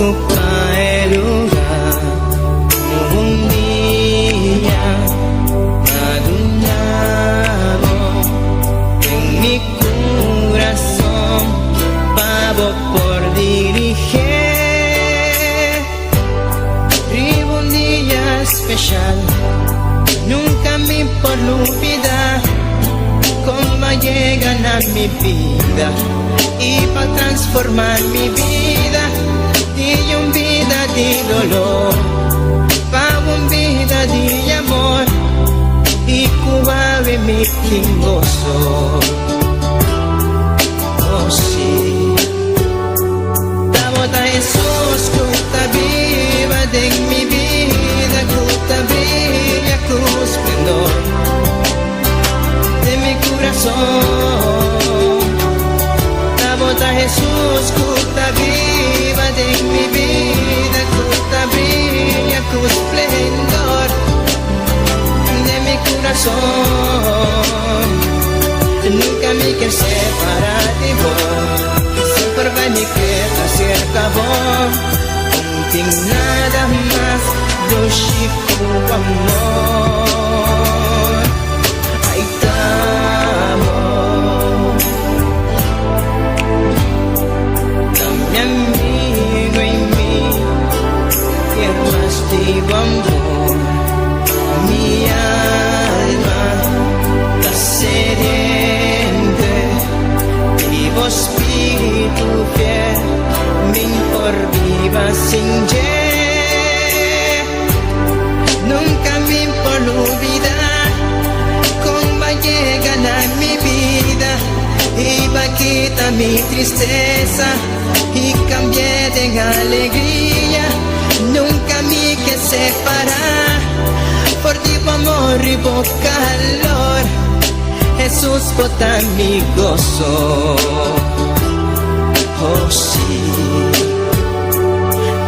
ocupa el lugar como un día madurado en mi corazón, pavo por dirigir. Vivo un día especial, nunca me por olvidar cómo llegan a mi vida y para transformar mi vida de un vida de dolor para una vida de amor y cubabe mi gozo. Oh sí, la bota Jesús que está viva de mi vida, que está brilla con esplendor de mi corazón. La bota Jesús que está viva de mi vida, que está brilla con esplendor de mi corazón. Nunca me quiero separar de vos, siempre va mi queda cerca vos. Contigo nada más do chico amor. Ahí estamos, dame amigo en mí, que más digo amor. Mi alma está sediente, vivo espíritu fiel, me por viva sin ye. Nunca me por olvidar cómo llegan a mi vida y va quitar mi tristeza y cambié de alegría. Nunca me que separar por ti amor y por calor. Jesús bota mi gozo. Oh sí,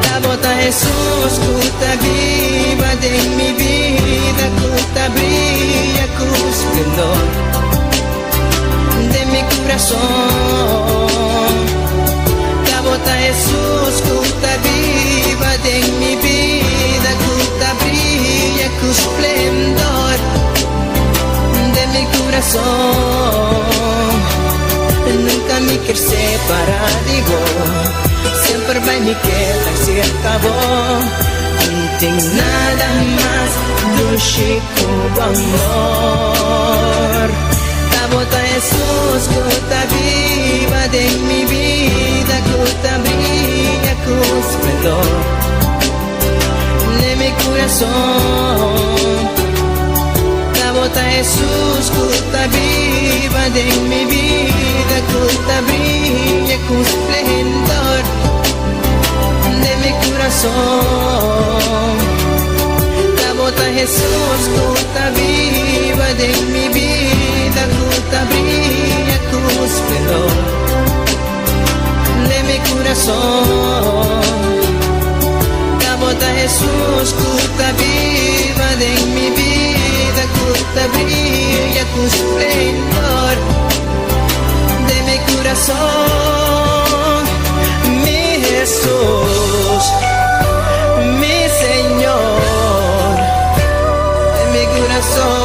la bota Jesús que está viva de mi vida, que está brilla con esplendor de mi corazón. La bota Jesús que está viva de mi vida, que está brilla con esplendor de mi corazón. Nunca me quiero separar de vos, siempre va mi queda cerca vos. Contigo nada más do chico amor. La bota Jesús que está viva de mi vida, que está brilla con esplendor de mi corazón. La bota Jesús que está viva de mi vida, que está brilla con esplendor de mi corazón. La bota Jesús que está viva de mi vida, que está brilla con esplendor de mi corazón. La bota Jesús que está viva de mi vida, que está brilla con esplendor de mi corazón. Mi Jesús, mi Señor, de mi corazón.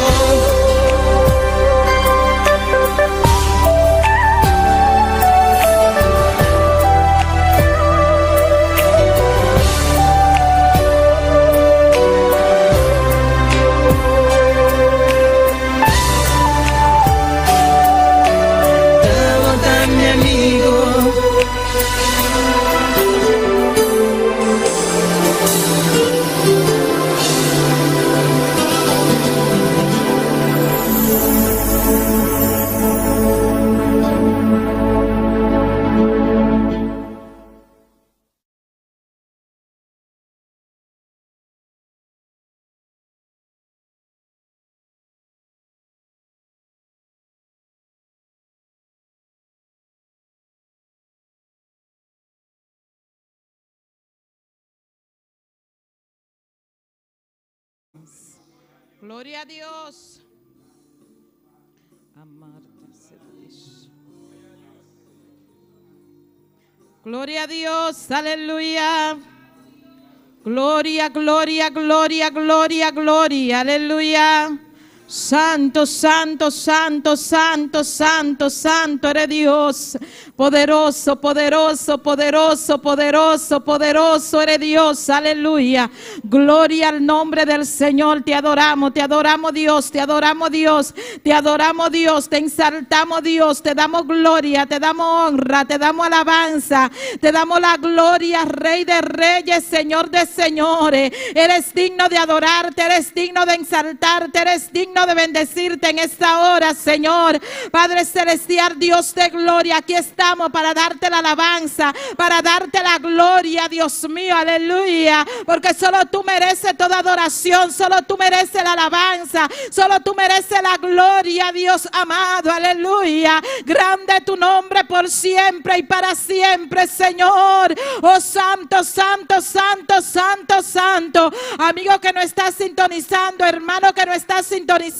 Gloria a Dios. Amarte, servicio. Gloria a Dios, aleluya. Gloria, gloria, gloria, gloria, gloria, aleluya. Santo, santo, santo, santo, santo, santo eres Dios. Poderoso, poderoso, poderoso, poderoso, poderoso eres Dios. Aleluya. Gloria al nombre del Señor. Te adoramos Dios, te adoramos Dios, te adoramos Dios, te exaltamos Dios, te damos gloria, te damos honra, te damos alabanza, te damos la gloria, Rey de reyes, Señor de señores. Eres digno de adorarte, eres digno de exaltarte, eres digno de bendecirte en esta hora, Señor. Padre celestial, Dios de gloria, aquí estamos para darte la alabanza, para darte la gloria, Dios mío, aleluya, porque solo tú mereces toda adoración, solo tú mereces la alabanza, solo tú mereces la gloria, Dios amado, aleluya. Grande tu nombre por siempre y para siempre, Señor. Oh santo, santo, santo, santo, santo. Amigo que no está sintonizando, hermano que no está sintonizando,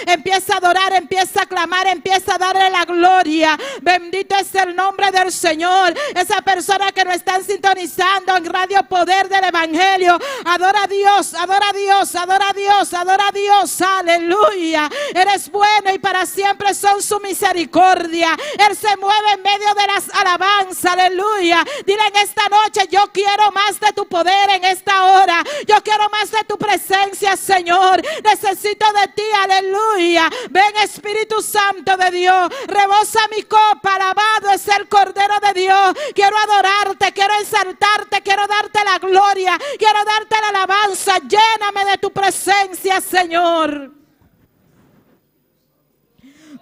empieza a adorar, empieza a clamar, empieza a darle la gloria. Bendito es el nombre del Señor. Esa persona que no están sintonizando en Radio Poder del Evangelio, adora a Dios, adora a Dios, adora a Dios, adora a Dios, aleluya. Eres bueno y para siempre son su misericordia. Él se mueve en medio de las alabanzas, aleluya. Dile en esta noche: yo quiero más de tu poder en esta hora, yo quiero más de tu presencia, Señor. Necesito de ti, aleluya. Ven, Espíritu Santo de Dios, rebosa mi copa. Alabado es el Cordero de Dios. Quiero adorarte, quiero exaltarte, quiero darte la gloria, quiero darte la alabanza. Lléname de tu presencia, Señor.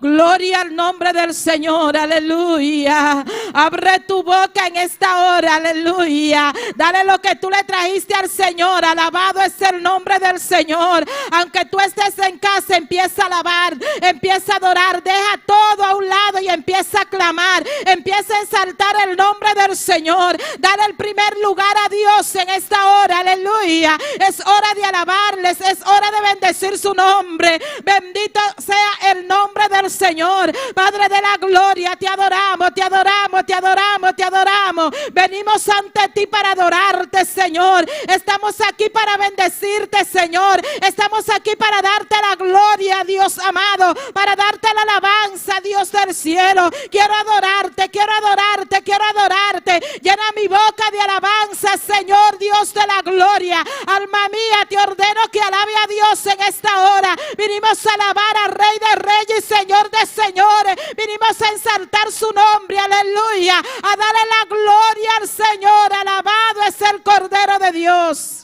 Gloria al nombre del Señor, aleluya. Abre tu boca en esta hora, aleluya. Dale lo que tú le trajiste al Señor. Alabado es el nombre del Señor. Aunque tú estés en casa, empieza a alabar, empieza a adorar. Deja todo a un lado y empieza a clamar, empieza a exaltar el nombre del Señor. Dale el primer lugar a Dios en esta hora, aleluya. Es hora de alabarles, es hora de bendecir su nombre. Bendito sea el nombre del Señor. Padre de la gloria, te adoramos, te adoramos, te adoramos, te adoramos. Venimos ante ti para adorarte, Señor. Estamos aquí para bendecirte, Señor. Estamos aquí para darte la gloria, Dios amado, para darte la alabanza, Dios del cielo. Quiero adorarte, quiero adorarte, quiero adorarte. Llena mi boca de alabanza, Señor, Dios de la gloria. Alma mía, te ordeno que alabe a Dios en esta hora. Vinimos a alabar al Rey de reyes y Señor de señores. Vinimos a exaltar su nombre, aleluya, a darle la gloria al Señor. Alabado es el Cordero de Dios.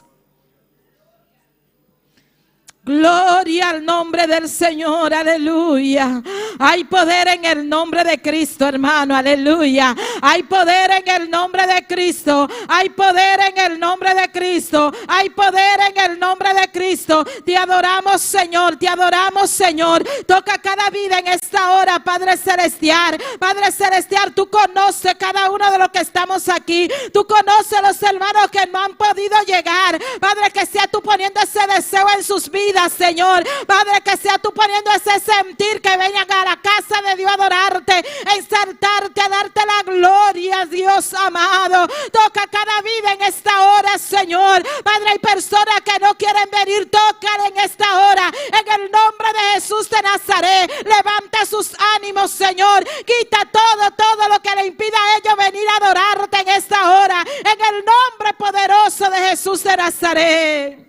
Gloria al nombre del Señor, aleluya. Hay poder en el nombre de Cristo, hermano, aleluya. Hay poder en el nombre de Cristo. Hay poder en el nombre de Cristo. Hay poder en el nombre de Cristo. Te adoramos, Señor, te adoramos, Señor. Toca cada vida en esta hora, Padre celestial. Padre celestial, tú conoces cada uno de los que estamos aquí. Tú conoces los hermanos que no han podido llegar. Padre, que sea tú poniendo ese deseo en sus vidas, Señor. Padre, que sea tú poniendo ese sentir, que vengan a la casa de Dios a adorarte, a exaltarte, a darte la gloria, Dios amado. Toca cada vida en esta hora, Señor. Padre, hay personas que no quieren venir, tocar en esta hora. En el nombre de Jesús de Nazaret, levanta sus ánimos, Señor. Quita todo lo que le impida a ellos venir a adorarte en esta hora. En el nombre poderoso de Jesús de Nazaret.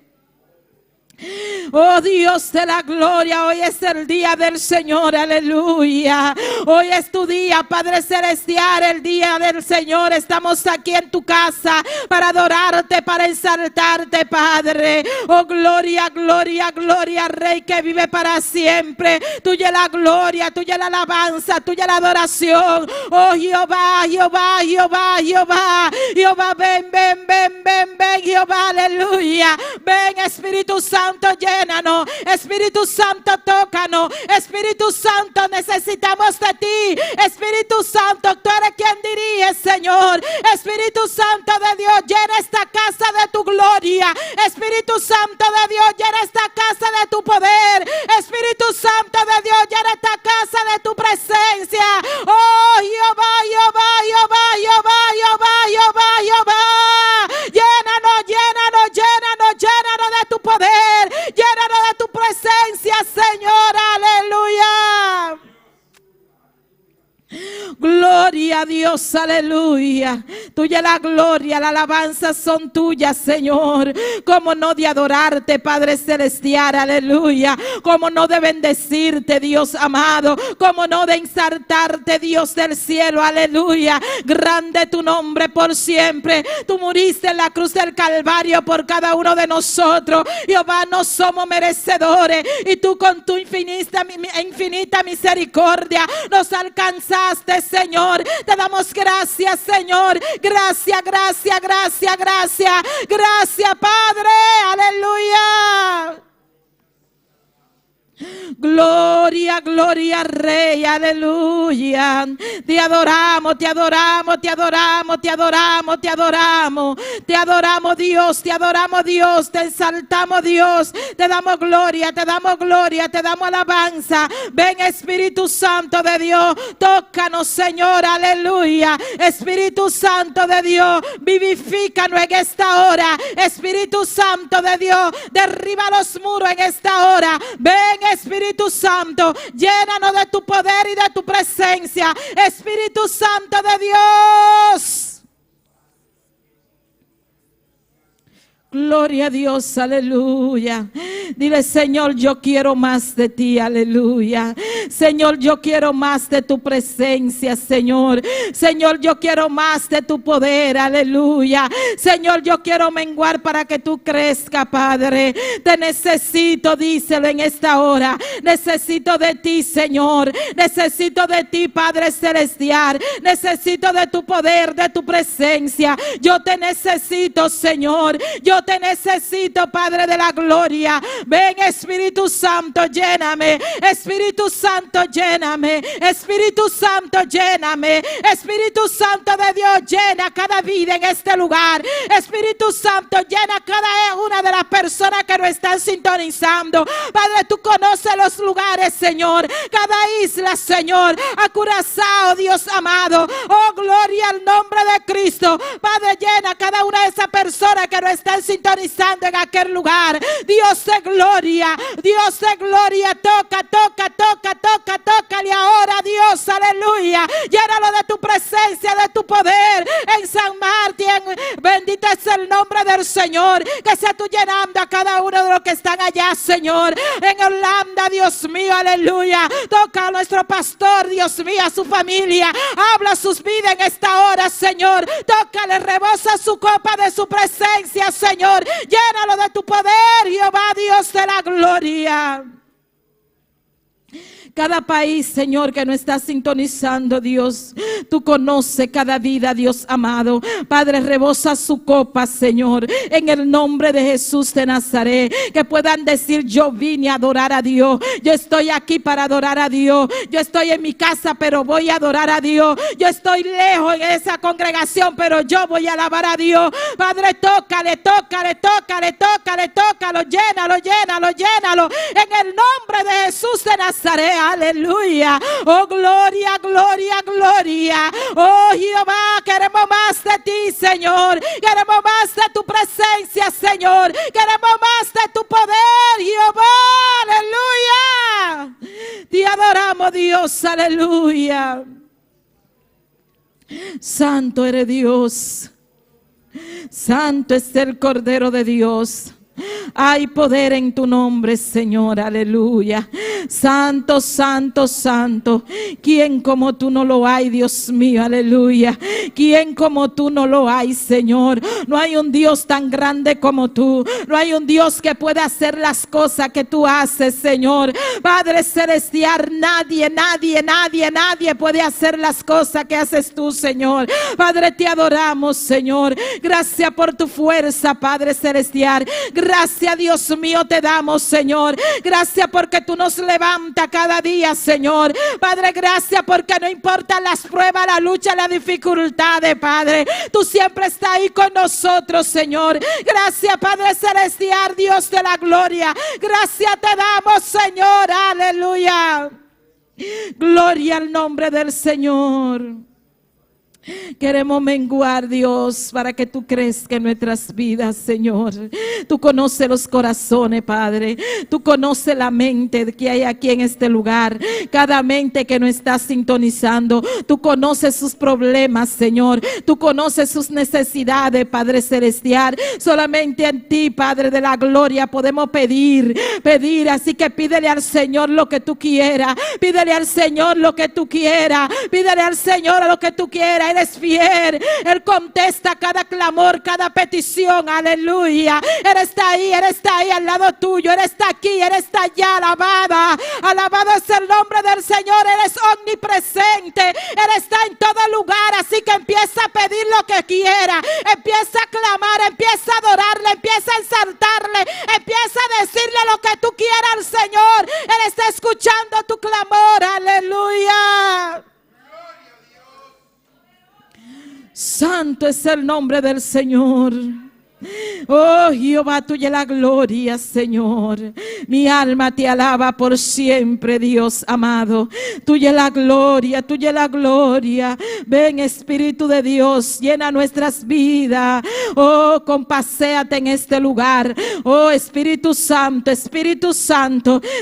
Oh Dios de la gloria, hoy es el día del Señor, aleluya. Hoy es tu día, Padre celestial, el día del Señor. Estamos aquí en tu casa para adorarte, para exaltarte, Padre. Oh gloria, gloria, gloria, Rey que vive para siempre. Tuya la gloria, tuya la alabanza, tuya la adoración. Oh Jehová, Jehová, Jehová, Jehová. Jehová, ven, ven, ven, ven, ven, Jehová, aleluya. Ven, Espíritu Santo, llénanos. Espíritu Santo, tócanos. Espíritu Santo, necesitamos de ti. Espíritu Santo, tú eres quien dirige, Señor. Espíritu Santo de Dios, llena esta casa de tu gloria. Espíritu Santo de Dios, llena esta casa de tu poder. Espíritu Santo de Dios, llena esta casa de tu presencia. Oh Jehová, Jehová, Jehová, Jehová, Jehová. Señor, aleluya. Gloria a Dios, aleluya. Tuya la gloria, la alabanza son tuyas, Señor. Como no de adorarte, Padre celestial, aleluya. Como no de bendecirte, Dios amado. Como no de exaltarte, Dios del cielo, aleluya. Grande tu nombre por siempre. Tú muriste en la cruz del Calvario por cada uno de nosotros. Jehová, no somos merecedores, y tú con tu infinita misericordia nos alcanzaste, Señor. Te damos gracias, Señor. Gracias, gracias, gracias, gracias. Gracias, Padre. Aleluya. Gloria, gloria, Rey, aleluya. Te adoramos, te adoramos, te adoramos, te adoramos, te adoramos. Te adoramos, Dios, te adoramos, Dios. Te exaltamos, Dios. Te damos gloria, te damos gloria, te damos alabanza. Ven, Espíritu Santo de Dios, tócanos, Señor, aleluya. Espíritu Santo de Dios, vivifícanos en esta hora. Espíritu Santo de Dios, derriba los muros en esta hora. Ven, Espíritu Santo, llénanos de tu poder y de tu presencia. Espíritu Santo de Dios. Gloria a Dios, aleluya. Dile, Señor, yo quiero más de ti, aleluya. Señor, yo quiero más de tu presencia, Señor. Señor, yo quiero más de tu poder, aleluya. Señor, yo quiero menguar para que tú crezcas, Padre. Te necesito, díselo en esta hora. Necesito de ti, Señor. Necesito de ti, Padre celestial. Necesito de tu poder, de tu presencia. Yo te necesito, Señor. Yo te necesito, Padre de la gloria. Ven, Espíritu Santo, lléname. Espíritu Santo, lléname. Espíritu Santo, lléname. Espíritu Santo de Dios, llena cada vida en este lugar. Espíritu Santo, llena cada una de las personas que nos están sintonizando. Padre, tú conoces los lugares, Señor. Cada isla, Señor. A Curazao, Dios amado. Oh, gloria al nombre de Cristo. Padre, llena cada una de esas personas que nos están sintonizando en aquel lugar. Dios de gloria, Dios de gloria, toca, toca, toca, toca, tócale ahora, Dios, aleluya. Llénalo de tu presencia, de tu poder en San Martín. Bendito es el nombre del Señor. Que sea tú llenando a cada uno de los que están allá, Señor. En Holanda, Dios mío, aleluya. Toca a nuestro pastor, Dios mío, a su familia. Habla sus vidas en esta hora, Señor. Tócale, rebosa su copa de su presencia, Señor. Llénalo de tu poder, Jehová, Dios de la gloria. Cada país, Señor, que no está sintonizando, Dios, tú conoces cada vida, Dios amado. Padre, rebosa su copa, Señor, en el nombre de Jesús de Nazaret. Que puedan decir, yo vine a adorar a Dios. Yo estoy aquí para adorar a Dios. Yo estoy en mi casa, pero voy a adorar a Dios. Yo estoy lejos en esa congregación, pero yo voy a alabar a Dios. Padre, tócale, tócale, tócale, tócale, tócalo, llénalo, llénalo, llénalo. En el nombre de Jesús de Nazaret. Aleluya. Oh, gloria, gloria, gloria. Oh, Jehová, queremos más de ti, Señor. Queremos más de tu presencia, Señor. Queremos más de tu poder, Jehová. Aleluya. Te adoramos, Dios. Aleluya. Santo eres Dios. Santo es el Cordero de Dios. Hay poder en tu nombre, Señor, aleluya. Santo, santo, santo. ¿Quién como tú no lo hay, Dios mío, aleluya? ¿Quién como tú no lo hay, Señor? No hay un Dios tan grande como tú. No hay un Dios que pueda hacer las cosas que tú haces, Señor. Padre celestial, nadie, nadie, nadie, nadie puede hacer las cosas que haces tú, Señor. Padre, te adoramos, Señor. Gracias por tu fuerza, Padre celestial. Gracias, Dios mío, te damos, Señor. Gracias porque tú nos levantas cada día, Señor. Padre, gracias porque no importan las pruebas, la lucha, las dificultades, Padre. Tú siempre estás ahí con nosotros, Señor. Gracias, Padre celestial, Dios de la gloria. Gracias te damos, Señor. Aleluya. Gloria al nombre del Señor. Queremos menguar, Dios, para que tú crezcas en nuestras vidas, Señor. Tú conoces los corazones, Padre. Tú conoces la mente que hay aquí en este lugar. Cada mente que no está sintonizando. Tú conoces sus problemas, Señor. Tú conoces sus necesidades, Padre Celestial. Solamente en ti, Padre de la gloria, podemos pedir. Así que pídele al Señor lo que tú quieras. Pídele al Señor lo que tú quieras. Pídele al Señor lo que tú quieras. Él es fiel, Él contesta cada clamor, cada petición, aleluya. Él está ahí al lado tuyo, Él está aquí, Él está allá, alabado es el nombre del Señor. Él es omnipresente, Él está en todo lugar, así que empieza a pedir lo que quiera, empieza a clamar, empieza a adorarle, empieza a exaltarle, empieza a decirle lo que tú quieras al Señor. Él está escuchando tu clamor, aleluya. Santo es el nombre del Señor. Oh Jehová, tuya la gloria, Señor. Mi alma te alaba por siempre, Dios amado. Tuya la gloria, tuya la gloria. Ven, Espíritu de Dios, llena nuestras vidas. Oh, compaséate en este lugar. Oh, Espíritu Santo,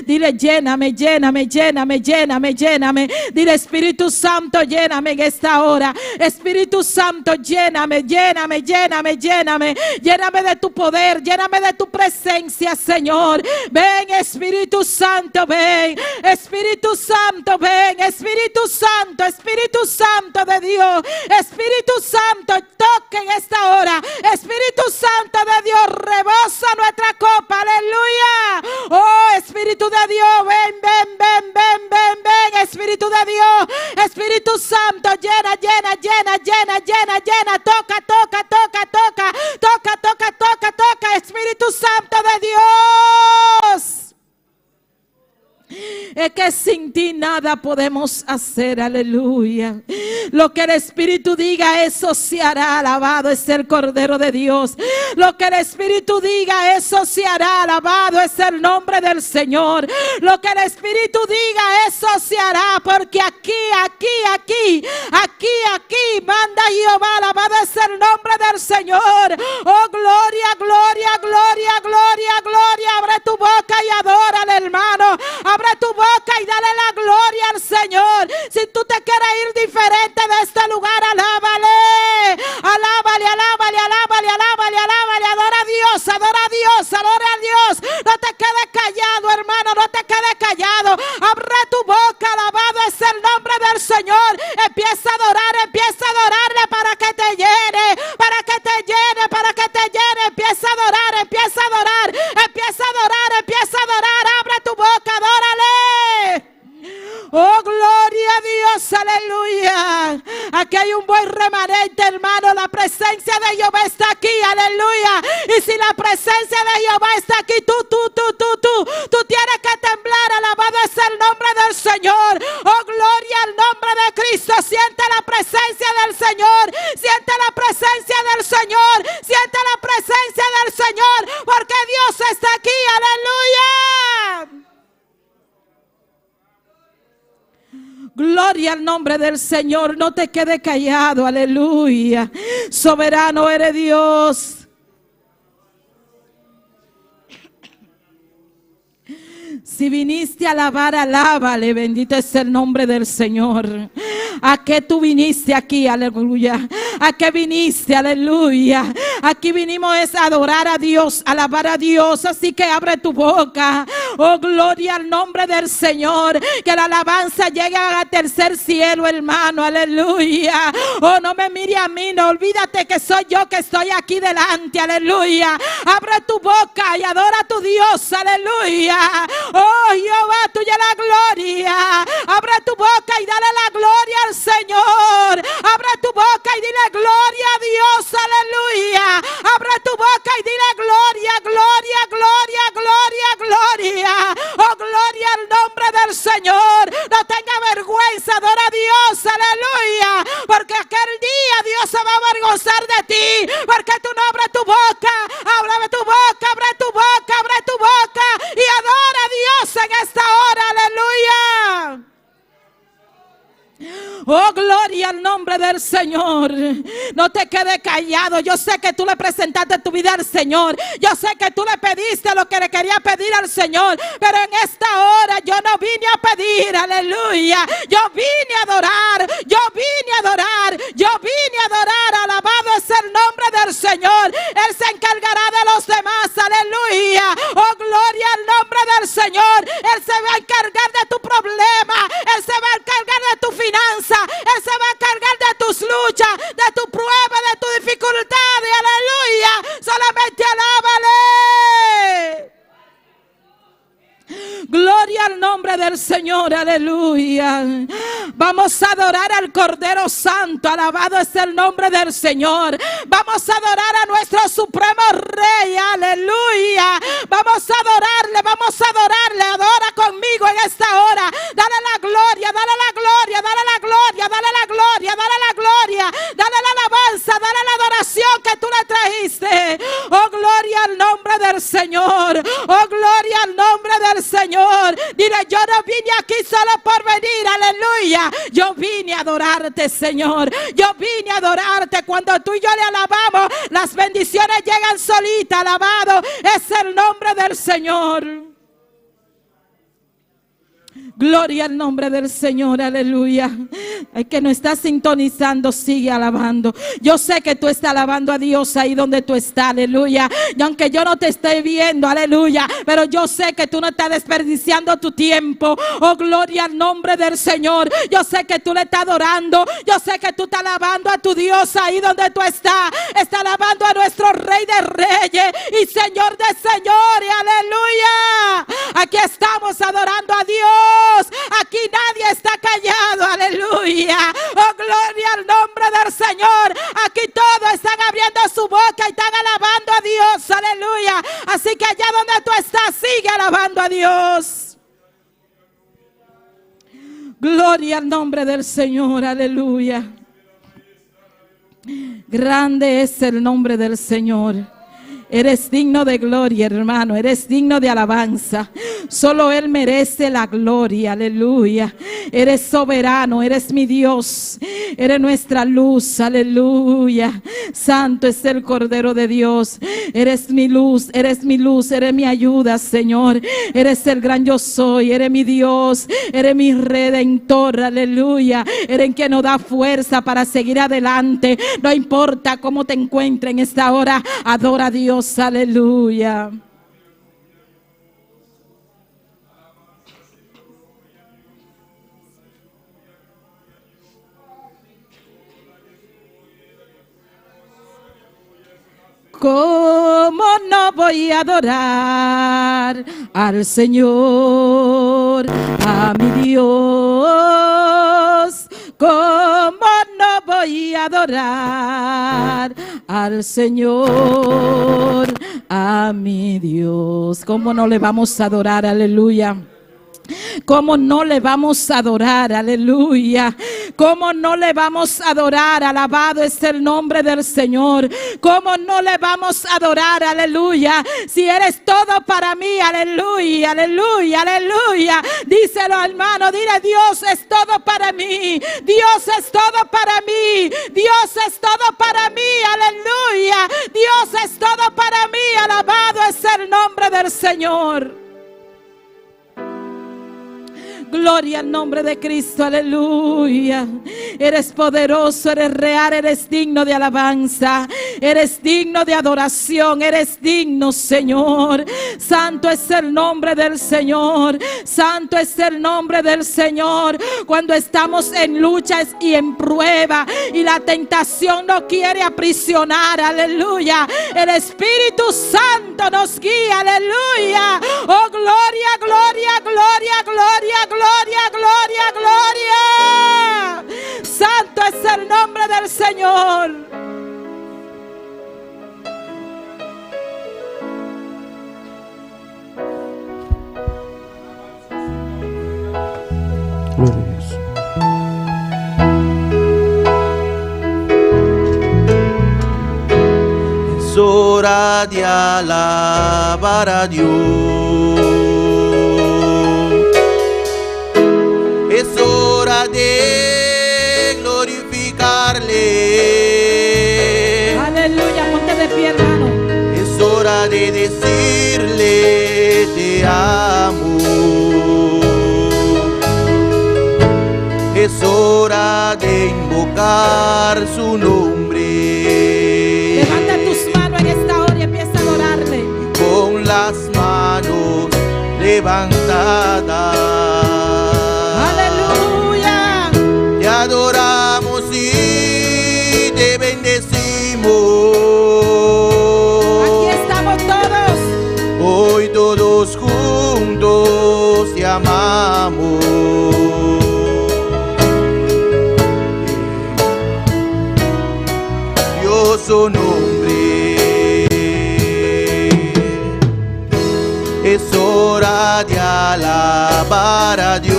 dile lléname, lléname, lléname, lléname, lléname. Dile Espíritu Santo, lléname en esta hora. Espíritu Santo, lléname, lléname, lléname, lléname. Lléname de tu poder, lléname de tu presencia, Señor. Ven, Espíritu Santo, ven. Espíritu Santo, ven. Espíritu Santo de Dios. Espíritu Santo, toque en esta hora. Espíritu Santo de Dios, rebosa nuestra copa, aleluya. Oh, Espíritu de Dios, ven, ven, ven, ven, ven, ven. Espíritu de Dios, Espíritu Santo, llena, llena, llena, llena, llena, llena. Toca, toca, toca, toca, toca, toca, toca, toca, Espíritu Santo de Dios. Es que sin ti nada podemos hacer, aleluya. Lo que el Espíritu diga, eso se hará. Alabado es el Cordero de Dios. Lo que el Espíritu diga, eso se hará. Alabado es el nombre del Señor. Lo que el Espíritu diga, eso se hará. Porque aquí manda Jehová. Alabado es el nombre del Señor. Oh, gloria, gloria, gloria, gloria, gloria. Abre tu boca y adórale, hermano. Abre tu boca y dale la gloria al Señor. Si tú te quieres ir diferente de este lugar, alábale. Alábale, alábale, alábale, alábale, alábale. Adora a Dios, adora a Dios, adora a Dios. No te quedes callado, hermano, no te quedes callado. Abre tu boca, alabado es el nombre del Señor. Empieza a adorarle para que te llene, para que te llene, para que te llene. Empieza a adorar, empieza a adorar, empieza a adorar, empieza a adorar. Abre tu boca, adórale. Oh, gloria a Dios, aleluya. Aquí hay un buen remanente, hermano. La presencia de Jehová está aquí, aleluya. Y si la presencia de Jehová está aquí, tú tienes que temblar. Alabado es el nombre del Señor. Oh, gloria al nombre de Cristo. Siente la presencia del Señor. Siente la presencia del Señor. Siente la presencia del Señor. Porque Dios está aquí, aleluya. Gloria al nombre del Señor. No te quedes callado, aleluya. Soberano eres Dios. Si viniste a alabar, alábale. Bendito es el nombre del Señor. ¿A qué tú viniste aquí? Aleluya. ¿A qué viniste? Aleluya. Aquí vinimos es a adorar a Dios, alabar a Dios. Así que abre tu boca. Oh, gloria al nombre del Señor. Que la alabanza llegue al tercer cielo, hermano. Aleluya. Oh, no me mire a mí. No olvídate que soy yo que estoy aquí delante. Aleluya. Abre tu boca y adora a tu Dios. Aleluya. Oh, Jehová, tuya la gloria. Abre tu boca y dale la gloria al Señor. Abre tu boca y dile gloria a Dios. Aleluya. Abre tu boca y dile gloria, gloria, gloria, gloria, gloria. Oh, gloria al nombre del Señor. No tenga vergüenza, adora a Dios. Aleluya. Porque aquel día Dios se va a avergonzar de ti. Porque tú no abres tu boca. Abre tu boca, abre tu boca, abre tu boca. Y adora a Dios en esta hora. Aleluya. Oh, gloria al nombre del Señor. No te quedes callado. Yo sé que tú le presentaste tu vida al Señor. Yo sé que tú le pediste lo que le quería pedir al Señor. Pero en esta hora yo no vine a pedir, aleluya. Yo vine a adorar. Yo vine a adorar. Yo vine a adorar. Alabado es el nombre del Señor. Él se encargará de los demás, aleluya. Oh, gloria al nombre del Señor. Él se va a encargar de tu problema. Él se va a encargar de tu finanza. Él se va a encargar de tus luchas, de tu prueba, de tu dificultad. Aleluya. Solamente alábale. Gloria al nombre del Señor, aleluya. Vamos a adorar al Cordero Santo. Alabado es el nombre del Señor. Vamos a adorar a nuestro Supremo Rey, aleluya. Vamos a adorarle, vamos a adorarle. Adora conmigo en esta hora. Dale la gloria, dale la gloria, dale la gloria, dale la gloria, dale la gloria, dale la alabanza, dale la adoración que tú le trajiste. Oh, gloria al nombre del Señor. Oh, gloria al nombre del Señor. Dile, yo no vine aquí solo por venir, aleluya. Yo vine a adorarte, Señor. Yo vine a adorarte. Cuando tú y yo le alabamos, las bendiciones llegan solitas. Alabado es el nombre del Señor. Gloria al nombre del Señor, aleluya. El que no está sintonizando, sigue alabando. Yo sé que tú estás alabando a Dios ahí donde tú estás, aleluya. Y aunque yo no te esté viendo, aleluya, pero yo sé que tú no estás desperdiciando tu tiempo. Oh, gloria al nombre del Señor. Yo sé que tú le estás adorando. Yo sé que tú estás alabando a tu Dios ahí donde tú estás. Está alabando a nuestro Rey de Reyes y Señor de Señores, aleluya. Aquí estamos adorando a Dios. Aquí nadie está callado, aleluya. Oh, gloria al nombre del Señor. Aquí todos están abriendo su boca y están alabando a Dios, aleluya. Así que allá donde tú estás, sigue alabando a Dios. Gloria al nombre del Señor, aleluya. Grande es el nombre del Señor. Eres digno de gloria, hermano. Eres digno de alabanza. Solo Él merece la gloria, aleluya. Eres soberano, eres mi Dios. Eres nuestra luz, aleluya. Santo es el Cordero de Dios. Eres mi luz, eres mi luz, eres mi ayuda, Señor. Eres el gran yo soy, eres mi Dios. Eres mi Redentor, aleluya. Eres el que nos da fuerza para seguir adelante. No importa cómo te encuentres en esta hora, adora a Dios. Aleluya. ¿Cómo no voy a adorar al Señor, a mi Dios? ¿Cómo no voy a adorar al Señor, a mi Dios? ¿Cómo no le vamos a adorar? Aleluya. ¿Cómo no le vamos a adorar? Aleluya. ¿Cómo no le vamos a adorar? Alabado es el nombre del Señor. ¿Cómo no le vamos a adorar? Aleluya. Si eres todo para mí, aleluya, aleluya, aleluya. Díselo, hermano, dile: Dios es todo para mí. Dios es todo para mí. Dios es todo para mí, aleluya. Dios es todo para mí. Alabado es el nombre del Señor. Gloria al nombre de Cristo, aleluya. Eres poderoso, eres real, eres digno de alabanza, eres digno de adoración, eres digno, Señor. Santo es el nombre del Señor, santo es el nombre del Señor. Cuando estamos en luchas y en prueba y la tentación nos quiere aprisionar, aleluya, el Espíritu Santo nos guía, aleluya. Oh, gloria, gloria, gloria, gloria, gloria. Gloria, gloria, gloria. Santo es el nombre del Señor. Gloria a Dios. Es hora de alabar a Dios. Es hora de Es hora de invocar su nombre. Levanta tus manos en esta hora y empieza a adorarle. Con las manos levantadas, Aleluya. te adoramos y te bendecimos. Aquí estamos todos. Hoy todos juntos te amamos. Dios su nombre. Es hora de alabar a Dios.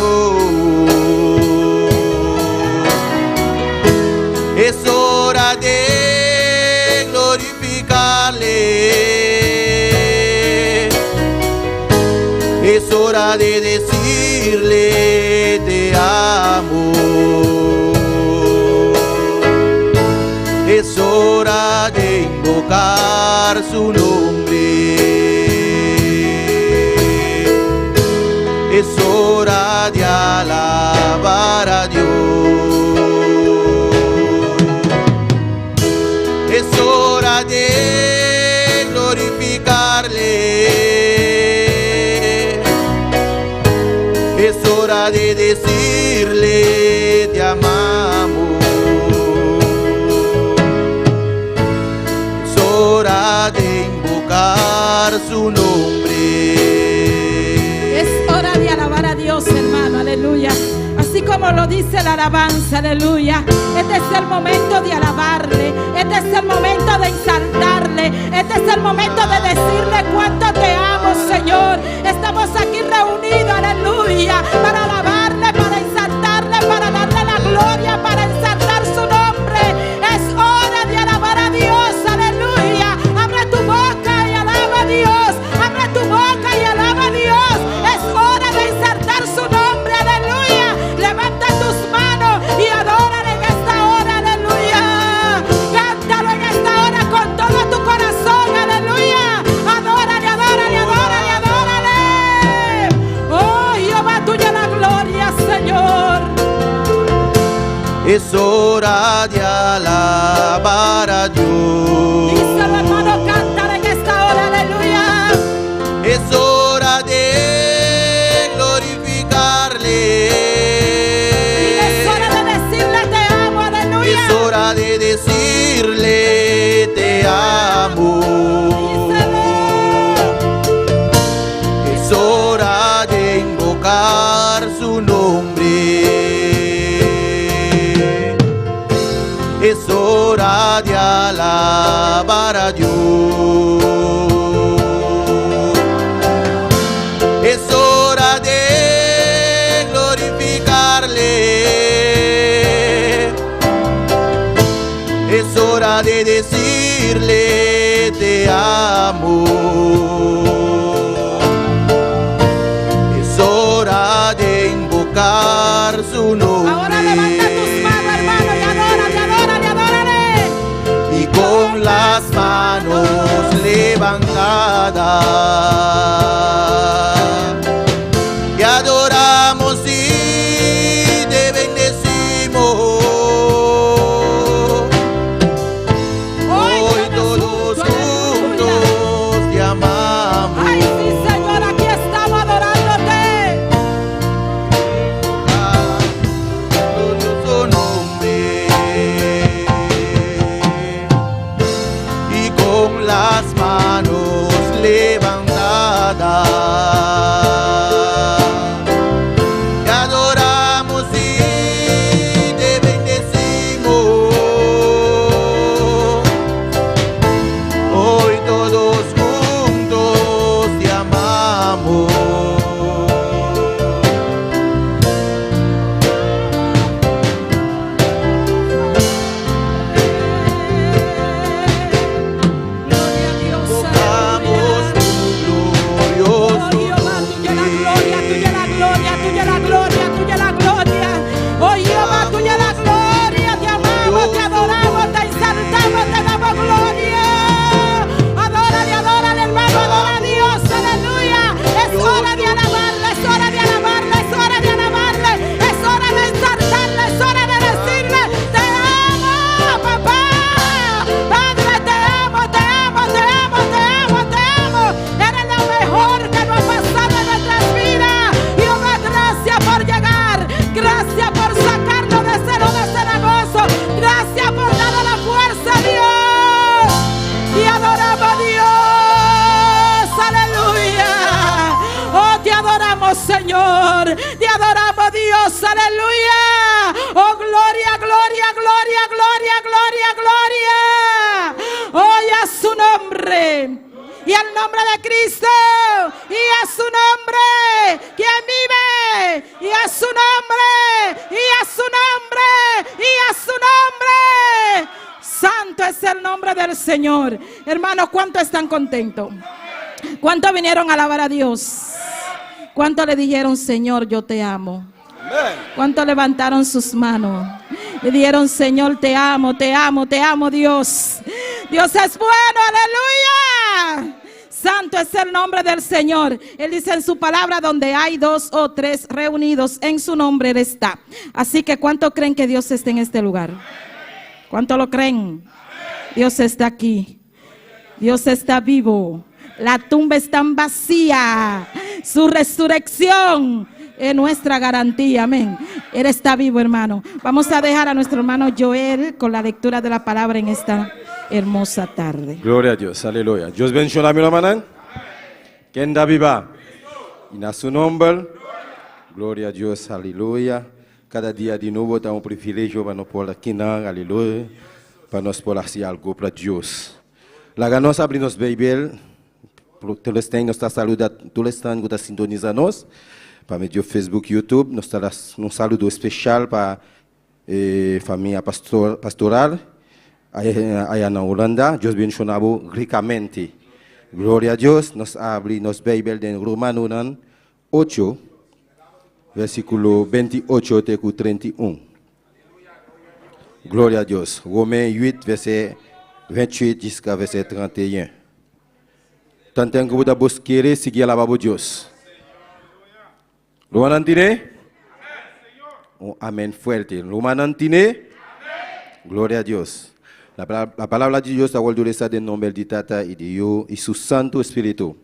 Es hora de glorificarle. Es hora de decirle te amo. Es hora de invocar su nombre. Es hora de alabar a Dios. Es hora de glorificarle. Es hora de decirle te amamos. Es hora de invocar su nombre. Es hora de alabar a Dios, hermano, aleluya. Así como lo dice la alabanza, aleluya. Este es el momento de alabarle. Este es el momento de exaltarle. Este es el momento de decirle cuánto te amo, Señor. Estamos aquí reunidos, aleluya, para alabarle, para exaltarle, para darle la gloria, para exaltar su nombre. Es hora de alabar a Dios, aleluya. Abre tu boca y alaba a Dios. Abre tu boca y alaba a Dios. Es hora de exaltar su nombre, aleluya. Levanta tus manos y adórale en esta hora, aleluya. Cántalo en esta hora con todo tu corazón, aleluya. Adórale, adórale, adórale, adórale. Oh, Jehová, tuya la gloria, Señor. Es hora de alabar a Dios. Díselo, hermano, cántale en esta hora, aleluya. Es hora de glorificarle. Y es hora de decirle te amo, aleluya. Es hora de decirle te amo. Díselo. Es hora de invocar su nombre. Es hora de alabar a Dios. Es hora de glorificarle. Es hora de decirle te amo. Es hora de invocar su nombre. Ahora levanta tus manos, hermano, y adórale, adórale, adórale. Y con las manos levantadas te adoramos y te bendecimos. Hoy todos juntos te amamos. Ay, sí, Señor, aquí estamos adorándote. Glorioso nombre. Y con las manos levantadas Señor. Te adoramos, Dios. Aleluya. Oh, gloria, gloria, gloria, gloria, gloria, gloria. Oh, y a su nombre. Y al nombre de Cristo, y a su nombre, quien vive, y a su nombre, y a su nombre, y a su nombre. Santo es el nombre del Señor. Hermanos, ¿cuánto están contentos? ¿Cuánto vinieron a alabar a Dios? ¿Cuánto le dijeron, Señor, yo te amo? ¿Cuánto levantaron sus manos? Le dijeron, Señor, te amo, te amo, te amo, Dios. Dios es bueno, aleluya. Santo es el nombre del Señor. Él dice en su palabra, donde hay 2 o 3 reunidos en su nombre, Él está. Así que, ¿cuánto creen que Dios está en este lugar? ¿Cuánto lo creen? Dios está aquí. Dios está vivo. La tumba está vacía. Su resurrección es nuestra garantía, amén. Él está vivo, hermano. Vamos a dejar a nuestro hermano Joel con la lectura de la palabra en esta hermosa tarde. Gloria a Dios, aleluya. Dios bendiga mi hermana. ¿Quién da viva? Y en su nombre, gloria a Dios, aleluya. Cada día de nuevo tenemos un privilegio para nos poder aquí, aleluya, para nos poder hacer algo para Dios. La ganos abrir nos Bíblia, todos los nos está saludando, todos los que están sintonizando nos, para medio Facebook, YouTube, nos está un saludo especial para família pastoral, allá en Holanda. Dios bendiga ricamente. Gloria a Dios. Nos abre nos Bíblia en Romanos 8. Versículo 28 até 31. Glória a Deus. Romains 8, verset 28 jusqu'à verset 31. Tanto que você buscar seguir a palavra de Deus. Lo van a entender? Un amén fuerte. Lo van a entender? Gloria a Dios. La palabra de Dios está está en nombre de Tata y de Dios y su Santo Espíritu.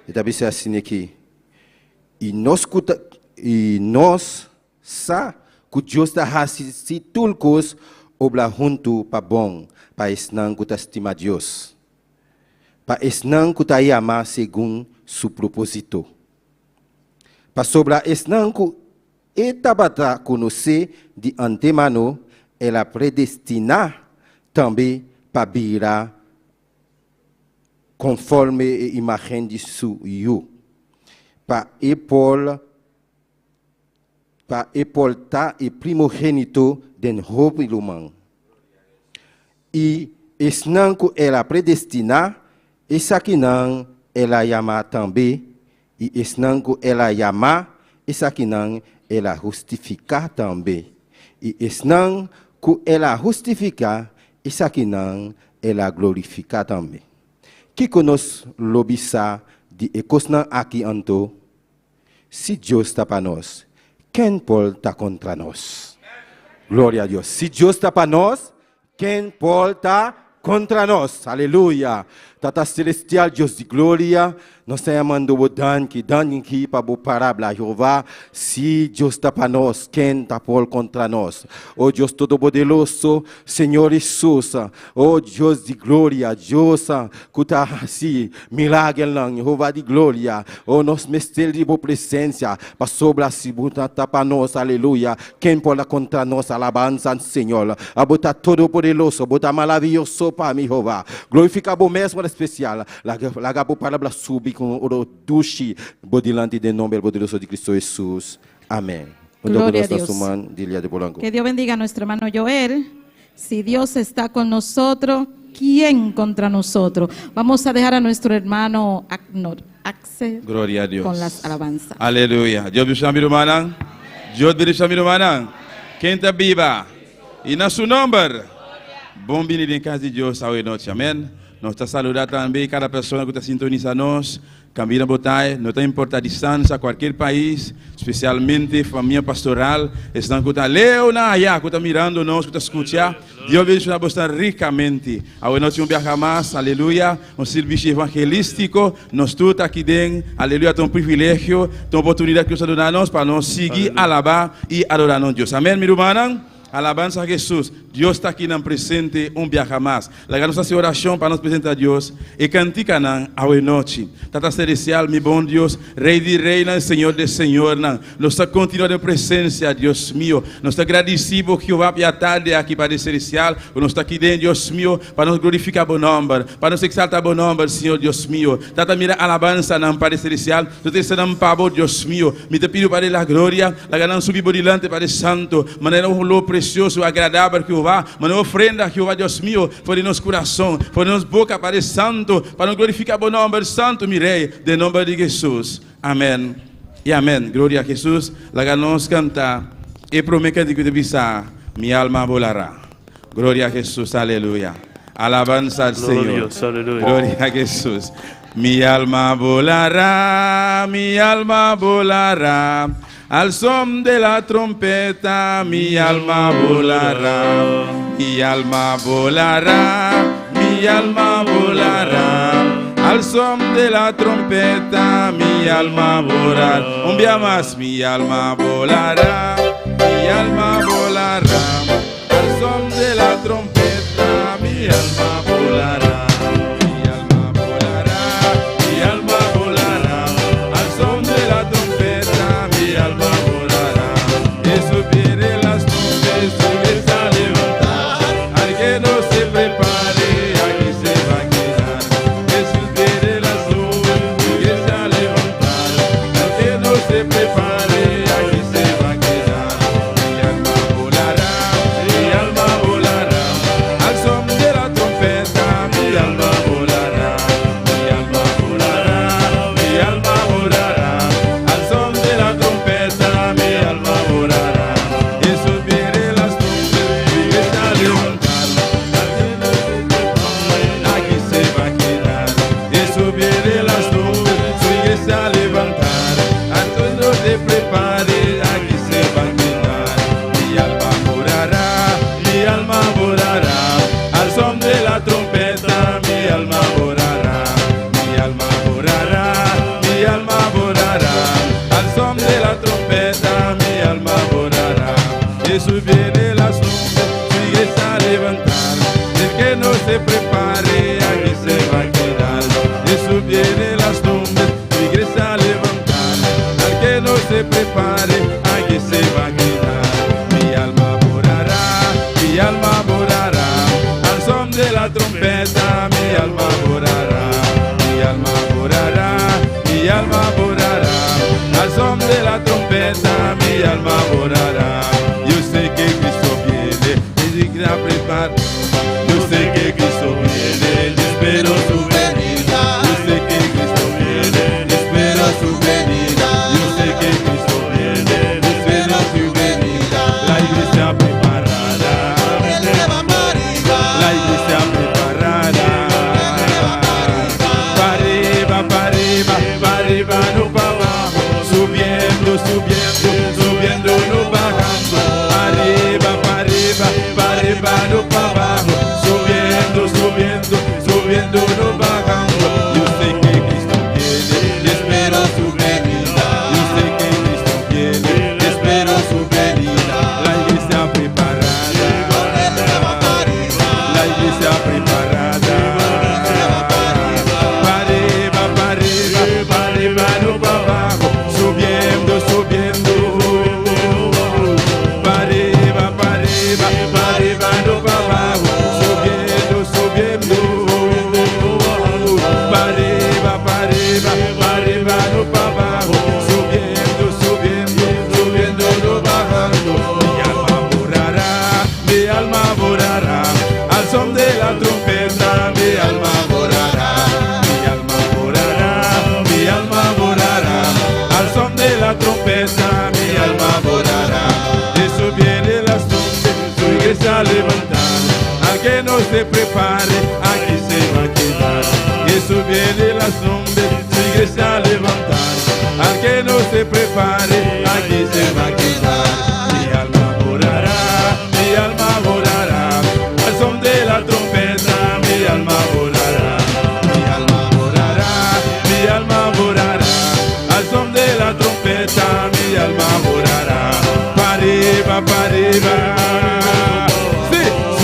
Y también se así aquí. E nós sa que Deus está fazendo tudo coisa obra junto para bom, para esnan que estima Deus, para esnan que está amar segundo seu propósito, para sobra esnan que etabata conhecer de antemano, ela predestina também para virar conforme a imagem de seu eu, para epolta e primogênito den roubo humano. E esnan que ela predestina, essa que não ela chama também, e esnan que ela chama, essa que não ela justifica também. E esnan que ela justifica, essa que não ela glorifica também. Que conosco lobisa de ecosnan aqui anto, se Deus está para nós, quem pode estar contra nós? Glória a Deus. Se Deus está para nós, quem pode estar contra nós? Aleluia. Tata celestial, Deus de glória, nós estamos amando o Dan aqui para o parábola, Jeová. Se Deus está para nós, quem está contra nós? Oh Deus Todo-Poderoso, Senhor Jesus, oh Deus de glória, Deus que está assim, milagre lá, Jeová de glória, oh nós mestre de boa presença, para sobre a cibuta para nós, aleluia. Quem pode contra nós, alabança, Senhor, a botar Todo-Poderoso, botar maravilhoso para mim, Jeová. Glorifica o mesmo especial, la palavra subi com o duche bodilante de nome poderoso de Cristo Jesús. Amén. Gloria a Dios. Que Dios bendiga a nuestro hermano Joel. Si Dios está con nosotros, ¿quién contra nosotros? Vamos a dejar a nuestro hermano Axel Gloria a Dios. Con las alabanzas. Aleluya. Dios bendiga a mi hermana. Dios bendiga a mi hermana. Quem está viva? E na seu nome. Bom venir em casa de Deus hoje noite. Amém. Nós estamos saludando também cada pessoa que está sintonizando nós. Caminha botai, não importa a distância, qualquer país, especialmente família pastoral, estão que está leu na área, que está mirando nós, que está escutando. Deus bendiga você ricamente. Hoje nós temos viajar mais, aleluia, um serviço evangelístico. Nós todos aqui dentro, aleluia, tem um privilégio, tem uma oportunidade que Deus dá nós para nós seguir, alabar e adorar a Deus. Amém, meu irmão? Alabanza a Jesús. Deus está aqui na presente dia mais. Lá nossa oração para nos apresentar a Deus e cantica na a noite. Tata celestial, meu bom Deus, Rei de Reina, Senhor de Senhor, nós está continuando em presença, Deus meu. Nós está agradecido que vai a tarde aqui para o celestial, nós está aqui dentro, Deus meu, para nos glorificar bom nome, para nos exaltar bom nome, Senhor Deus meu. Tata mira alabança na para o celestial, tu te será pavo, Deus meu. Me te pido para a glória, la ganan subir borilante para o santo, maneira um lo precioso, agradável que o uma ofrenda que o Deus meu, por nosso coração, por nossa boca para o santo, para glorificar o nome santo, meu Rei, de nome de Jesus. Amém. E amém. Glória a Jesus. Laga nos canta e promete que te bisa, mi alma volará. Glória a Jesus. Aleluia. Alabanza al Señor. Gloria a Jesús. Mi alma volará, mi alma volará. Al son de la trompeta, mi alma volará, mi alma volará, mi alma volará. Al son de la trompeta, mi alma volará. Un día más, mi alma volará, mi alma volará. Al son de la trompeta, mi alma volará. Se prepare, aquí se va a quedar. Jesús viene las nubes, su iglesia a levantar. Al que no se prepare, aquí se va a quedar. Mi alma volará, mi alma volará. Al son de la trompeta, mi alma volará. Mi alma volará, mi alma volará. Al son de la trompeta, mi alma volará. Para arriba, para arriba. Sí.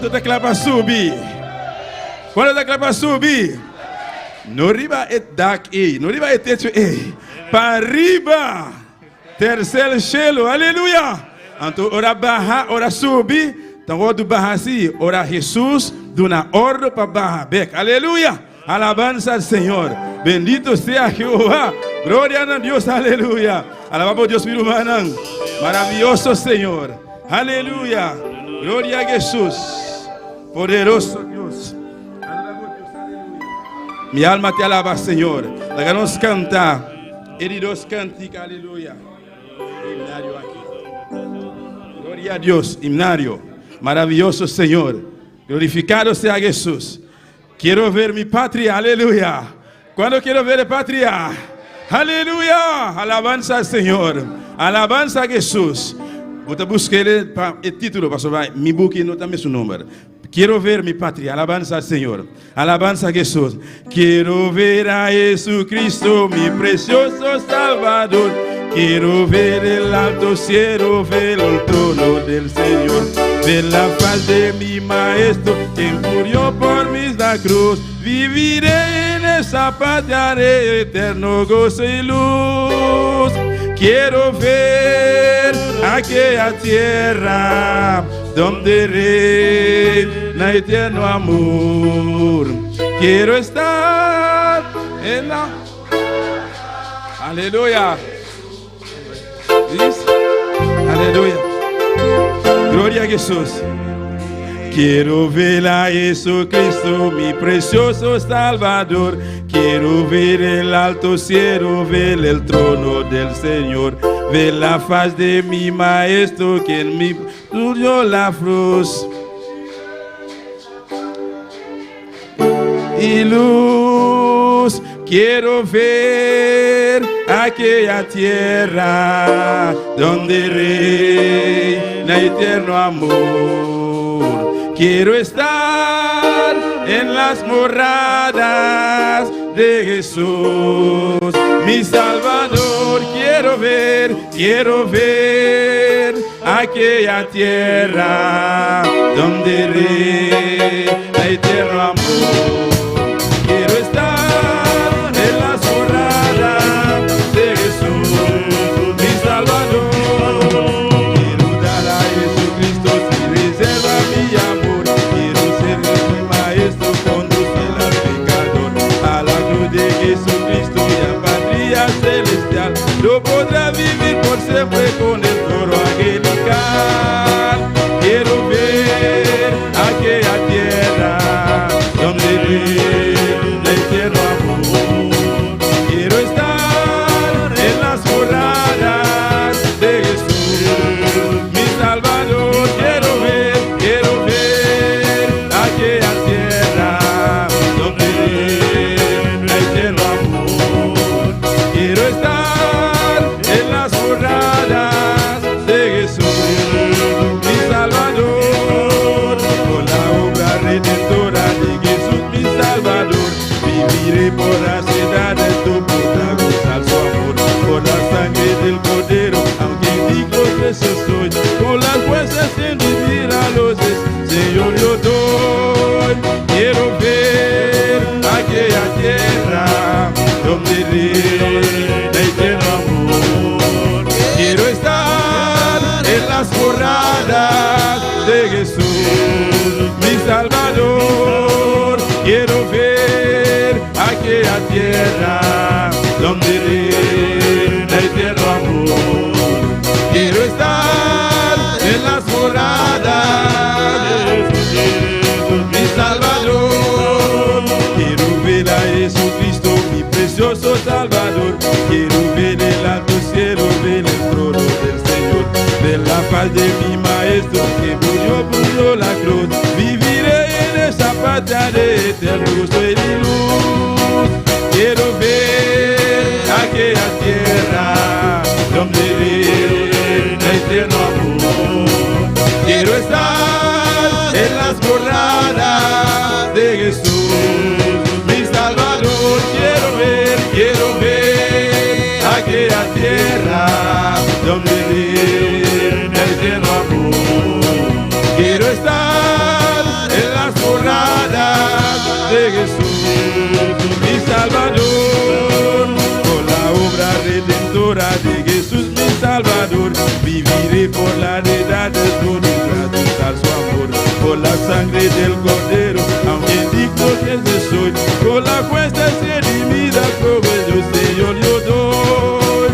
está claro para subir? Quando está claro para subir? No riba et dak e, no riba et techo e. Para riba, terceiro cielo, aleluia. Então, ora barra, ora subir. Então, ora do barra assim, ora Jesus, duna ordem para barra bec, aleluia. Alabanza al Señor. Bendito sea Jehová. Gloria a Dios, aleluya. Alabamos a Dios, mi hermano. Maravilloso Señor. Aleluya. Gloria a Jesús. Poderoso Dios. Mi alma te alaba, Señor. Háganos cantar. Heridos cántica, aleluya. Himnario aquí. Gloria a Dios, himnario. Maravilloso Señor. Glorificado sea Jesús. Quiero ver mi patria, aleluya. ¿Cuándo quiero ver patria? Aleluya. Alabanza al Señor. Alabanza a Jesús. Voy a buscar el título, pastor. Mi buque no también su nombre. Quiero ver mi patria. Alabanza al Señor. Alabanza a Jesús. Quiero ver a Jesucristo, mi precioso Salvador. Quiero ver el alto cielo, ver el trono del Señor. Ver la faz de mi Maestro, quien murió por mí la cruz. Viviré en esa patria de eterno gozo y luz. Quiero ver aquella tierra donde reina eterno amor. Quiero estar en la... Aleluya. ¿Dice? Aleluya. Gloria a Jesús. Quiero ver a Jesucristo, mi precioso Salvador. Quiero ver el alto cielo, ver el trono del Señor. Ver la faz de mi Maestro, quien me dio la cruz. Y luz, quiero ver aquella tierra donde reina eterno amor. Quiero estar en las moradas de Jesús, mi Salvador. Quiero ver aquella tierra donde reina eterno amor. Quiero estar en las moradas de Jesús, mi Salvador. Quiero dar a Jesucristo sin reserva mi amor. Quiero ser mi Maestro, conducir al pecador a la cruz de Jesucristo y a patria celestial. No podrá vivir por siempre con el coro angelical. Quiero ver aquella tierra donde reina eterno amor. Quiero estar en las moradas de Jesús, mi Salvador. Quiero ver aquella tierra donde reina eterno amor. Quiero estar en las moradas de Jesús, mi Salvador. Con la obra redentora de Jesús, mi Salvador, viviré por las edades tu puta gozar su amor. Por la sangre del Cordero, aunque digno preso soy, con las fuerzas en vivir a los Señor yo doy. Quiero ver aquella tierra donde reina eterno amor. Quiero estar en las moradas de Jesús, mi Salvador. Quiero ver aquella tierra donde reina eterno amor. Quiero estar en las moradas de Jesús, mi Salvador. Quiero ver a Jesucristo, mi precioso Salvador. Quiero ver el alto cielo, ver el trono del Señor. Ver la faz de mi Maestro, que murió la cruz. Viviré en esa patria de eterno gozo y luz. Quiero ver aquella tierra donde reina eterno amor. Quiero estar en las moradas de Jesús, mi Salvador. Quiero ver aquella tierra donde reina eterno amor. Quiero estar viviré por la heredad del trono y gracias su amor, por la sangre del cordero, aunque digno que soy, por la cuesta redimida, como yo Señor yo doy.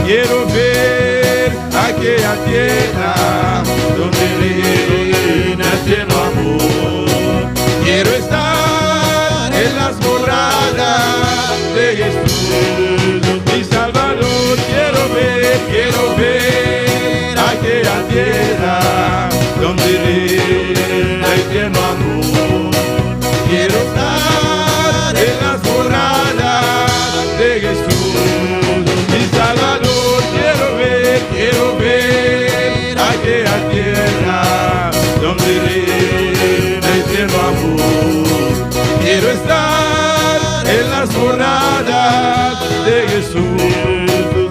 Quiero ver aquella tierra donde reina el eterno amor. Quiero estar en las moradas de Jesús, mi Salvador. Quiero ver aquella tierra donde reina el eterno amor. Quiero estar en las moradas de Jesús, mi Salvador. Quiero ver aquella tierra donde reina el eterno amor. Quiero estar en las moradas de Jesús,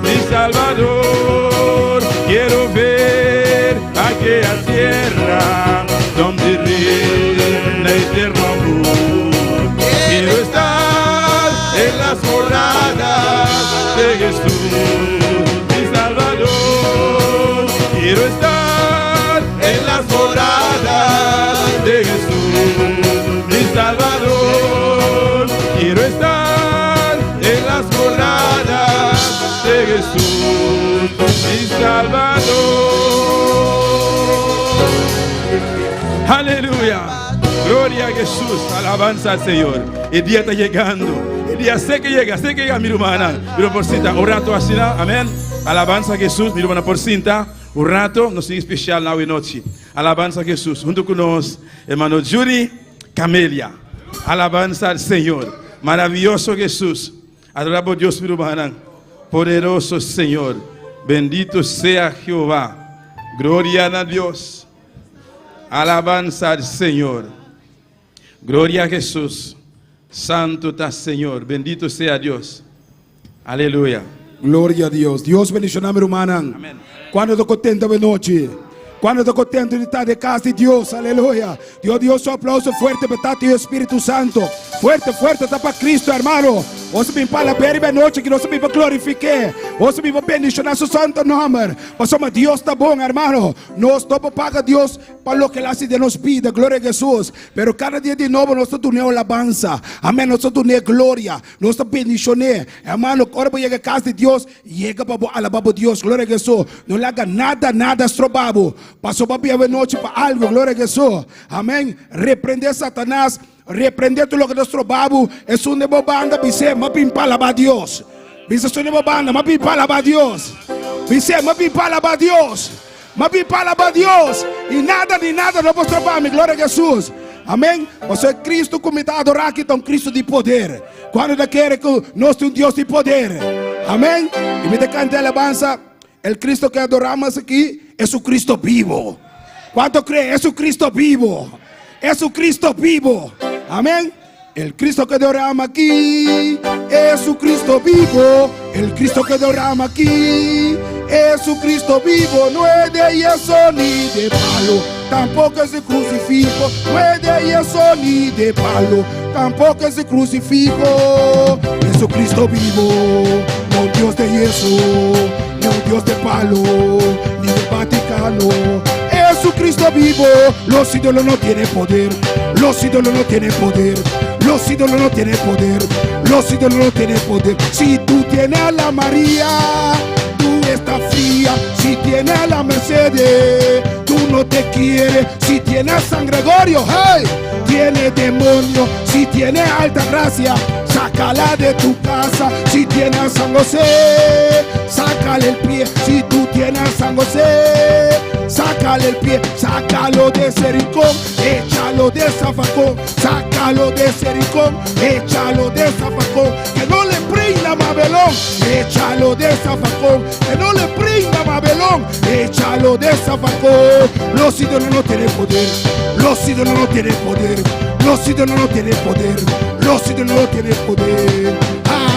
mi Salvador. Quiero ver aquella tierra donde reina el eterno amor. Quiero estar en las moradas de Jesús, mi Salvador. Quiero estar en las moradas de Jesús, mi Salvador. Quiero estar en las moradas de Jesús, mi Salvador. Aleluya. Gloria a Jesús. Alabanza al Señor. El día está llegando. El día sé que llega, mi hermana. Mira por cinta, un rato así, amén. Alabanza a Jesús, mi hermana por cinta. Un rato, nos sigue especial na noche. Alabanza a Jesús. Junto con nos, hermano Judy Camelia. Alabanza al Señor. Maravilloso Jesús. Adoramos a Dios, mi hermana. Poderoso Señor. Bendito sea Jehová. Gloria a Dios. Alabanza al Señor. Gloria a Jesús. Santo está Señor. Bendito sea Dios. Aleluya. Glória a Deus. Deus bendicionar, meu irmão. Amém. Quando eu estou contente de noite. Quando eu estou contente de estar de casa de Deus. Aleluia. Deus, um aplauso forte para o Espírito Santo. Fuerte, está para Cristo, hermano. Você me fala bem noite que nós me glorifique. Você me bendicionar seu santo nome. Mas Deus está bom, hermano. Nós não paga Deus para o que Ele hace de nos vida. Glória a Jesus. Pero cada dia de novo nós temos alabança. Amém. Nós temos glória. Nós bendicionar. Hermano, quando eu chego a casa de Deus, chega para alabar a Deus. Glória a Jesus. Não larga nada estrobado. Passou para a noite para algo. Glória a Jesus. Amém. Repreender Satanás. Reprender todo lo que nuestro babu es un nebo banda, dice, ma pimpala ba Dios. Dice, es un nebo banda, ma pimpala ba Dios. Dice, ma pimpala ba Dios. Ma pimpala ba Dios. Y nada ni nada no nuestro babu, glória a Jesus. Amém? Você é Cristo como está adorando aqui, então Cristo de poder. Quando Ele quer que nós temos um Deus de poder. Amém? E me canta a alabança. El Cristo que adoramos aqui é o Cristo vivo. ¿Cuánto cree? Es o Cristo vivo. Es o Cristo vivo. Amén. El Cristo que adoramos aquí es su Cristo vivo. El Cristo que adoramos aquí es su Cristo vivo. No es de yeso ni de palo, tampoco es de crucifijo. No es de yeso ni de palo, tampoco es de crucifijo. Es su Cristo vivo, no un Dios de yeso, ni un Dios de palo, ni del Vaticano. Es su Cristo vivo. Los ídolos no tienen poder. Los ídolos no tienen poder. Los ídolos no tienen poder. Los ídolos no tienen poder. Si tú tienes a la María, tú estás fría. Si tienes a la Mercedes, tú no te quieres. Si tienes a San Gregorio, hey, tiene demonio. Si tienes alta gracia, sácala de tu casa. Si tienes a San José, sácale el pie. Si tú tienes a San José, sácale el pie, sácalo de ese rincón, échalo de zafacón, sácalo de ese rincón, échalo de zafacón, que no le prenda Babelón, échalo de zafacón, que no le prenda Babelón, échalo de zafacón. Los ídolos no tienen poder, los ídolos no tienen poder, los ídolos no tienen poder, los ídolos no tienen poder.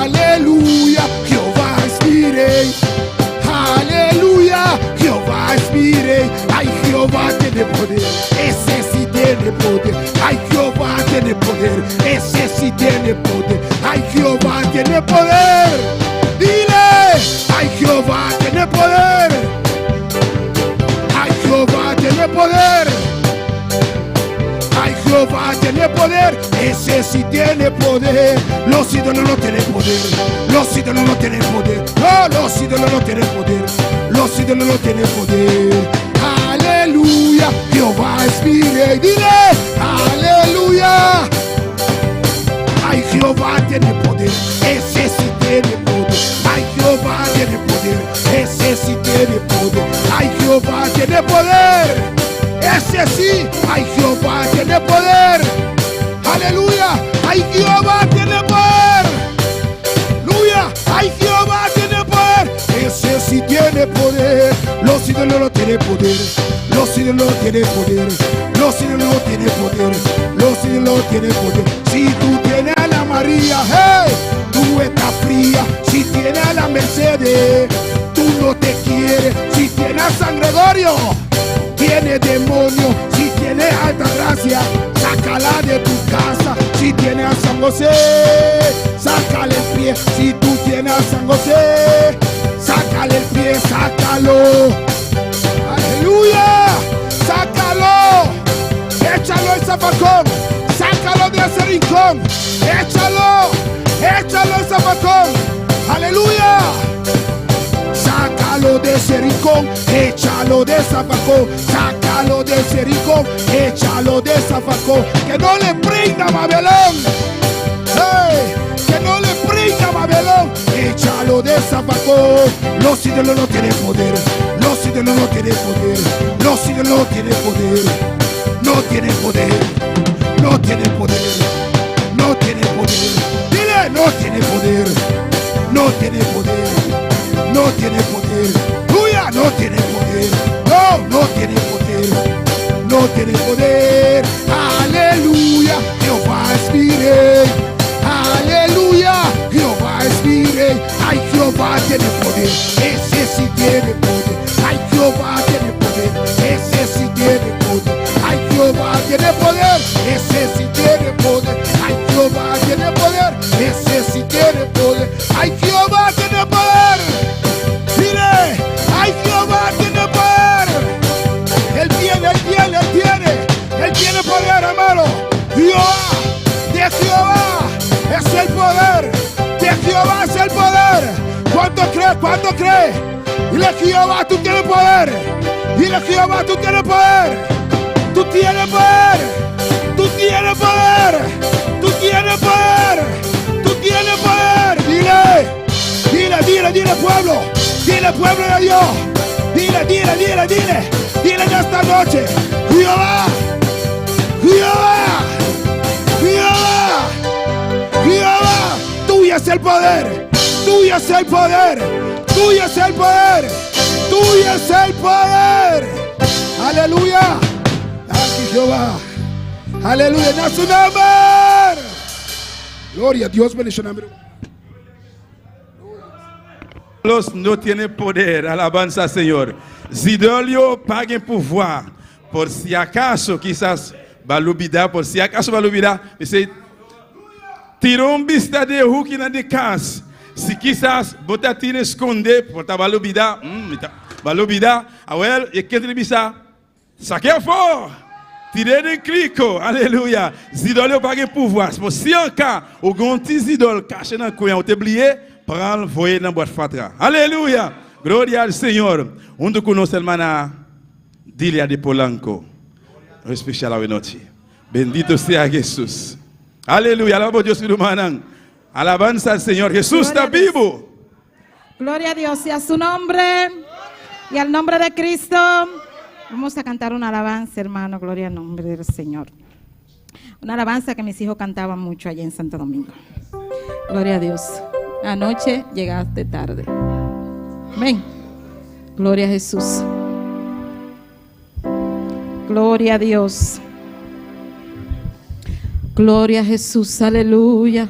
Aleluya, Jehová es mi rey. Aleluya, Jehová es mi rey. Ay, Jehová tiene poder, ese sí tiene poder. Ay, Jehová tiene poder, ese sí tiene poder. Ay, Jehová tiene poder. Dile, ay, Jehová tiene poder. poder, ese sí tiene poder. Los ídolos no tienen poder, los ídolos no tienen poder. No, los ídolos no tienen poder, los ídolos no tienen poder. Aleluya, Jehová es mi rey. Dile, aleluya. Ay, Jehová tiene poder, ese sí tiene poder. Ay, Jehová tiene poder, ese sí tiene poder. Ay, Jehová tiene poder, ese sí. Ay, Jehová tiene poder. Aleluya, ay, Jehová tiene poder. Aleluya, ay, Jehová tiene poder, ese sí tiene poder. Los ídolos no tienen poder, los ídolos no tienen poder, los ídolos no tienen poder, los ídolos no tienen poder. Si tú tienes a la María, hey, tú estás fría. Si tienes a la Mercedes, tú no te quieres. Si tienes a San Gregorio, tiene demonio. Si tienes alta gracia, sácala de tu casa. Si tienes a San José, sácale el pie. Si tú tienes a San José, sácale el pie, sácalo. Aleluya, sácalo. Échalo el zafacón, sácalo de ese rincón. Échalo, échalo el zafacón. Aleluya. Sácalo de ese rincón, échalo de zafacón. Sácalo de ese rincón, échalo de zafacón. Que no le prenda Babelón, hey, que no le prenda Babelón. Échalo de zafacón. Los ídolos no tienen poder, los ídolos no tienen poder, los ídolos no tienen poder, no tienen poder, no tienen poder, no tienen poder. Dile, no tiene poder, no tiene poder, no tiene poder. Aleluya, no tiene poder, no tiene poder, no tiene poder. Aleluya, Jehová es mi rey. Aleluya, Jehová es mi rey. Ay, Jehová tiene poder, ese sí tiene poder. Ay, Jehová tiene poder, ese sí tiene poder. Ay, Jehová tiene poder, ese sí tiene poder. Ay, Jehová tiene poder, ese sí tiene poder. Ay, Jehová tiene poder. Mire, ay, Jehová tiene poder. Él tiene, él tiene, él tiene. Él tiene poder, hermano. Jehová, de Jehová es el poder. De Jehová es el poder. ¿Cuánto cree? ¿Cuánto cree? Dile, Jehová, tú tienes poder. Dile, Jehová, tú tienes poder. Tú tienes poder. Tú tienes poder. Tú tienes poder. Tú tienes poder. Dile, dile, dile, dile, pueblo. Dile, pueblo de Dios. Dile, dile, dile, dile. Dile en esta noche. Jehová. Jehová. Jehová. Jehová. Tuyo es el poder. Tuyo es el poder. Tuyo es el poder. Tuyo es el poder. Aleluya. Aquí Jehová. Aleluya. En su nombre. Gloria a Dios. Bendición. Los no tiene poder, alabanza Señor. Zidolio pague pouvoir. Por si acaso, quizás va olvidar, por si acaso va olvidar. Dice, tirou um vista de Hulk na de casa. Se quizás botar tira esconder, por tá va olvidar, va olvidar. Awel, e que entrevista, saquei fora. Tirei de clico, aleluia. Zidolio pague pouvoir. Por si acaso, o gonti zidol caché na coin, o te oublié. Para voar na boa fatra. Aleluia. Glória ao Senhor. Junto conosco, hermana Dilia de Polanco. Especial a noite. Bendito sea Jesús. Aleluya. Alabamos a Dios, hermana. Alabanza al Señor. Jesús está vivo. Gloria a Dios y a su nombre y al nombre de Cristo. Vamos a cantar una alabanza, hermano. Gloria al nombre del Señor. Una alabanza que mis hijos cantaban mucho allá en Santo Domingo. Gloria a Dios. Anoche llegaste tarde. Amén. Gloria a Jesús. Gloria a Dios. Gloria a Jesús. Aleluya.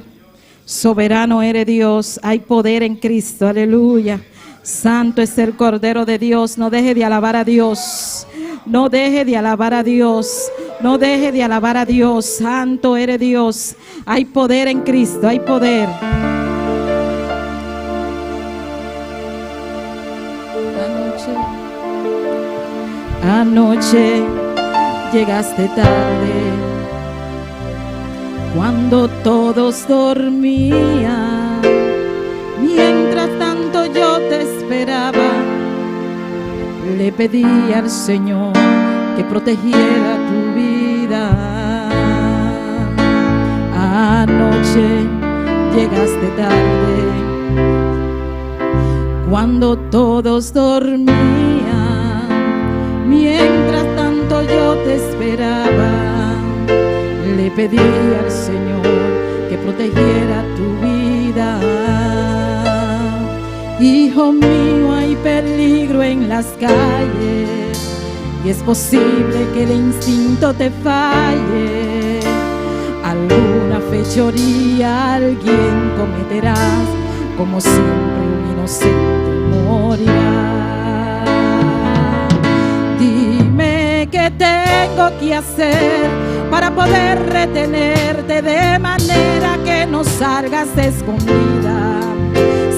Soberano eres Dios. Hay poder en Cristo. Aleluya. Santo es el Cordero de Dios. No deje de alabar a Dios. No deje de alabar a Dios. No deje de alabar a Dios. Santo eres Dios. Hay poder en Cristo. Hay poder. Anoche llegaste tarde. Cuando todos dormían, mientras tanto yo te esperaba, le pedí al Señor que protegiera tu vida. Anoche llegaste tarde, cuando todos dormían, mientras tanto yo te esperaba, le pedí al Señor que protegiera tu vida. Hijo mío, hay peligro en las calles y es posible que el instinto te falle. Alguna fechoría alguien cometerás, como siempre un inocente morirá. Dime qué tengo que hacer para poder retenerte de manera que no salgas escondida.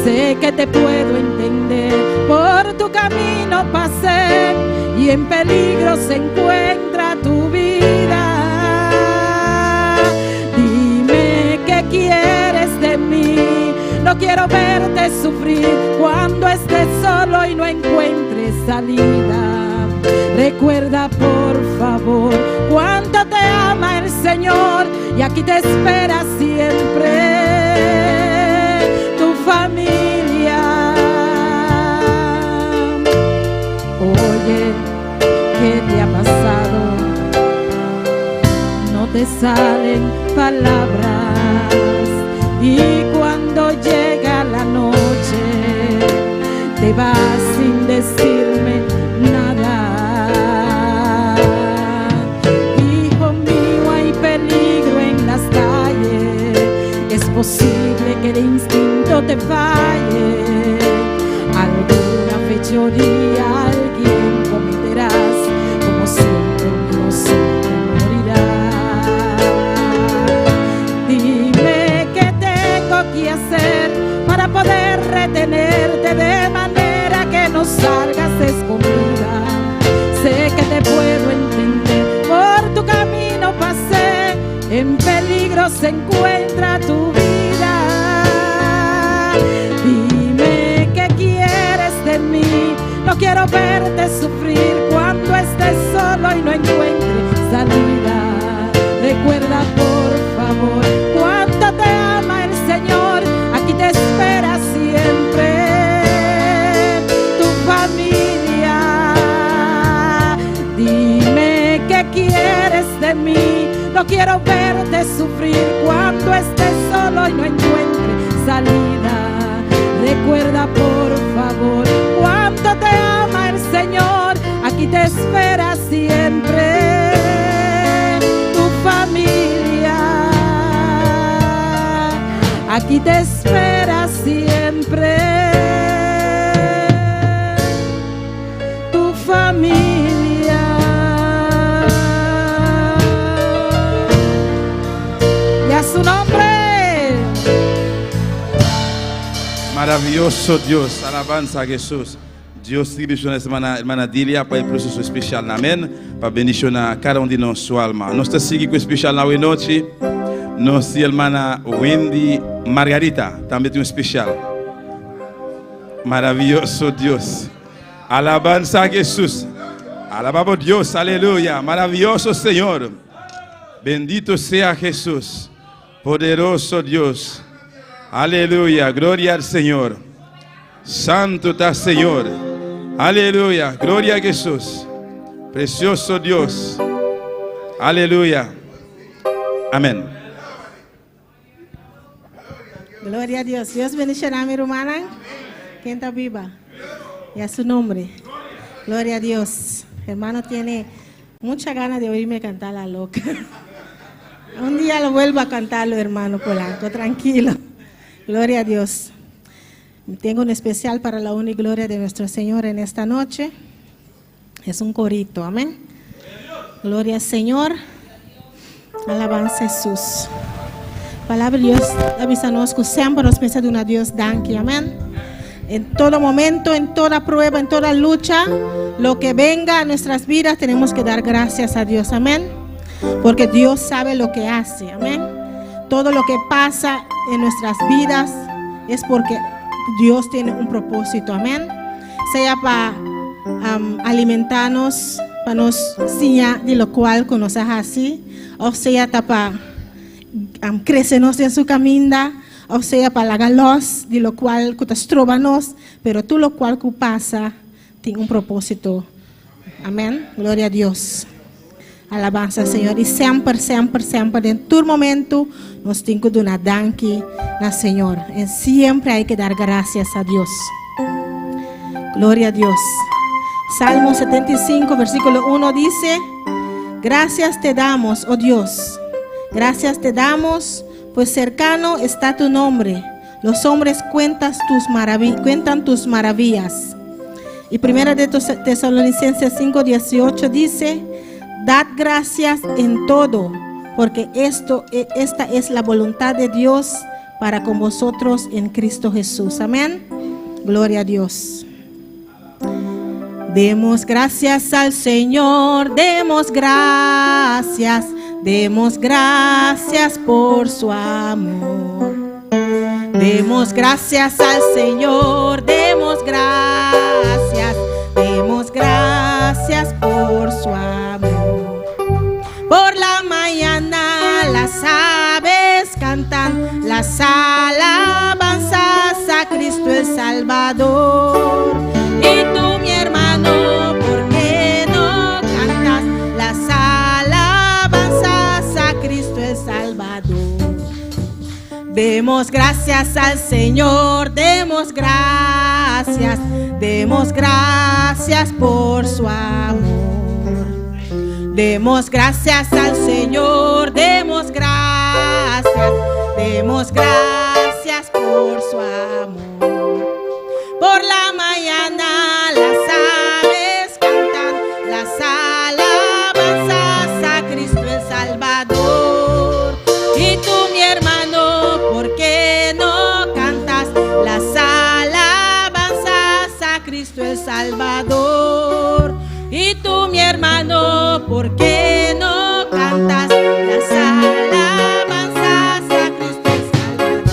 Sé que te puedo entender, por tu camino pasé y en peligro se encuentra tu vida. Dime qué quieres de mí, no quiero verte sufrir cuando estés solo y no encuentres salida. Recuerda por favor cuánto te ama el Señor y aquí te espera siempre tu familia. Oye, ¿qué te ha pasado? No te salen palabras y cuando llega la noche te vas sin decirme nada. Hijo mío, hay peligro en las calles, es posible que el instinto te falle. Alguna fechoría alguien cometerás, como siempre un inocente morirá. Dime qué tengo que hacer para poder retenerte de manera que no salgas escondida. Sé que te puedo entender, por tu camino pasé, en peligro se encuentra tu vida. Dime qué quieres de mí, no quiero verte sufrir cuando estés solo y no encuentres salida. Recuerda por favor cuánto te ama el Señor, aquí te espera siempre tu familia. Dime qué quieres de mí, no quiero verte sufrir cuando estés solo y no encuentres salida. Recuerda por favor cuánto te ama el Señor, aquí te espera siempre tu familia. Aquí te espera siempre tu familia. Y a su nombre. Maravilloso Dios, alabanza a Jesús. Dios te bendiga esta semana, hermana Dilia, para el proceso especial, amén. Para bendicionar cada uno de nós, sua alma. Nós te seguimos com o especial na noite. Nós temos a irmã Wendy Margarita, também tem um especial. Maravilloso Dios. Alabanza a Jesús. Alabamos a Dios, aleluya. Maravilloso Señor. Bendito sea Jesús. Poderoso Dios. Aleluya, gloria al Señor. Santo está Señor. Aleluya, gloria a Jesús. Precioso Dios. Aleluya. Amén. Gloria a Dios. Dios bendicioná a mi hermana. ¿Quién está viva? Y a su nombre. Gloria a Dios. Hermano tiene mucha ganas de oírme cantar la loca. Un día lo vuelvo a cantarlo, hermano Polanco. Tranquilo. Gloria a Dios. Tengo un especial para la única gloria de nuestro Señor en esta noche. Es un corito, amén. Gloria al Señor. Alabanza a Jesús. Palabra de Dios avisa-nos que sempre nos pensa de un Dios danke, amén. En todo momento, en toda prueba, en toda lucha, lo que venga a nuestras vidas, tenemos que dar gracias a Dios, amén. Porque Dios sabe lo que hace, amén. todo lo que pasa en nuestras vidas es porque Dios tiene un propósito, amén. Sea para alimentarnos, para nos enseñar de lo cual conoces así, o sea para crecernos en su camino, o sea para la galos, de lo cual catastrófanos, pero tú lo cual que pasa tiene un propósito, amén. Gloria a Dios. Alabanza, Señor. Y siempre, siempre, siempre, en todo momento, nos tengo de una danki, na Señor. Y siempre hay que dar gracias a Dios. Gloria a Dios. Salmo 75, versículo 1 dice: gracias te damos, oh Dios. Gracias te damos, pues cercano está tu nombre. Los hombres cuentan tus maravillas. Y primera de Tesalonicenses 5:18 dice: dad gracias en todo, porque esta es la voluntad de Dios para con vosotros en Cristo Jesús. Amén. Gloria a Dios. Demos gracias al Señor, demos gracias por su amor. Demos gracias al Señor, demos gracias por su amor. Por la mañana las aves cantan las alabanzas a Cristo el Salvador. Y tú, mi hermano, ¿por qué no cantas las alabanzas a Cristo el Salvador? Demos gracias al Señor, demos gracias por su amor. Demos gracias al Señor, demos gracias por su amor. Por la mañana las aves cantan las alabanzas a Cristo el Salvador. Y tú, mi hermano, ¿por qué no cantas las alabanzas a Cristo el Salvador? Y tú, mi hermano, ¿por qué no cantas las alabanzas a Cristo el Salvador?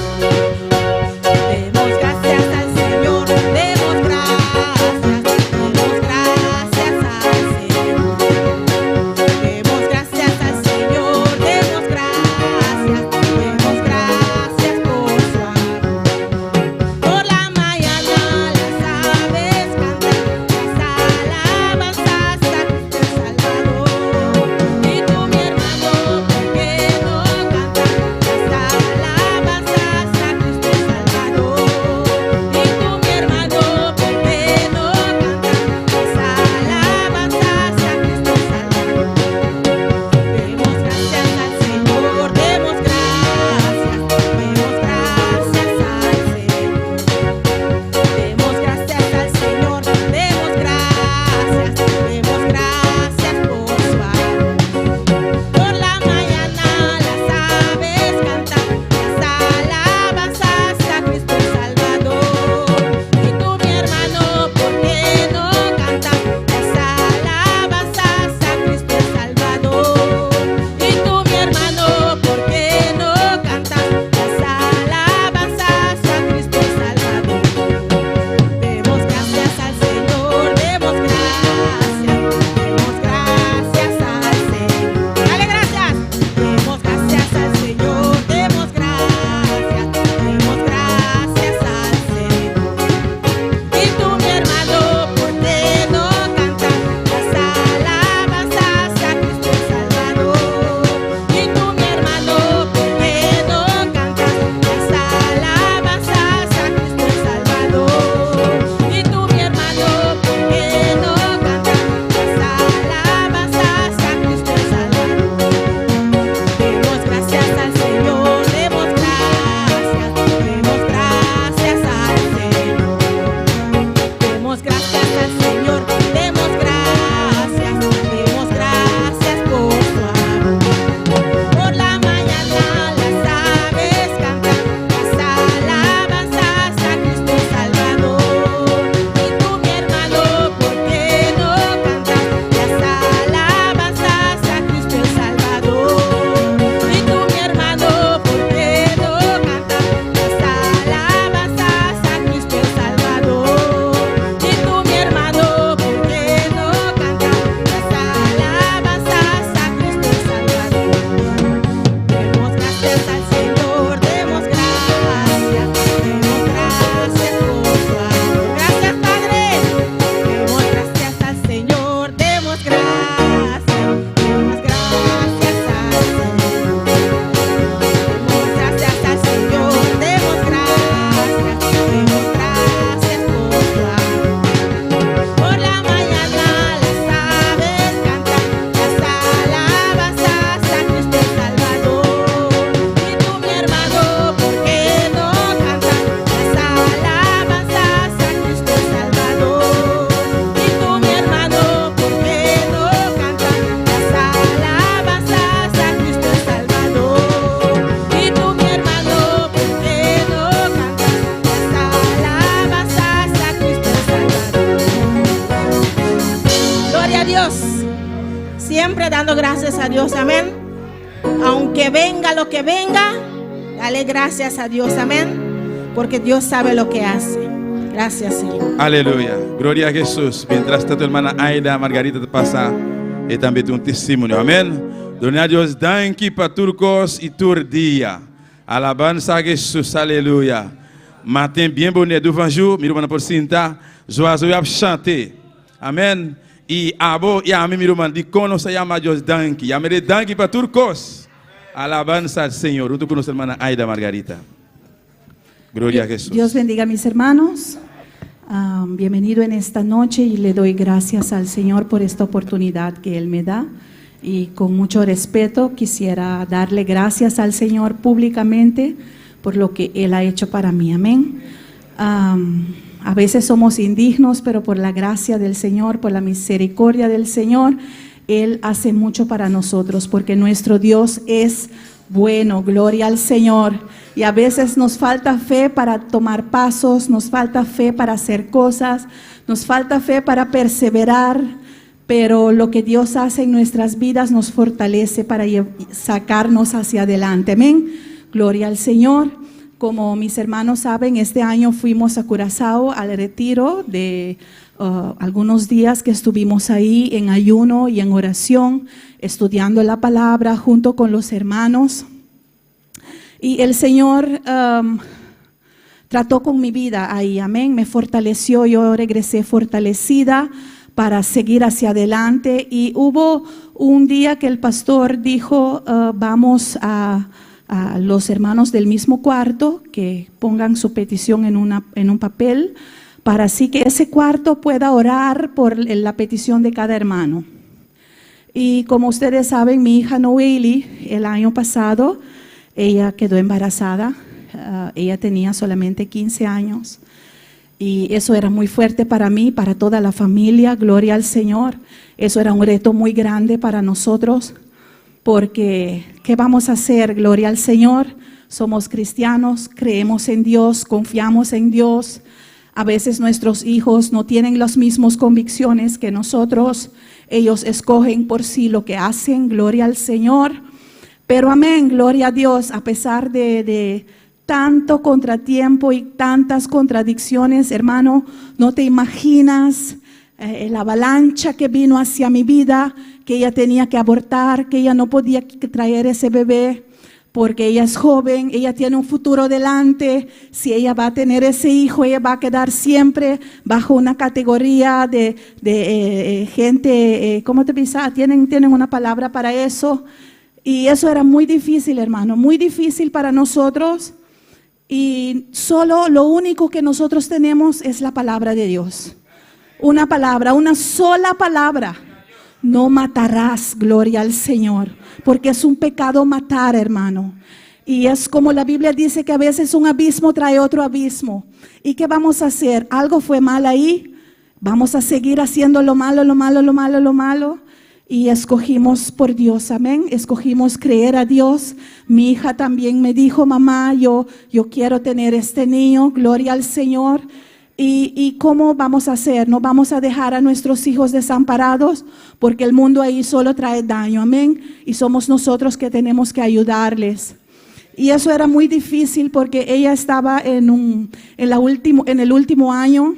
siempre dando gracias a Dios, amén. Aunque venga lo que venga, dale gracias a Dios, amén. Porque Dios sabe lo que hace. Gracias, Señor. Aleluia. Glória a Jesus. Mientras tanto, hermana Aida Margarita te passa e também tem testemunho. Amém. Dona a Deus danke para turcos e tur dia. Alabança a Jesus. Aleluia. Matin bien bonnet devant jour. Mirumana por cinta. Joazo a chanter. Amém. E abo e a mim mirumana di kono sa yama Deus danke. Yamere danke para turcos. Alabanza al Señor. Junto con nuestra hermana Aida Margarita. Gloria a Jesús. Dios bendiga a mis hermanos. Bienvenido en esta noche y le doy gracias al Señor por esta oportunidad que Él me da. Y con mucho respeto quisiera darle gracias al Señor públicamente por lo que Él ha hecho para mí. Amén. A veces somos indignos, pero por la gracia del Señor, por la misericordia del Señor, Él hace mucho para nosotros, porque nuestro Dios es bueno. Gloria al Señor. Y a veces nos falta fe para tomar pasos, nos falta fe para hacer cosas, nos falta fe para perseverar, pero lo que Dios hace en nuestras vidas nos fortalece para sacarnos hacia adelante. Amén. Gloria al Señor. Como mis hermanos saben, este año fuimos a Curazao al retiro de algunos días que estuvimos ahí en ayuno y en oración, estudiando la palabra junto con los hermanos. Y el Señor trató con mi vida ahí, amén. Me fortaleció, yo regresé fortalecida para seguir hacia adelante. Y hubo un día que el pastor dijo, vamos a los hermanos del mismo cuarto que pongan su petición en un papel, para así que ese cuarto pueda orar por la petición de cada hermano. Y como ustedes saben, mi hija Noeli, el año pasado, ella quedó embarazada. Ella tenía solamente 15 años. Y eso era muy fuerte para mí, para toda la familia. Gloria al Señor. Eso era un reto muy grande para nosotros. Porque, ¿qué vamos a hacer? Gloria al Señor. Somos cristianos, creemos en Dios, confiamos en Dios. A veces nuestros hijos no tienen las mismas convicciones que nosotros. Ellos escogen por sí lo que hacen. Gloria al Señor. Pero amén, gloria a Dios, a pesar de tanto contratiempo y tantas contradicciones, hermano, no te imaginas la avalancha que vino hacia mi vida, que ella tenía que abortar, que ella no podía traer ese bebé, porque ella es joven, ella tiene un futuro delante. Si ella va a tener ese hijo, ella va a quedar siempre bajo una categoría de gente, ¿cómo te piensas? Tienen una palabra para eso. Y eso era muy difícil, hermano, muy difícil para nosotros. Y solo lo único que nosotros tenemos es la palabra de Dios. Una palabra, una sola palabra. No matarás, gloria al Señor, porque es un pecado matar, hermano. Y es como la Biblia dice que a veces un abismo trae otro abismo. ¿Y qué vamos a hacer? Algo fue mal ahí. Vamos a seguir haciendo lo malo, lo malo, lo malo, lo malo. Y escogimos por Dios, amén. Escogimos creer a Dios. Mi hija también me dijo, mamá, yo quiero tener este niño, gloria al Señor. ¿Y cómo vamos a hacer? No vamos a dejar a nuestros hijos desamparados, porque el mundo ahí solo trae daño, amén. Y somos nosotros que tenemos que ayudarles. Y eso era muy difícil porque ella estaba en el último año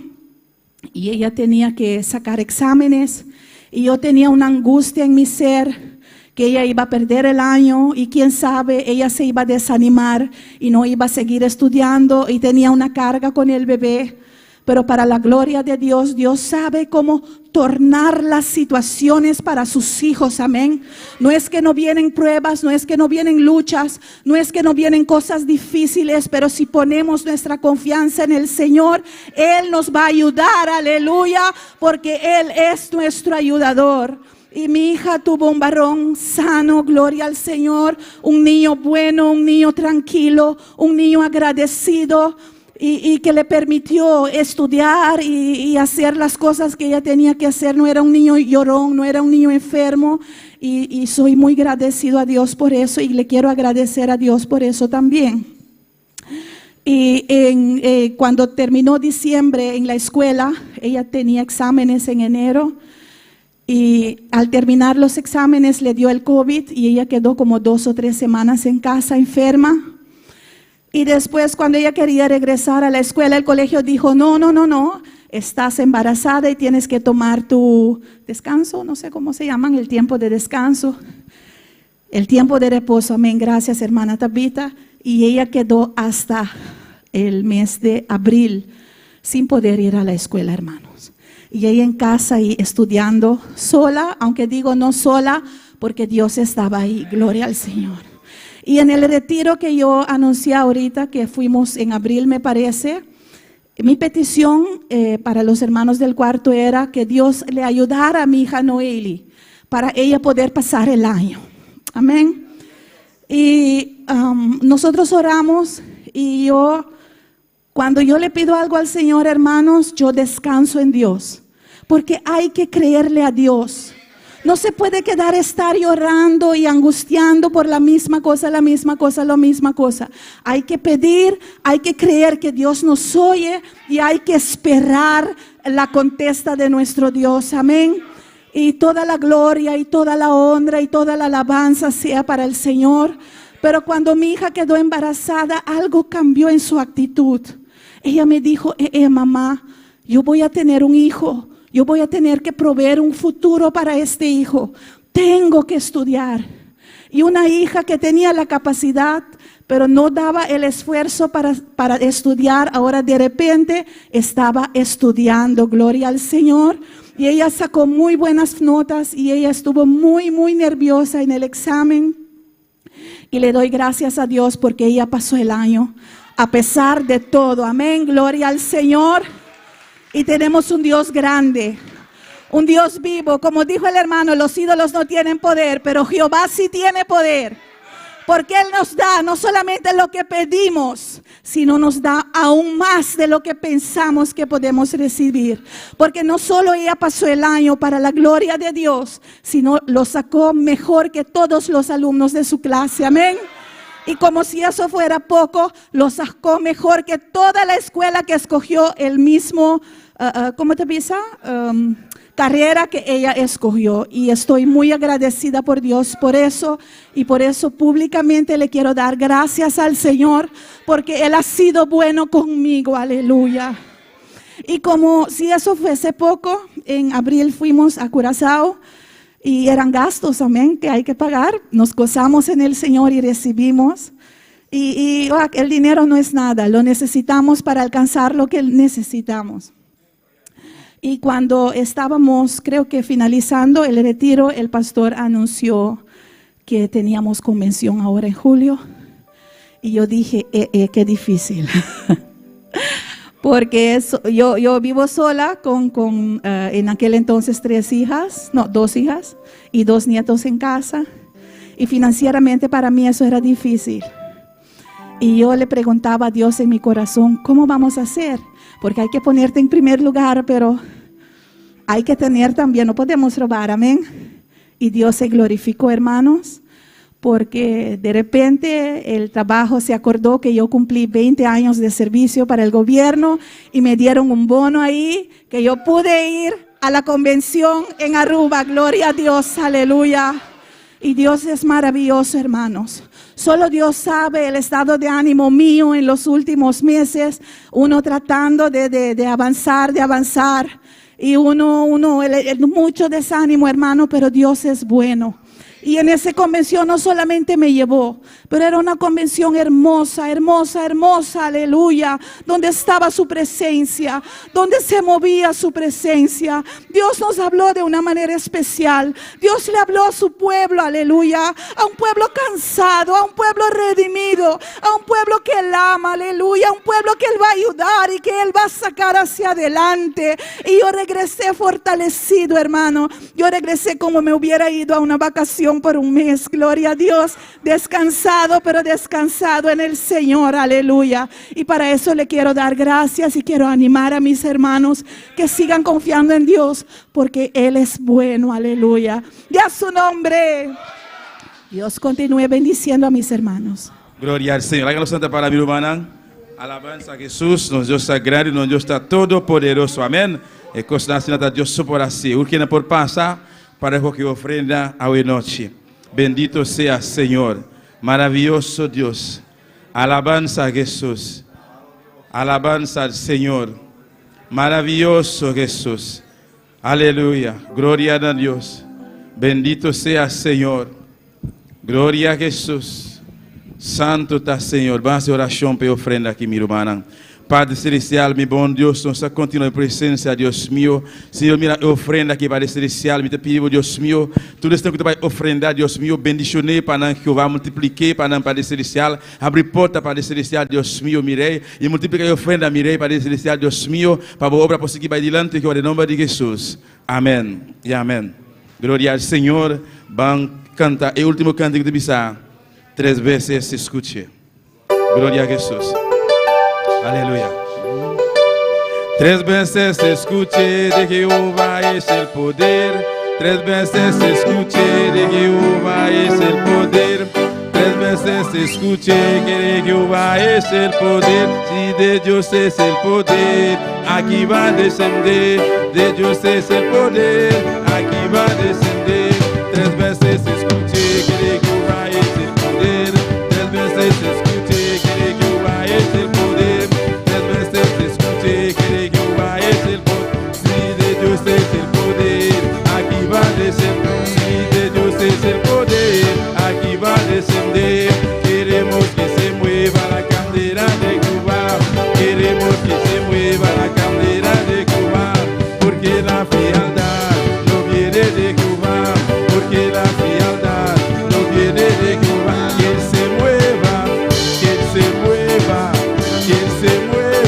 y ella tenía que sacar exámenes. Y yo tenía una angustia en mi ser, que ella iba a perder el año y quién sabe, ella se iba a desanimar y no iba a seguir estudiando y tenía una carga con el bebé. Pero para la gloria de Dios, Dios sabe cómo tornar las situaciones para sus hijos, amén. No es que no vienen pruebas, no es que no vienen luchas, no es que no vienen cosas difíciles, pero si ponemos nuestra confianza en el Señor, Él nos va a ayudar, aleluya, porque Él es nuestro ayudador. Y mi hija tuvo un varón sano, gloria al Señor, un niño bueno, un niño tranquilo, un niño agradecido. Y que le permitió estudiar y hacer las cosas que ella tenía que hacer. No era un niño llorón, no era un niño enfermo. Y soy muy agradecido a Dios por eso y le quiero agradecer a Dios por eso también. Y cuando terminó diciembre en la escuela, ella tenía exámenes en enero. Y al terminar los exámenes le dio el COVID y ella quedó como 2 o 3 semanas en casa enferma. Y después cuando ella quería regresar a la escuela, el colegio dijo, no, estás embarazada y tienes que tomar tu descanso, no sé cómo se llaman, el tiempo de descanso, el tiempo de reposo. Amén, gracias hermana Tabita. Y ella quedó hasta el mes de abril sin poder ir a la escuela, hermanos. Y ella en casa y estudiando sola, aunque digo no sola, porque Dios estaba ahí, gloria al Señor. Y en el retiro que yo anuncié ahorita, que fuimos en abril me parece, mi petición para los hermanos del cuarto era que Dios le ayudara a mi hija Noeli para ella poder pasar el año. Amén. Y nosotros oramos y cuando yo le pido algo al Señor, hermanos, yo descanso en Dios, porque hay que creerle a Dios. No se puede estar llorando y angustiando por la misma cosa. Hay que pedir, hay que creer que Dios nos oye y hay que esperar la contesta de nuestro Dios. Amén. Y toda la gloria y toda la honra y toda la alabanza sea para el Señor. Pero cuando mi hija quedó embarazada, algo cambió en su actitud. Ella me dijo, mamá, yo voy a tener un hijo. Yo voy a tener que proveer un futuro para este hijo. Tengo que estudiar. Y una hija que tenía la capacidad, pero no daba el esfuerzo para estudiar, ahora de repente estaba estudiando. Gloria al Señor. Y ella sacó muy buenas notas y ella estuvo muy nerviosa en el examen. Y le doy gracias a Dios porque ella pasó el año a pesar de todo. Amén. Gloria al Señor. Y tenemos un Dios grande, un Dios vivo. Como dijo el hermano, los ídolos no tienen poder, pero Jehová sí tiene poder. Porque Él nos da no solamente lo que pedimos, sino nos da aún más de lo que pensamos que podemos recibir. Porque no solo ella pasó el año para la gloria de Dios, sino lo sacó mejor que todos los alumnos de su clase. Amén. Y como si eso fuera poco, lo sacó mejor que toda la escuela que escogió el mismo, ¿cómo te dice? Carrera que ella escogió. Y estoy muy agradecida por Dios por eso. Y por eso públicamente le quiero dar gracias al Señor, porque Él ha sido bueno conmigo. Aleluya. Y como si eso fuese poco, en abril fuimos a Curazao. Y eran gastos, amén, que hay que pagar. Nos gozamos en el Señor y recibimos. Y el dinero no es nada, lo necesitamos para alcanzar lo que necesitamos. Y cuando estábamos, creo que finalizando el retiro, el pastor anunció que teníamos convención ahora en julio. Y yo dije, qué difícil. Porque yo vivo sola con en aquel entonces 2 hijas y 2 nietos en casa. Y financieramente para mí eso era difícil. Y yo le preguntaba a Dios en mi corazón, ¿cómo vamos a hacer? Porque hay que ponerte en primer lugar, pero hay que tener también, no podemos robar, amén. Y Dios se glorificó, hermanos. Porque de repente el trabajo se acordó que yo cumplí 20 años de servicio para el gobierno y me dieron un bono ahí que yo pude ir a la convención en Aruba. Gloria a Dios, aleluya. Y Dios es maravilloso, hermanos. Solo Dios sabe el estado de ánimo mío en los últimos meses, uno tratando de avanzar. Y mucho desánimo, hermano, pero Dios es bueno. Y en esa convención no solamente me llevó, pero era una convención hermosa, aleluya, donde estaba su presencia, donde se movía su presencia. Dios nos habló de una manera especial. Dios le habló a su pueblo, aleluya, a un pueblo cansado, a un pueblo redimido, a un pueblo que Él ama, aleluya, a un pueblo que Él va a ayudar y que Él va a sacar hacia adelante. Y yo regresé fortalecido, hermano. Yo regresé como me hubiera ido a una vacación por un mes, gloria a Dios, descansado, pero descansado en el Señor, aleluya. Y para eso le quiero dar gracias y quiero animar a mis hermanos que sigan confiando en Dios, porque Él es bueno, aleluya. Y a su nombre, Dios continúe bendiciendo a mis hermanos. Gloria al Señor. Háganos santa para mi hermana. Alabanza a Jesús, nos Dios está grande, nos Dios está todopoderoso, amén. E costa Dios por así, urquina por pasar. para que ofrenda hoy noche. Bendito sea Señor, maravilloso Dios. Alabanza a Jesús. Alabanza al Señor. Maravilloso Jesús. Aleluya. Gloria a Dios. Bendito sea Señor. Gloria a Jesús. Santo está Señor. Vamos a hacer oración para ofrenda aquí, mi hermana. Padre Celestial, mi bom Deus, nós continuamos em presença, Deus meu. Senhor, mira, ofrenda aqui, Padre Celestial, me te pedimos, Deus meu, tudo isso que tu vai ofrendar, Deus meu, bendicionei para que eu vá multiplicar para Padre Celestial, abrir porta, Padre Celestial, Deus meu, mirei, e multiplicar a ofrenda, mirei, Padre Celestial, Deus meu, para a obra conseguir vai adiante, que é o nome de Jesus. Amém e amém. Glória ao Senhor. Vamos cantar, é o último canto que te bisar. 3 vezes se escute. Glória a Jesus. Aleluya. 3 veces se escuche de Jehová es el poder. 3 veces se escuche de Jehová es el poder. 3 veces se escuche que de Jehová es el poder. Si de Dios es el poder, aquí va a descender. De Dios es el poder, aquí va a descender. 3 veces se escuche que de Jehová es el poder. 3 veces se escuche que de Jehová es el poder. Que Jehová es el poder, si de Dios es el poder, aquí va a descender. Si de Dios es el poder, aquí va a descender. Queremos que se mueva la candela de Jehová, queremos que se mueva la candela de Jehová, porque la frialdad no viene de Jehová, porque la frialdad no viene de Jehová. Que Él se mueva, que Él se mueva, que Él se mueva.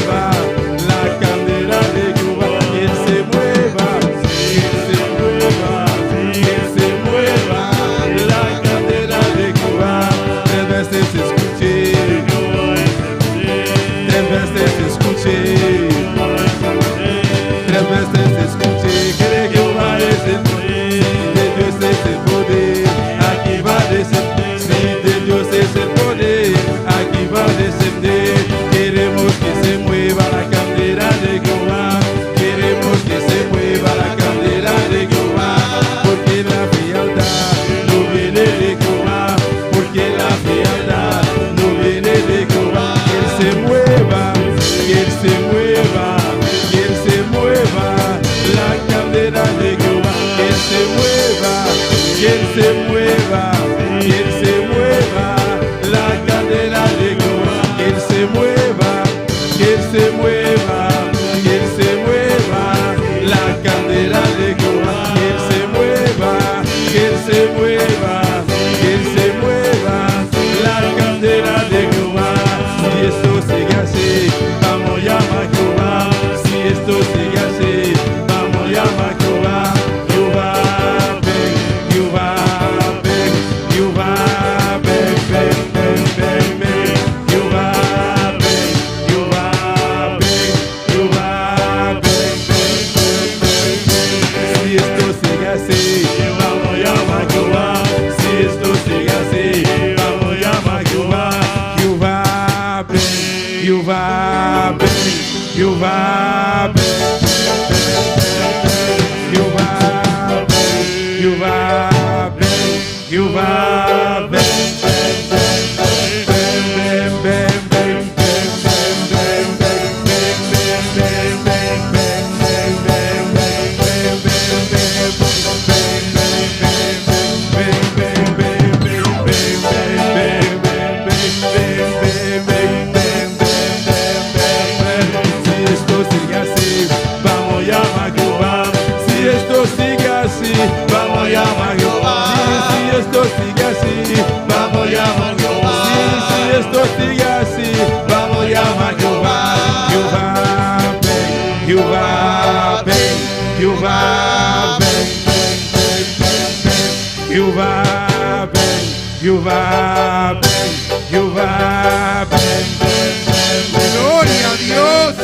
Gloria a Dios.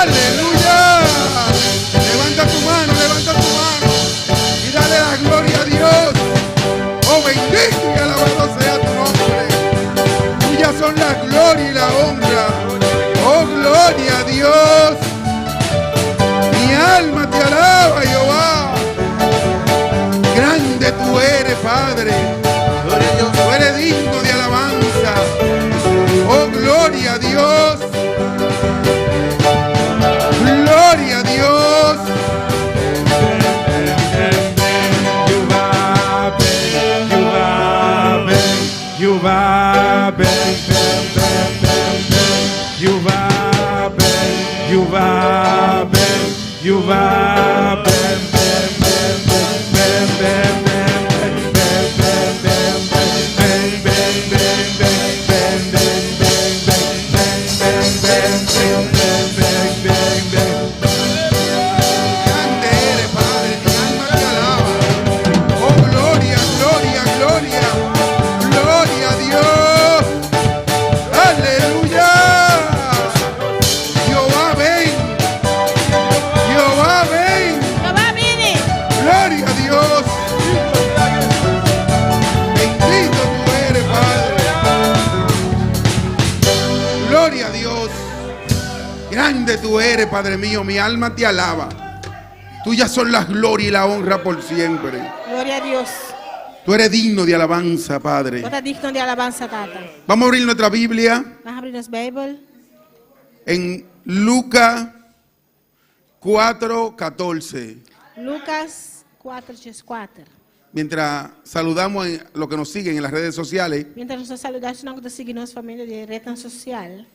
Aleluya. Levanta tu mano y dale la gloria a Dios. Oh, bendito y alabado sea tu nombre. Tuyas son la gloria y la honra. Oh, gloria a Dios. Mi alma te alaba, Jehová. Padre. Gloria a Dios, tú eres digno de alabanza. Oh, gloria a Dios. Gloria a Dios. Grande eres, Padre, mi alma te alaba. Oh, gloria, gloria, gloria. Gloria a Dios. Aleluya. Jehová ven. Jehová ven. Jehová viene. Gloria a Dios. Bendito tú eres, Padre. Gloria a Dios. Grande tú eres, Padre mío. Mi alma te alaba. Tuyas son las glorias y la honra por siempre. Gloria a Dios. Tú eres digno de alabanza, Padre. Tú estás digno de alabanza, Tata. Vamos a abrir nuestra Biblia Vamos a abrir nuestra Biblia en Lucas 4:14. Lucas 4:4. Mientras saludamos a los que nos siguen en las redes sociales, Mientras nós saludamos, nós estamos seguindo nossa família de rede social.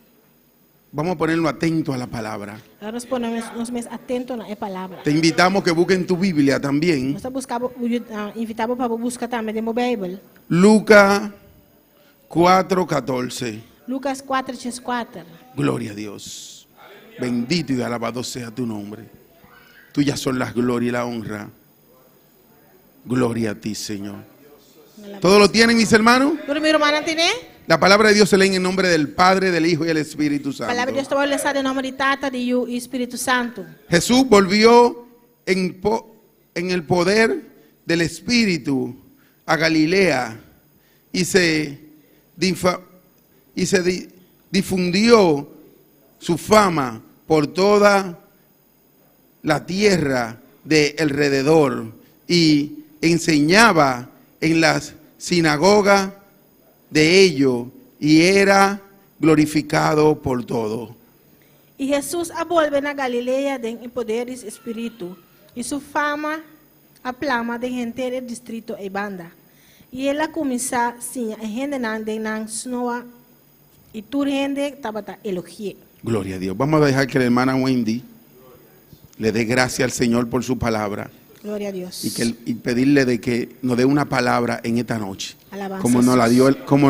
vamos a ponernos atentos a la palabra. Agora nós ponemos mais atentos na palavra. Te invitamos que busquen tu Biblia también. Nós invitamos para buscar também de Bíblia. Lucas 4:14. Lucas 4:4. Gloria a Dios. Bendito y alabado sea tu nombre. Tuyas son las glorias y la honra. Gloria a ti, Señor. ¿Todos lo tienen, mis hermanos? Tudo meu irmão tem? La palabra de Dios se lee en el nombre del Padre, del Hijo y del Espíritu A Santo. palavra de Deus está lançada em nome de Tata, de Yu e Espírito Santo. Jesús volvió en el poder del Espíritu a Galilea y se difundió su fama por toda la tierra de alrededor y enseñaba en las sinagogas de ellos y era glorificado por todos. E Jesus volve na Galileia em poderes espírito, e sua fama aplama de gente do distrito e banda. E ela começa sim a gente não snoa e tu gente tabata elogie. Gloria a Dios. Vamos a dejar que la hermana Wendy le dé gracias al Señor por su palabra Glória a Deus. y pedirle de que nos dê una palabra en esta noche, Alabanza como a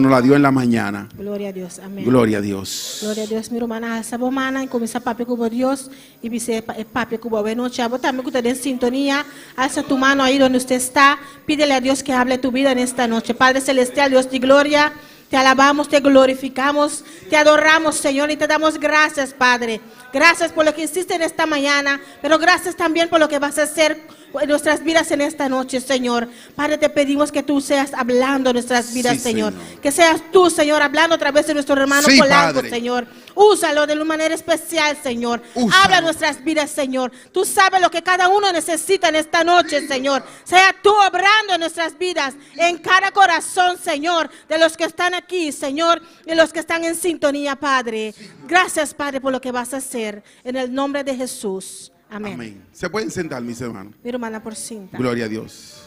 nos la dio en la mañana. Glória a Deus. Amém. Gloria a Dios. Glória a Deus, minha irmã, essa semana começa papo com Deus e você papo com boa noite. Você também que está em sintonia, alça tu mano aí onde você está, pídele a Deus que hable tu vida nesta noite. Padre celestial, Deus de glória, te alabamos, te glorificamos, te adoramos, Señor, y te damos gracias, Padre. Gracias por lo que hiciste en esta mañana, pero gracias también por lo que vas a hacer en nuestras vidas en esta noche, Señor. Padre, te pedimos que tú seas hablando en nuestras vidas, Sí, Señor. Señor. Que seas tú, Señor, hablando a través de nuestro hermano Sí, Polanco, Padre. Señor. Úsalo de una manera especial, Señor. Úsalo. Habla nuestras vidas, Señor. Tú sabes lo que cada uno necesita en esta noche, Señor. Sea tú obrando en nuestras vidas, en cada corazón, Señor, de los que están aquí, Señor, y los que están en sintonía, Padre. Gracias, Padre, por lo que vas a hacer. En el nombre de Jesús. Amén. Amén. Se pueden sentar, mis hermanos. Mi hermana por cinta. Gloria a Dios.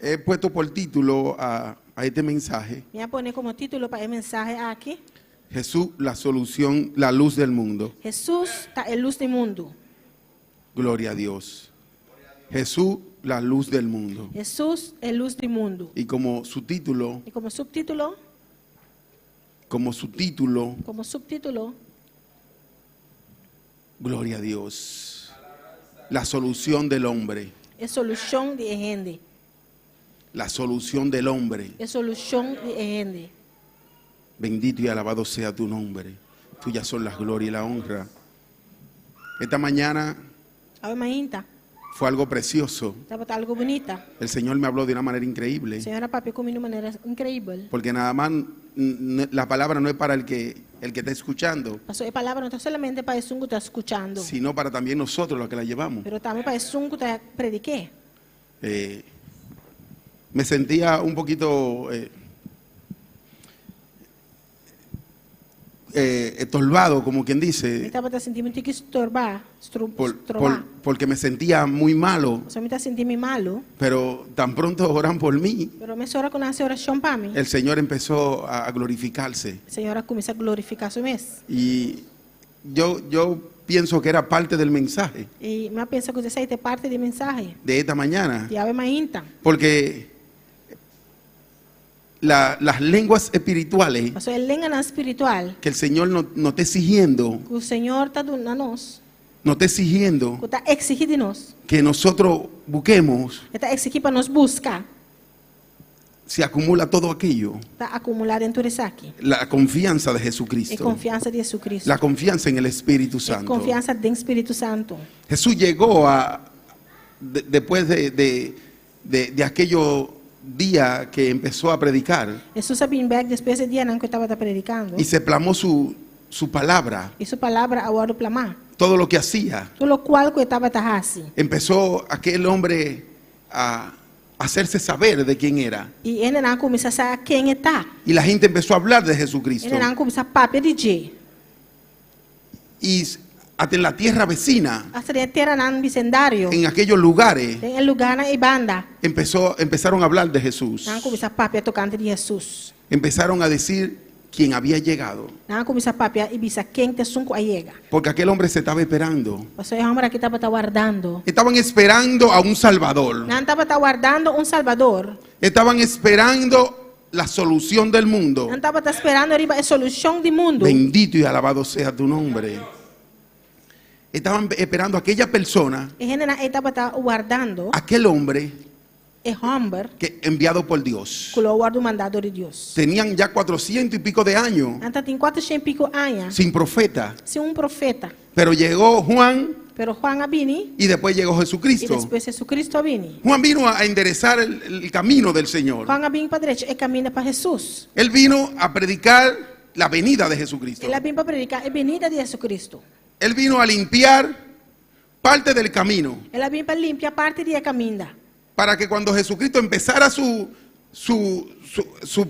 He puesto por título a este mensaje: Me voy a poner como título para el mensaje aquí. Jesús, la solución, la luz del mundo. Jesús está en luz del mundo. Gloria a Dios. Jesús, la luz del mundo. Jesús es luz del mundo. Y como subtítulo, Y como subtítulo, gloria a Dios, la solución del hombre. es solución de gente. La solución del hombre. Es solución de gente. Bendito y alabado sea tu nombre. Tuyas son las glorias y la honra. Esta mañana Ahora imagina, fue algo precioso. estaba algo bonita. El Señor me habló de una manera increíble. Señora papi comió de una manera increíble. Porque nada más la palabra no es para el que está escuchando, Pasó de palabra no está solamente para el que está escuchando, sino para también nosotros los que la llevamos. pero también para el que está prediqué. me sentía un poquito estorbado, como quien dice, Estava a sentir muito que estorbar, porque me sentía muy malo, Só me está sentindo malo, pero tan pronto oran por mí, pero me hora quando a oração para mim, el Señor empezó a glorificarse. a Senhora começa a glorificar seu mês. Y yo pienso que era parte del mensaje E me pensa que isso aí é parte da mensagem. de esta mañana, E ave mainta. porque las lenguas espirituales Mas é língua espiritual que el Señor nos está exigiendo, que o Senhor está dando a nós, nos está exigiendo que está exigindo de nós, que nosotros busquemos, está exigindo para nós buscar, se acumula todo aquello. está acumulado dentro disso aqui. La confianza de É Jesucristo, confiança de Jesus Cristo. la confianza en el Espíritu É Santo. confiança do Espírito Santo. Jesús llegó después de aquello día que empezó a predicar Jesus sabia bem depois do dia que eu estava predicando. y se plasmó su palabra, E sua palavra agora plamar. todo lo que hacía. Pelo qual que eu estava assim. Empezó aquel hombre a hacerse saber de quién era. E ele não começa a saber quem está. Y la gente empezó a hablar de Jesucristo. Ele não começa a papel de G. Y hasta en la tierra vecina, A terra não vecindário. en aquellos lugares, Tem lugar na banda. empezaron a hablar de Jesús. Não começa a papel tocante de Jesus. Empezaron a decir quién había llegado. Não começa a papel e bisa quem te sunco a chega. Porque aquel hombre se estaba esperando. Você é homem que estava guardando. Estaban esperando a un Salvador. Não estava guardando Salvador. Estaban esperando la solución del mundo. Não estava esperando a solução do mundo. Bendito y alabado sea tu nombre. Estaban esperando a aquella persona, E ele não estava guardando aquel hombre o homem que enviado por Dios. que o guarda mandado de Deus. Tenían ya 400 y pico de años Então tem 400 e pico anos. sin profeta. Sem profeta. Pero llegó Juan Pero Juan vini y después llegó e Jesucristo. depois Jesucristo vini. Juan vino a enderezar el camino del Señor. Juan vini para direita e caminha para Jesus. Él vino a predicar la venida de Jesucristo. Ele vem para predicar a venida de Jesucristo. Él vino a limpiar parte del camino Ele vem para limpar parte da caminha. para que cuando Jesucristo empezara su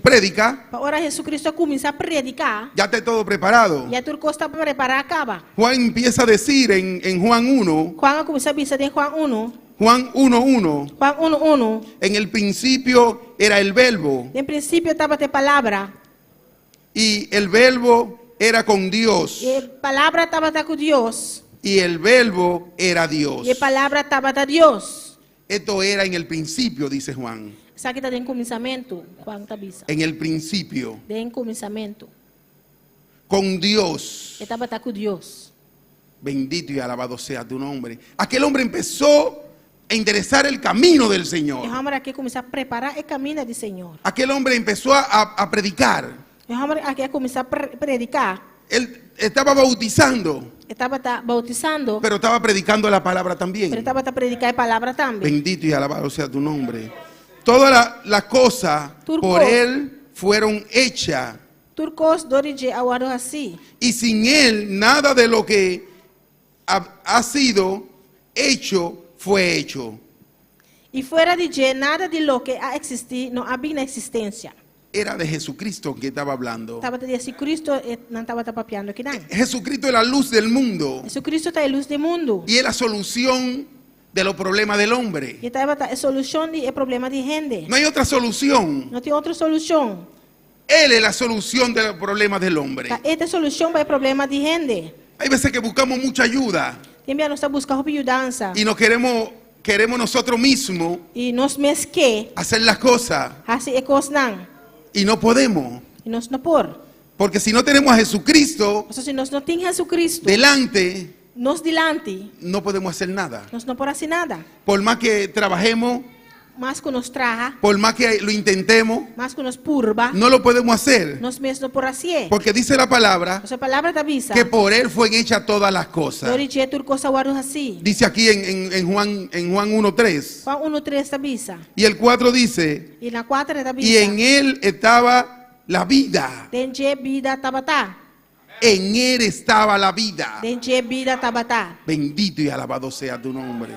prédica, Para Jesucristo começar a predicar, ya esté todo preparado. e a turco está preparada acaba. Juan empieza a decir en Juan 1, Juan começa a dizer em Juan 1, Juan 1:1, Juan 1:1, en el principio era el verbo em princípio estava a palavra, y el verbo era con Dios e a palavra estava com Deus, y el verbo era Dios. e a palavra estava com Deus. Esto era en el principio, dice Juan. Isso aqui está em começamento, Juan tabisa. En el principio, Em começamento, con Dios. estava com Deus. Bendito y alabado sea tu nombre. Aquel hombre empezó a enderezar el camino del E Señor. vamos aqui começar a preparar o caminho do Senhor. Aquel hombre empezó a predicar. E vamos aqui começar a predicar. Él estaba bautizando, Estava bautizando, pero estaba predicando la palabra mas también. estava a predicar a palavra também. Bendito y alabado sea tu nombre. Todas las cosas Turco. por él fueron hechas. Turcos de origem agora assim. Y sin él nada de lo que ha sido hecho fue hecho. E fora de G, nada de lo que ha existido não havia na existência. Era de Jesucristo que estaba hablando. Estava a dizer Cristo não estava papiando aqui não. Jesucristo es la luz del mundo Jesus Cristo está a luz do mundo. y es la solución de los problemas del hombre. E estava a solução do problema de gente. No hay otra solución. Não tem outra solução. Él es la solución de los problemas del hombre. Esta solução para o problema de gente. Hay veces que buscamos mucha ayuda Também nós estamos buscando ajudança. y nos queremos nosotros mismos E nós mesmos que hacer las cosas assim é coisa não. y no podemos. E nós não por. Porque si no tenemos a Jesucristo Ou seja, se nós não temos Jesus Cristo, delante, nós delante, no podemos hacer nada. nós não podemos fazer nada. Por más que trabajemos, Mas que nos traja, por más que lo intentemos, mas que nos purba, no lo podemos hacer. nós mesmos não por assim. Porque dice la palabra Essa palavra da visa. que por él fueron hechas todas las cosas. Origem tur coisa guardo assim. Dice aquí en Juan 1:3. Juan 1:3 da visa. Y el 4 dice, E na 4 da y visa. en él estaba la vida. Dentro vida tabata. En él estaba la vida. Dentro vida tabata. Bendito y alabado sea tu nombre.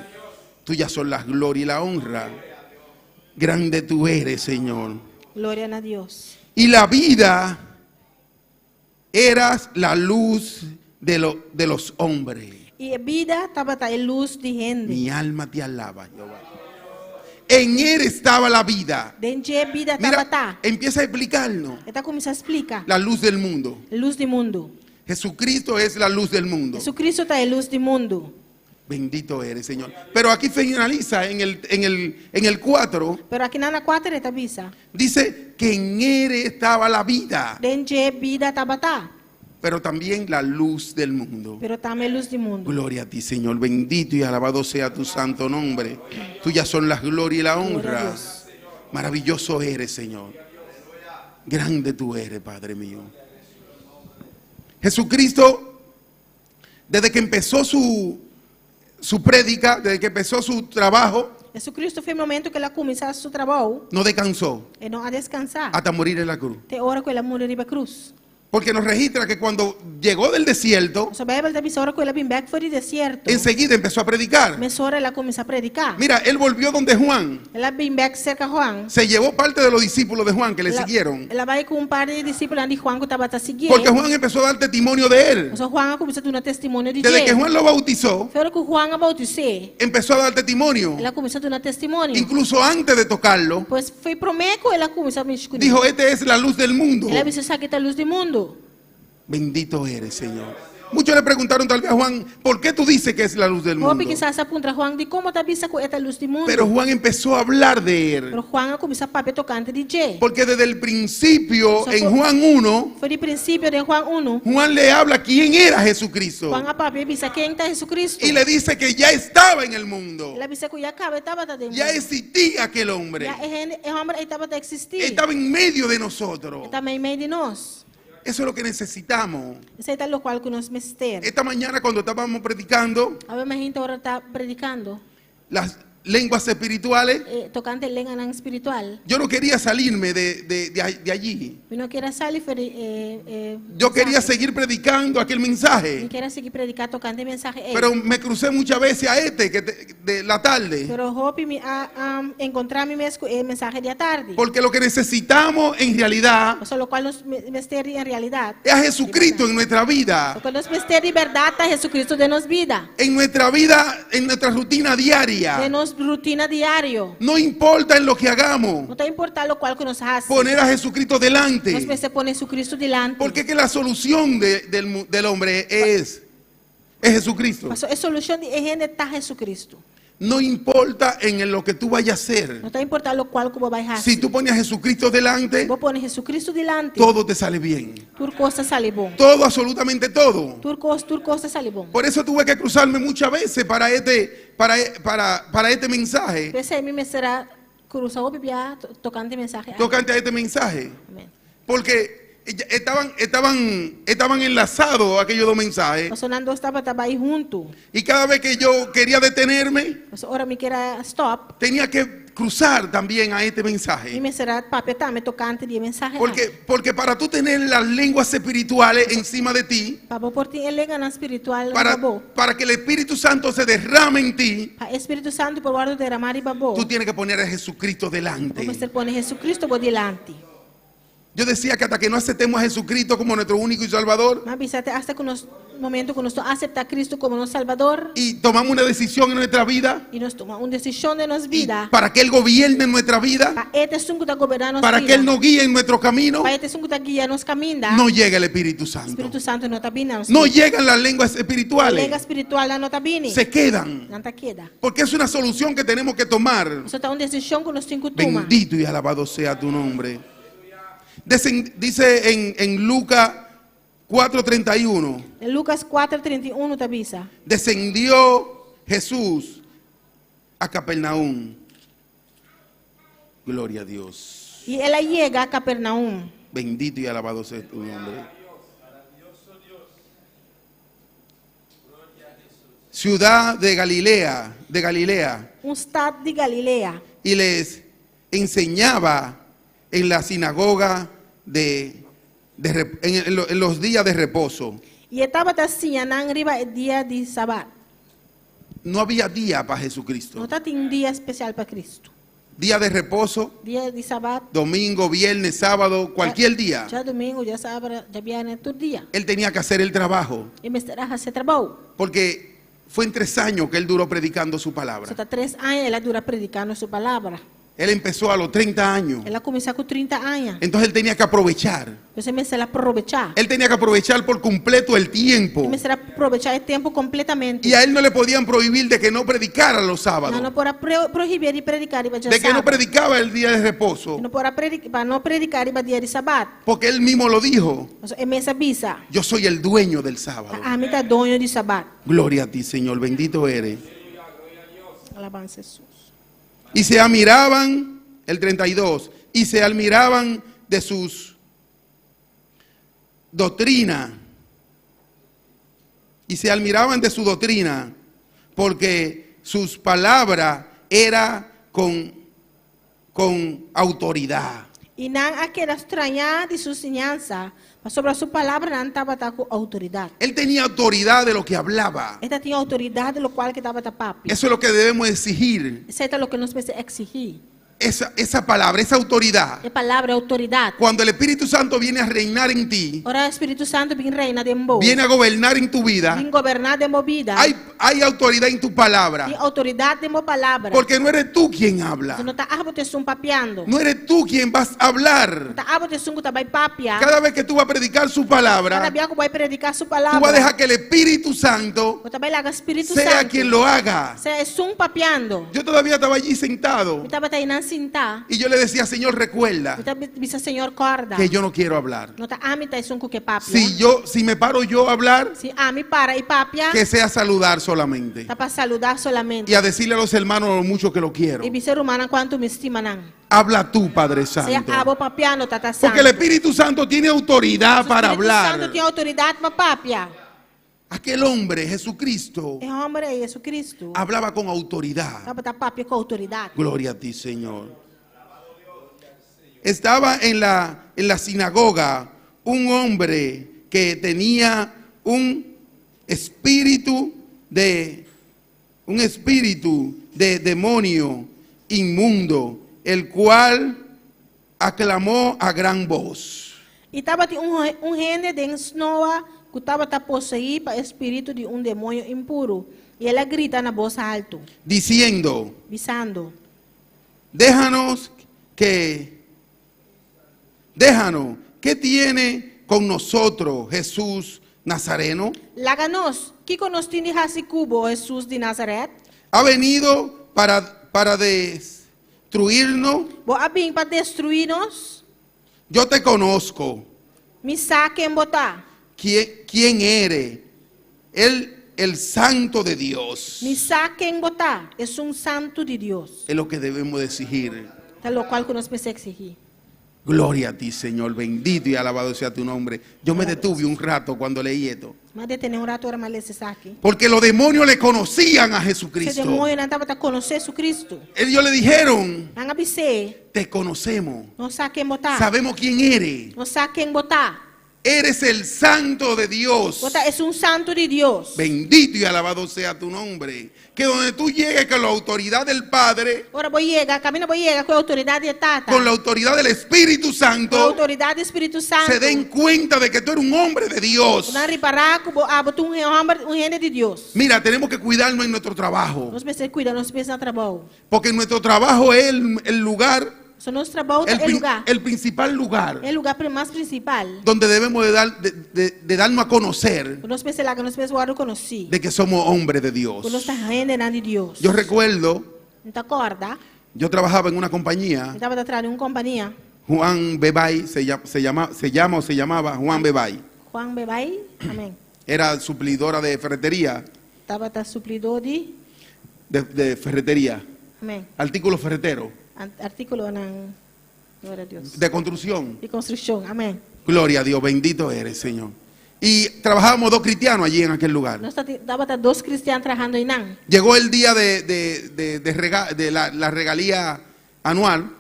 Tuyas son la gloria y la honra. Grande tú eres, Señor. Gloria a Dios. Y la vida eras la luz de los hombres. Y vida estaba en luz de gente. Mi alma te alaba, Jehová. En él estaba la vida. Dentro vida Mira, estaba. empieza a explicarnos Esta comienza a explicar. la luz del mundo. Luz del mundo. Jesucristo es la luz del mundo. Jesucristo está en luz del mundo. Bendito eres, Señor. Pero aquí finaliza en el 4. Pero aquí en la 4 está visa. Dice que en él estaba la vida, Dentro vida estaba. pero también la luz del mundo. Pero también luz del mundo. Gloria a ti, Señor. Bendito y alabado sea tu santo nombre. Tuyas son las glorias y la Gloria a honra. Dios. Maravilloso eres, Señor. Grande tú eres, Padre mío. Jesucristo, desde que empezó su prédica, desde que empezó su trabajo, Jesucristo fue el momento que ela começou su trabajo. no descansó E não a descansar. hasta morir en la cruz. Tem hora que ela morreu na cruz. Porque nos registra que cuando llegó del desierto, Nossa Bíblia diz hora que ela vem back foi do deserto. enseguida empezó a predicar. Mas hora ela começou a predicar. Mira, él volvió donde Juan. Ela vem back cerca de Juan. Se llevó parte de los discípulos de Juan que le siguieron. Ela vai com par de discípulos de Juan que estava a seguir. Porque Juan empezó a dar testimonio de él. Nossa Juan começou a dar testemunho de Desde que Jesus. Juan lo bautizó, Foi hora que Juan a bautizar. empezó a dar testimonio. Ela começou a dar testemunho. Incluso antes de tocarlo, Pois foi promeco ela começou a mexer com ele. dijo, esta es la luz del mundo. Ela disse essa aqui é a luz do mundo. Bendito eres, Señor. Muchos le preguntaron tal vez a Juan, ¿por qué tú dices que es la luz del Vou mundo? pensar essa contra Juan de como tá vista com esta luz do mundo. Pero Juan empezó a hablar de él. Pero Juan começou a papel tocante de Jesus. Porque desde el principio, Eso en fue- Juan 1, Foi de princípio de Juan 1. Juan le habla quién era Jesucristo. Juan a papel dice quem está Jesucristo. Y le dice que ya estaba en el mundo. Ela disse que já acaba estava dentro. Ya existía aquel hombre. Já é homem estava a existir. Estaba en medio de nosotros. Também meio de nós. Eso es lo que necesitamos. Isso é o qual que nós mistério. Esta mañana cuando estábamos predicando A ver, a gente agora está predicando las lenguas espirituales, tocante língua não espiritual. yo no quería salirme de allí. Eu não quero sair Yo quería seguir predicando aquel Eu mensaje. quero seguir predicar tocante mensagem. Pero me crucé muchas veces a de la tarde. Pero hope me encontrar-me mesmo com mensagem de tarde. Porque lo que necesitamos en realidad O sea, lo cual nos mistério em realidade. es a Jesucristo en nuestra vida. O que nos mistério de verdade está Jesucristo de nos vida. En nuestra vida, en nuestra rutina De diaria. nos rutina diário. No importa en lo que hagamos. Não está importar o qual que nos hace. Poner a Jesucristo Nós delante. precisamos pôr Jesucristo delante. Porque es que la solución del hombre es Jesucristo. Mas a solução de gente está Jesucristo. No importa en lo que tú vayas a hacer. Não está importar o qual que você vai fazer. Si tú pones a Jesucristo delante, Vou pôr Jesucristo delante. todo te sale bien. Tur costa sale bom. Todo, absolutamente todo. Tur costa sale bom. Por eso tuve que cruzarme muchas veces para este mensaje, Pensei me será cruzar o biblia tocante mensagem. tocante a este mensaje. Amém. Porque estaban enlazados aquellos dos mensajes. Nós sonando estava aí junto. Y cada vez que yo quería detenerme, Mas ora me queira stop. tenía que cruzar también a este E mensaje. me será papel também tocante de mensagem. Porque para tú tener las lenguas espirituales encima de ti, Para por ti ele gana espiritual babou. para que el Espíritu Santo se derrame en ti, Para Espírito Santo por guardo derramar e babou. tú tienes que poner a Jesucristo delante. Vamos ter pôr Jesucristo por delante. Yo decía que hasta que no aceptemos a Jesucristo como nuestro único y Salvador Mas bisate hasta que nos momento que nós aceptar Cristo como nosso Salvador y tomamos una decisión en nuestra vida e nós tomamos uma decisão de nossa y vida. para que Él gobierne nuestra vida, Para este sungo da governar nossa para vida. que Él nos guíe en nuestro camino, Para este sungo da guia nos caminha. no llega el Espíritu O Santo. Espírito Santo não está vindo. No llegan las lenguas A língua espirituales, espiritual não está vindo. se quedan. Não está queda. Porque es una solución que tenemos que tomar. Isso está uma decisão que nós temos que tomar. Bendito y alabado sea tu nombre. Dice en Lucas 4:31, Em Lucas 4:31 está bisa. descendió Jesús a Capernaum. Gloria a Dios. E ela chega a Capernaum. Bendito y alabado sea tu nombre. Ciudad de Galilea, Estado de Galileia. y les enseñaba en la sinagoga en los días de reposo. E estava assim, na riba dia de sábado. No había día para Não Jesucristo. está um dia especial para Cristo. día de reposo, dia de sabat, domingo, viernes, sábado, cualquier día, já domingo, já sábado, já viernes, todo dia. él tenía que hacer el trabajo, E me estará a fazer trabalho. porque fue en 3 años que él duró predicando su Você palabra. está 3 anos, ela dura predicando sua palavra. Él empezó a los 30 años, Ela começou com 30 anos. entonces él tenía que aprovechar. Você me será aproveitar. Él tenía que aprovechar por completo el tiempo. Me será aproveitar o tempo completamente. Y a él no le podían prohibir de que no predicara los sábados, Não pode proibir de predicar dia de que no sábado. predicaba el día de reposo, Não pode predicar, não predicar dia de sabat. porque él mismo lo dijo: É mesa bisa. yo soy el dueño del sábado. A mim tá dono de sabat. Gloria a ti, Señor, bendito eres. Alabanza a Jesus. Y se admiraban, el 32, y se admiraban de sus doctrinas. Y se admiraban de su doctrina, porque sus palabras eran con autoridad. E não aquela estranhar de sua ensinança, mas sobre a sua palavra não estava com autoridade. Él tenía autoridad de lo que hablaba. Esta tinha autoridade, do qual que estava papi. Eso es lo que debemos exigir. Isso é o que nós precisamos exigir. Esa palabra, esa autoridad. É palavra, é autoridade. Cuando el Espíritu Santo viene a reinar en ti, Ora o Espírito Santo vem reinar de mim. viene a gobernar en tu vida, Vem governar de minha vida. hay autoridad en tu palabra. Tem autoridade de minha palavra. Porque no eres tú quien habla. Você não está abo te sum papiando. No eres tú quien vas a hablar. Está abo te sum que vai papia. Cada vez que tú vas a predicar su Cada palabra, dia que vai predicar sua tú vas a palavra. dejar que el Espíritu Santo Você vai lá com o Espírito sea Santo. quien lo haga. Você é sum papiando. Yo todavía estaba allí sentado Eu estava aí na cinta. y yo le decía: Señor, recuerda Eu estava disse Senhor corda. que yo no quiero hablar. Não está ami tá sum que papia. Si me paro yo a hablar, Se ami para e papia. que sea saludar solamente Está para saludar solamente. y a decirle a los hermanos lo mucho que lo quiero. E ser humano quanto me estima não. Habla tú, Padre Se Santo. abo papiando tá santo. Porque el Espíritu Santo tiene autoridad para O Espírito Santo hablar. tem autoridade para papia. Aquel hombre, Jesucristo, É homem é Jesus Cristo. hablaba con autoridad. Estava tá papia com autoridade. Gloria a ti, Señor. Estaba en la sinagoga un hombre que tenía un espíritu de demonio inmundo, el cual aclamó a gran voz. E estava rende de Noa que estava possuído para espírito de demônio impuro. E ela grita na voz alta, Diciendo: visando. déjanos, ¿qué tiene con nosotros Jesús Nazareno? Laganos, que conosco de Jacicubo, Jesus de Nazaret? Ha venido para destruirnos. Vou abrir para destruir-nos. Yo te conozco. Me saquem botar. ¿Quién eres? El santo de Dios. Me saquem botar. É santo de Deus. Es lo que debemos de exigir. É o qual que nós precisamos exigir. Gloria a ti, Señor. Bendito y alabado sea tu nombre. Yo me detuve un rato cuando leí esto. Mas de ter um rato era mais esse saque. Porque los demonios le conocían a Esse Jesucristo. demônio não estava a conhecer Jesus Cristo. Ellos le dijeron: Não abse. te conocemos. Não saquem botar. Sabemos quién eres. Não saquem botar. Eres el santo de Dios. Botar é santo de Deus. Bendito y alabado sea tu nombre. Que donde tú llegues con la autoridad del Padre, Ora vou chegar, caminho vou chegar com a autoridade de Tata. con la autoridad del Espíritu Com a Santo, autoridade do Espírito Santo. se den cuenta de que tú eres un hombre de Dios. Não reparar que botou homem, reino de Deus. Mira, tenemos que cuidarnos en nuestro trabajo. Nós precisamos cuidar, nós precisamos trabalho. Porque nuestro trabajo es el lugar, So, nosso trabalho é lugar. el principal lugar É o lugar mais principal. donde debemos de darnos a conocer Nós precisamos lá, nós precisamos conhecer. de que somos hombres de Dios. Nós estamos rendendo de Deus. Yo recuerdo, Não te acorda? yo trabajaba en una compañía, Estava atrás de uma companhia. Juan Bebay, se llamaba Juan Bebay. Juan Bebay. Amém. Era suplidora de ferretería, Estava suplidor de ferretería, amém. artículos ferreteros, Artículo ng glória a Deus. de construcción. De construção. Amém. Gloria a Dios, bendito eres, Señor. Y trabajábamos 2 cristianos allí en aquel lugar. Nós estava 2 cristianos trabalhando em Nan. Llegó el día de la regalía anual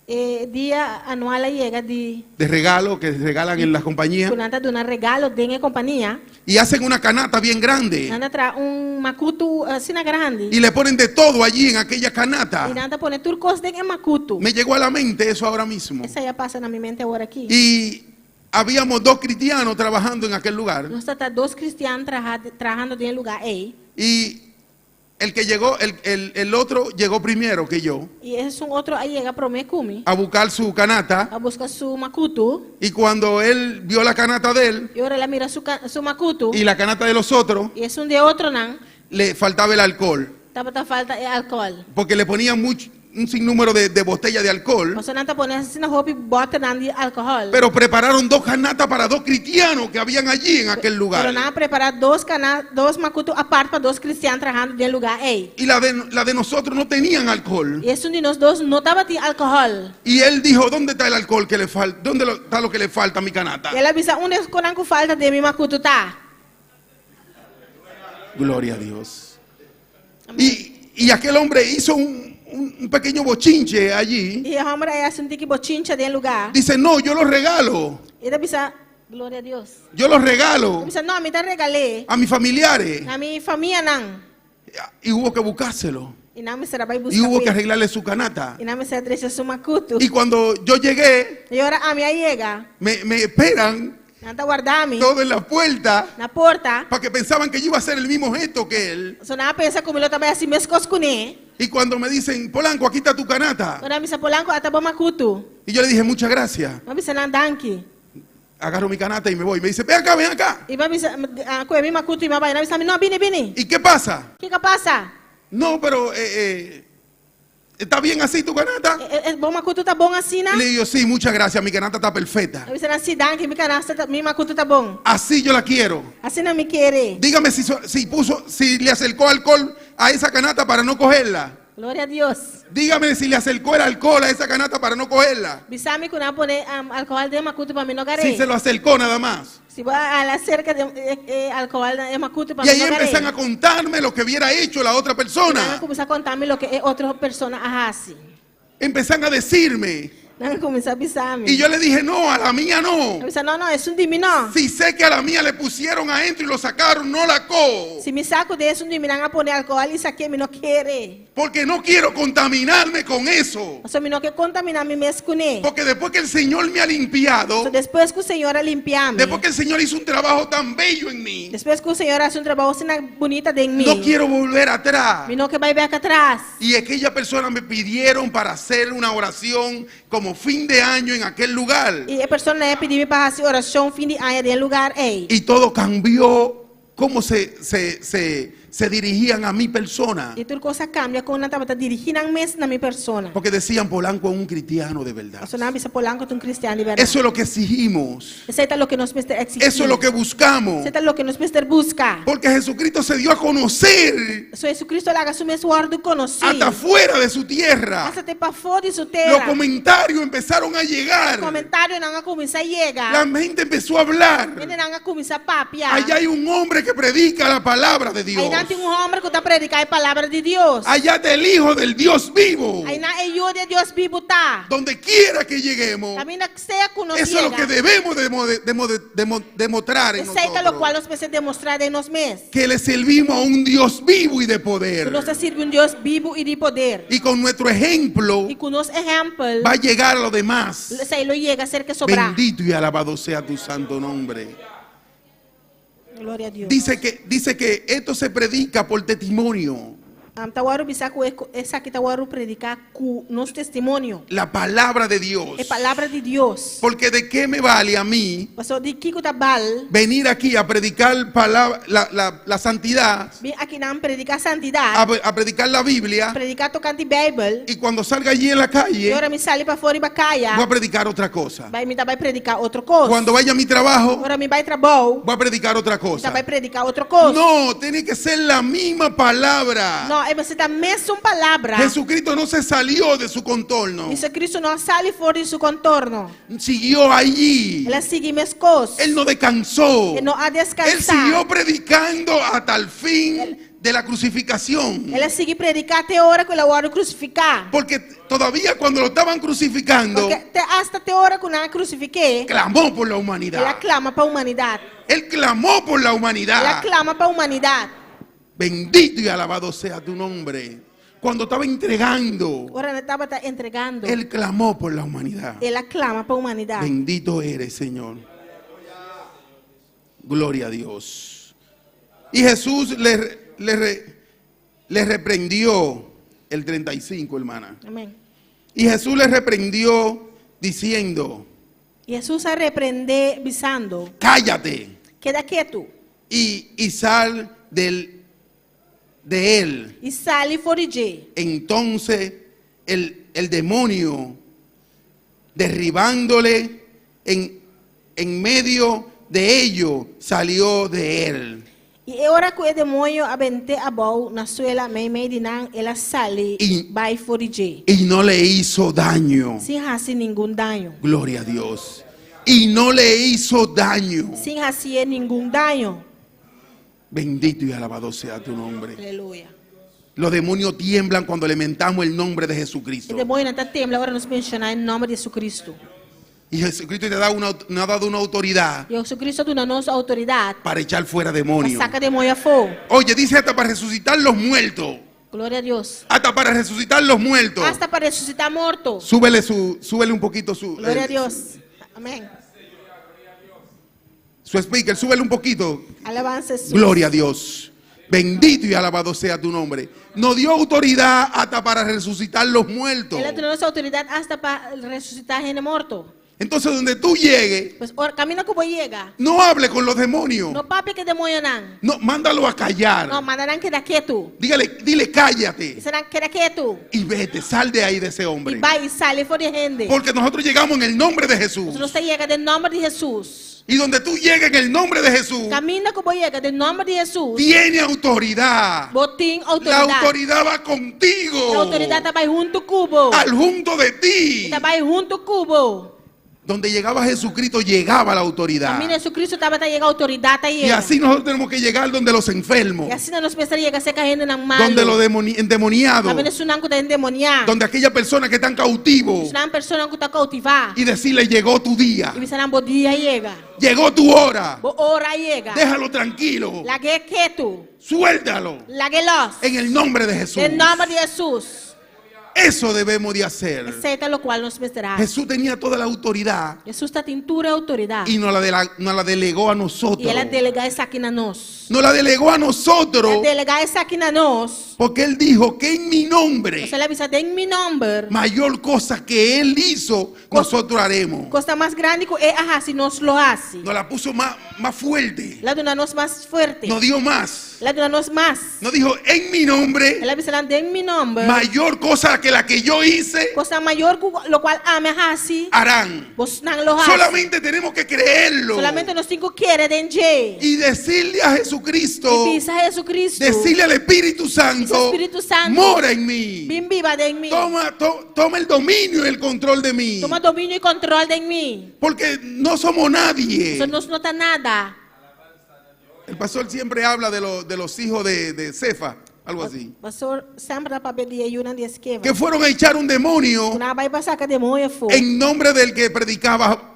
Dia anual llega de de regalo que regalan en las compañías. kunanta dona regalo dentro compañía. Y hacen una canasta bien grande. Nanda tra makutu sina grande. Y le ponen de todo allí en aquella Y canasta. nanda pone turcos dentro makutu. Me llegó a la mente eso ahora mismo. Esa ya pasa na mi mente ahora aquí. Y habíamos 2 cristianos trabajando en aquel lugar. Nós tá 2 cristianos trabajando dentro lugar aí. Y el que llegó, el otro llegó primero que yo E esse outro aí chega pro Mekumi. a buscar su canasta. A buscar su makutu. Y cuando él vio la canasta de él E ora ela mira su makutu. y la canasta de los otros, E esse de outro não. le faltaba el alcohol. Tá falta álcool. Porque le ponían un sinnúmero de botellas de alcohol. Você não tá pondo assim na roupa e bota na de álcool. Pero prepararon 2 canastas para 2 cristianos que habían allí en aquel lugar. Pero não preparar 2 makutu a parte para 2 cristianos trabalhando dentro lugar aí. Y la de nosotros no tenían alcohol. E esse de nós dois não tava de álcool. Y él dijo, ¿dónde está el alcohol que le falta? ¿Dónde está lo que le falta a mi canasta? E ela avisa onde com falta de mi makutu tá. Gloria a Dios. Y aquel hombre hizo un pequeño bochinche allí. E a homem é assim que bochincha dentro lugar. Dice, no, yo los regalo. E ela avisa, glória a Deus. Yo los regalo Avisa, não, me dá regalei. a mis familiares. Na minha família não. Y hubo que buscárselo. E não me será vai Y buscar. hubo que arreglarle su canasta. E não me será deixar su makutu. Y cuando yo llegué, E ora a minha chega. me esperan Não tá guardando todo en la puerta na porta. para que pensaban que yo iba a hacer el mismo gesto que él. Só não pensa como ele também assim mesmo com ele. Y cuando me dicen, Polanco, aquí está tu canasta. Ora me sa polanco ataba makutu. Y yo le dije, muchas gracias. Não bisa não danke. Agarro mi canasta y me voy. Me dice, ven acá, ven acá. E vai bisa com mi makutu e vai não bisa não bini. ¿Y qué pasa? Que passa? No, pero ¿está bien así tu canasta? Bom makutu tá bom assim, né? Y le digo, sí, muchas gracias, mi canasta está perfecta. Eu bisa não se danke, mi makutu tá bom. Así yo la quiero. Assim não me querer. Dígame si le acercó alcohol a esa canasta para no cogerla. Glória a Deus. Dígame si le acercó el alcohol a esa canasta para no cogerla. Bisa me kuna pone alcohol de makutu para mim não gare. Si se lo acercó nada más. Si va a la cerca de alcohol de makutu para Y mim ahí não gare. empiezan a contarme lo que hubiera hecho la otra Não persona. começar a contar-me o que outra pessoa hace. Empiezan a decirme. Não começar a bisar-me. Y yo le dije, no, a la mía no. Eu disse, não, é um de mim não. Si sé que a la mía le pusieron adentro y lo sacaron, no la cojo. Se me saco desse, um de mim não pôr alcohol e saquei, me não querer. Porque no quiero contaminarme con eso. Eu só me não quer contaminar-me mesmo com ele. Porque después que el Señor me ha limpiado, So, depois que o Senhor limpiar-me, después que el Señor hizo un trabajo tan bello en mí, depois que o Senhor faz trabalho assim bonita de mim, no quiero volver atrás. me não quer vai ver cá atrás. Y aquella persona me pidieron para hacer una oración como fin de año en aquel lugar. E a pessoa ia pedir para fazer oração fim de ano de lugar aí. Y todo cambió, cómo se dirigían a mi persona. E tudo coisa cambia quando não estava dirigindo mesmo na minha persona. Porque decían, Polanco es un cristiano de verdad. Você não bisa Polanco um cristiano de verdade. Eso es lo que exigimos. Isso é lo que nós precisamos exigir. Eso es lo que buscamos. Isso é lo que nós precisamos buscar. Porque Jesucristo se dio a conocer So, Jesucristo haga su mesmo ordem conocido. hasta fuera de su tierra. Hasta te para fora de su Los terra. comentarios empezaron a llegar. Comentário não começa a chegar. La gente empezó a hablar. Ele não começa a papiar. Allá hay un hombre que predica la palabra de Dios. Aí não tem homem que está predicando a palavra de Deus. Allá está el Hijo del Dios vivo. Aí não é o de Deus vivo tá. Donde quiera que lleguemos. Também não seja conosco. Eso es lo que debemos demostrar en Isso é lo qual nosotros. nós precisamos demonstrar em nós mesmos. Que le servimos a un Dios vivo y de poder. Nós servimos um Deus vivo e de poder. Y con nuestro ejemplo E com nosso exemplo, va a llegar a los demás. isso aí chega a ser que sobrar. Bendito y alabado sea tu santo nombre. Glória a Deus. Dice que esto se predica por testimonio. Tawaru bisa ku essa que tawaru predicar com nosso testemunho. La palabra de Dios. É palavra de Deus. Porque de qué me vale a mí Pastor de Kiko Tabal, venir aquí a predicar la santidad, vem aqui não predicar santidade, a predicar la Biblia, predicar tocando Bíblia. y cuando salga allí en la E calle ora me sale para fora e bacaia. voy a predicar otra cosa. Vai me vai predicar outra coisa. Cuando vaya a mi trabajo Ora me vai trabalho. voy a predicar otra Tá cosa. vai predicar outra coisa. No, tiene que ser la misma palabra. Não, é você tá mesmo palavra. Jesucristo no se salió de su contorno. Isso Cristo não sale fora de seu contorno. Siguió allí. Ela sigue mesmo coisas. Él no descansó. Ele não há Él descansar. siguió predicando hasta el fin de la crucificación. Ela seguir predicar até a hora que ela vai crucificar. Porque todavía cuando lo estaban crucificando, Porque hasta até a hora que ela crucifiquei, clamó por la ela humanidad. clama para a humanidade. Él clamó por la Ela humanidad. clama para a humanidade. Bendito y alabado sea tu nombre. Cuando estaba entregando, Agora ela estava entregando. Él clamó por la humanidad. Ela clama para a humanidade. Bendito eres, Señor. Gloria a Dios. Y Jesús le reprendió el 35, hermana. Amém. Y Jesús le reprendió diciendo, Jesus a repreender, bisando. cállate Queda quieto. y sal de él. E sale fora de. Entonces el demonio, derribándole en medio de ellos, salió de él. E ora que o demônio abente a bol na suela meio de nan, ela sale E- vai fora de. Y no le hizo daño. Sem fazer nenhum dano. Gloria a Dios. Y no le hizo daño. Sem fazer nenhum dano. Bendito y alabado sea tu nombre. Aleluia. Los demonios tiemblan cuando le mentamos el nombre de O Jesucristo. demônio não está temblando, agora nos mencionar em nome de Jesus Cristo. Y Jesucristo te da nos ha dado una autoridad E Jesus Cristo dá nossa autoridade para echar fuera para demonios. sacar demônio a fogo. Oye, dice hasta para resucitar los muertos. Glória a Deus. Hasta para resucitar los muertos. Hasta para ressuscitar morto. Súbele un poquito su Glória a Deus. Amém. su speaker, súbele un poquito. Alabança a Jesus. Gloria a Dios. Bendito y alabado sea tu nombre. Nos dio autoridad hasta para resucitar los muertos. Ela dá nossa autoridade hasta para ressuscitar gente morto. Entonces, donde tú llegues, Pues camino que voy llega. no hable con los demonios. No papi que demônio não. No, mándalo a callar. No, mandarán quedar quieto. Dile cállate Serán quedar quieto. y vete, sal de ahí de ese E hombre. vai e sale fora de gente. Porque nosotros llegamos en el nombre de Jesús. Você llega em nome de Jesus. Y donde tú llegues en el nombre de Jesús, Camina que voy llega em nome de Jesus. tiene autoridad. Botim La autoridade. autoridad va contigo. A autoridade está junto cubo. Al junto de ti. Está junto cubo. Donde llegaba Jesucristo, llegaba la autoridad. Camina Jesus Cristo estava a llegar a autoridade Y aí. así nosotros tenemos que llegar donde los enfermos, E assim nós precisamos chegar a ser caindo na mão. donde los endemoniados, Camina sunanco está endemoniado. donde aquellas personas que están cautivos Sunang persona que está cautivada. y decirle llegó tu día, E você não podia chega. llegó tu hora, Bo ora chega. déjalo tranquilo, Lague quieto. suéltalo Lague los. en el nombre de Jesús. Em nome de Jesus. Eso debemos de hacer. Aceita lo cual nos precisará. Jesús tenía toda la autoridad Jesus está tintura e autoridade. y nos la delegó a E nosotros. ela delega isso aqui na nós. Nos la delegó a nosotros Ela delega isso aqui na nós. porque Él dijo que en mi nombre Você avisa em meu nome. mayor cosa que Él hizo, nosotros haremos. Costa mais grande que é a se nós lo hace. Nos la puso más fuerte. Ela dona nós mais forte. Nos dio más. Ela dona nós mais. Nos dijo, en mi nombre, Ela avisa em meu nome. mayor cosa que la que yo hice, Costa maior que lo cual ame hace. harán. Vos não lo hace. Solamente tenemos que creerlo Solamente nós temos que querer dentro. y decirle a Jesucristo, E pisa a Jesus Cristo. decirle al Espíritu Santo, Espíritu Santo. mora en mí. Bem viva de mim. Toma el dominio y el control de mí. Toma domínio e controle de mim. Porque no somos nadie. Isso não se nota nada. El pastor siempre habla de los hijos de Cefa, algo así. Pastor sempre dá para pedir ajuda de esquerda. Que fueron a echar un demonio Não vai passar que demônio for. en nombre del que predicaba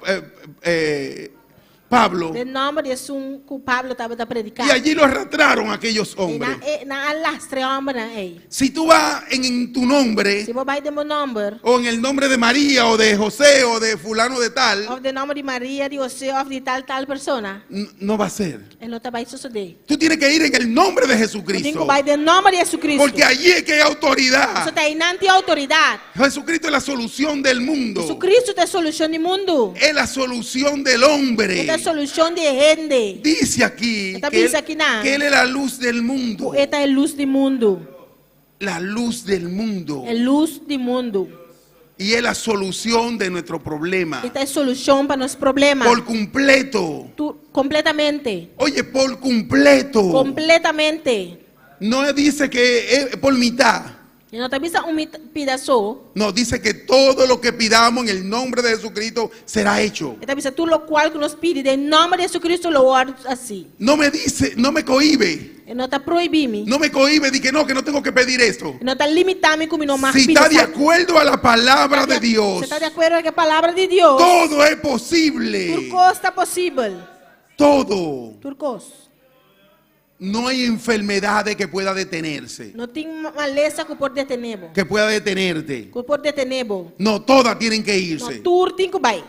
Pablo. De nome de um que Pablo estava a predicar. Y allí lo arrastraron aquellos E hombres. na alastre homem aí. Si tú vas en tu nombre, Se você vai de meu nome, o en el nombre de María, o de José, o de fulano de tal, ou de nome de Maria, de você, ou de tal persona, no va a ser. ele não vai suceder. Tú tienes que ir en el nombre de Você Jesucristo. vai de nome de Jesus Cristo. Porque allí es que hay Você autoridad. está aí na autoridade. Jesucristo es la solución del mundo. Jesus Cristo é a solução do mundo. Es la solución del hombre. É a solução de gente. Dice aquí Esta que dice aquí nada. que Él es la luz del mundo. Esta é a luz do mundo. La luz del mundo. É luz do mundo. Y es la solución de nuestro problema. Esta é a solução para nossos problemas. Por completo. Completamente. Oye, por completo. Completamente. No dice que es por mitad. E não tá bisa pida so. No, dice que todo lo que pidamos en el nombre de Jesucristo será hecho. E tá bisa tudo lo qual que nos pide em nome de Jesus Cristo lo oro assim. No me dice, no me cohíbe. E não tá proibime. No me cohíbe de que no tengo que pedir esto. E não tá limitando como não mais Si pida. está de acuerdo a la palabra de Dios, Você está de acordo com a palavra de Deus? todo es posible. Turcos está possível. Todo. Turcos. No hay enfermedades que pueda detenerse, Não tem maleza que pode detener. que pueda detenerte. Que pode detener. No, todas tienen que Não irse. tur tem que vai.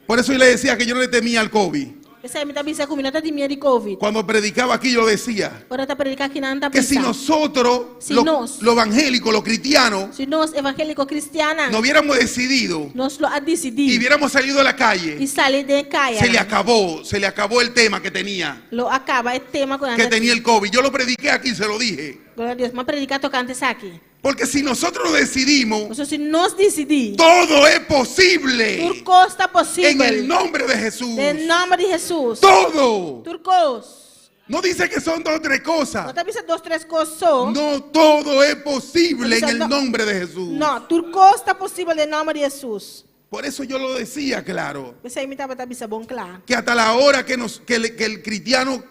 Por eso yo le decía que yo no le temía al COVID. Essa é a minha bisa com minha de medo de COVID. Cuando predicaba aquí yo decía Agora tá predicar aqui na anda que si nosotros, Si los nos- evangélicos, los cristianos, se nós evangélicos cristianos no hubiéramos decidido nós lo a y decidir hubiéramos salido a la e calle, sair de caia. se le acabó el tema que tenía Lo acaba é tema com el COVID. Yo lo prediqué aquí, se lo dije. Glória a Deus, mas predicar tocante aqui. Porque si nosotros decidimos, Ou se nós decidir, todo es posible Turcos está en possível. el nombre de Jesús. Em nome de Jesus. Todo. Turcos. No dice que son dos o tres Não cosas. tá bisa 2, 3 coisas só. No, todo es posible en el No. nombre de Jesús. Não, Turcos está possível em nome de Jesus. Por eso yo lo decía claro. Você aí me tava bisa bom claro. Que hasta la hora que el cristiano,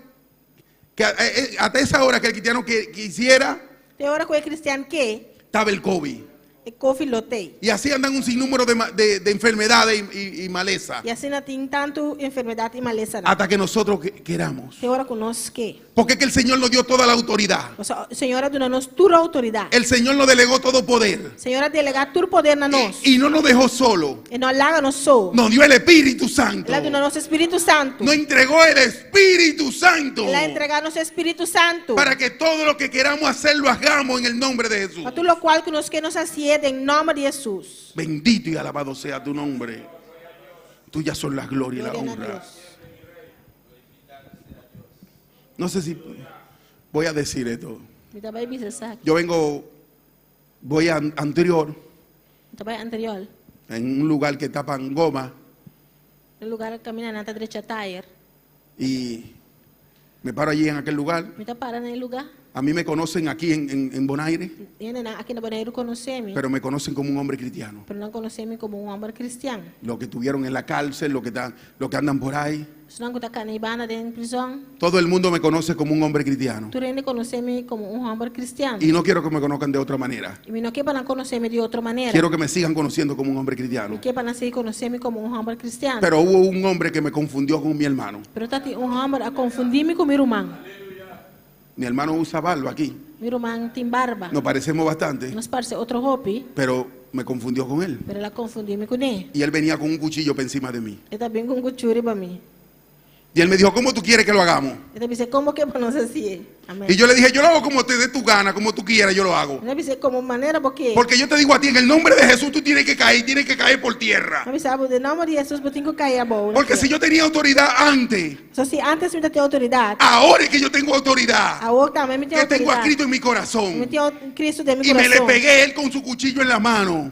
hasta esa hora que el cristiano quisiera, Tem hora com o cristiano que estaba el COVID. é COVID lotei. Y así andan un sinnúmero de enfermedades y maleza. E assim não tem tanto enfermidade e maleza. Hasta que nosotros queramos. Tem hora conosco que Porque es que el Señor nos dio toda la autoridad. o Senhora dona nos toda autoridade. El Señor nos delegó todo poder. Senhora delegar todo poder na nós. Y no nos dejó solo. E não larga nos só. Nos dio el Espíritu Santo. Ela dona nosso Espírito Santo. Nos entregó el Espíritu Santo. Ela entregar nosso Espírito Santo. Para que todo lo que queramos hacer lo hagamos en el nombre de Jesús. Para tudo o qual que nos que nos hacienda em nome de Jesus. Bendito y alabado sea tu nombre. Tuyas son la gloria y la Glória a honra. Deus. No sé si voy a decir esto. Me trabalho bisa sabe. Yo voy anterior, Trabalho anterior. en un lugar que tapan goma, No lugar caminhar na direita tire. y me paro allí en aquel lugar. Me tá parando no lugar. A mí me conocen aquí en Bonaire, E aqui na Bonaire conhecem-me. pero me conocen como un hombre cristiano. Pero não conhecem-me como homem cristiano. Los que estuvieron en la cárcel, los que andan por ahí, Se não está canibana dentro da prisão, todo el mundo me conoce como un hombre cristiano. tu rende conhecem-me como homem cristiano. Y no quiero que me conozcan de otra manera. E não quer para conhecer-me de outra maneira. Quiero que me sigan conociendo como un hombre Me cristiano. quer para seguir conhecer-me como homem cristiano. Pero hubo un hombre que me confundió con mi hermano. Pero tá homem a confundir-me com meu irmão. Mi hermano usa barba aquí. Meu irmão tem barba. Nos parecemos bastante, Nos parece outro hopi, pero me confundió con él. pero ela confundiu-me com ele. Y él venía con un cuchillo por encima de mí. Ele também com cuchuri para mim. Y él me dijo, ¿cómo tú quieres que lo hagamos? Ele disse, como que para nós assim? Amém. Y yo le dije, yo lo hago como te dé tu gana, como tú quieras, yo lo hago. Ele disse, como maneira, porque... Porque yo te digo a ti, en el nombre de Jesús tú tienes que caer por tierra. Ele disse, de nome de Jesus, eu tenho que cair a bola. Porque si yo tenía autoridad antes, Só se antes me ter autoridade, ahora es que yo tengo autoridad, agora também me tem que tengo autoridade. escrito en mi Me corazón. tem Cristo de meu Y me le coração. pegué él con su cuchillo en la mano.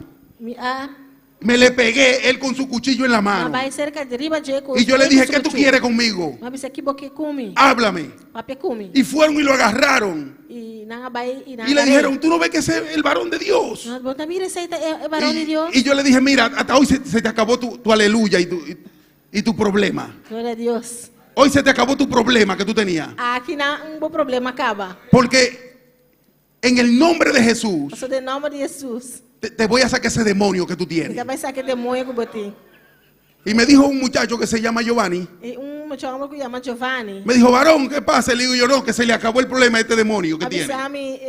Me le pegué él con su cuchillo en la mano. Vai cerca de riba de Y yo le dije, ¿qué tú quieres conmigo? Mas disse, que boque come. Háblame. Papi come. Y fueron y lo agarraron. E não vai e não Y le dijeron, ¿tú no ves que ese es el varón de Dios? Nós bota, mira, esse aí é varão de Deus. Y yo le dije, mira, hasta hoy se te acabó tu aleluya y tu problema. Glória a Deus. Hoy se te acabó tu problema que tú tenías. Aqui não, bom problema acaba. Porque en el nombre de Jesús Só de nome de Jesus. te voy a sacar ese demonio que tú Ele tienes. vai sacar demônio que botei. Y me dijo un muchacho que se llama Giovanni. E chama que chama Giovanni. Me dijo, varón, ¿qué pasa? Le digo yo, no, que se le acabó el problema a este demonio que tiene. Avisar-me,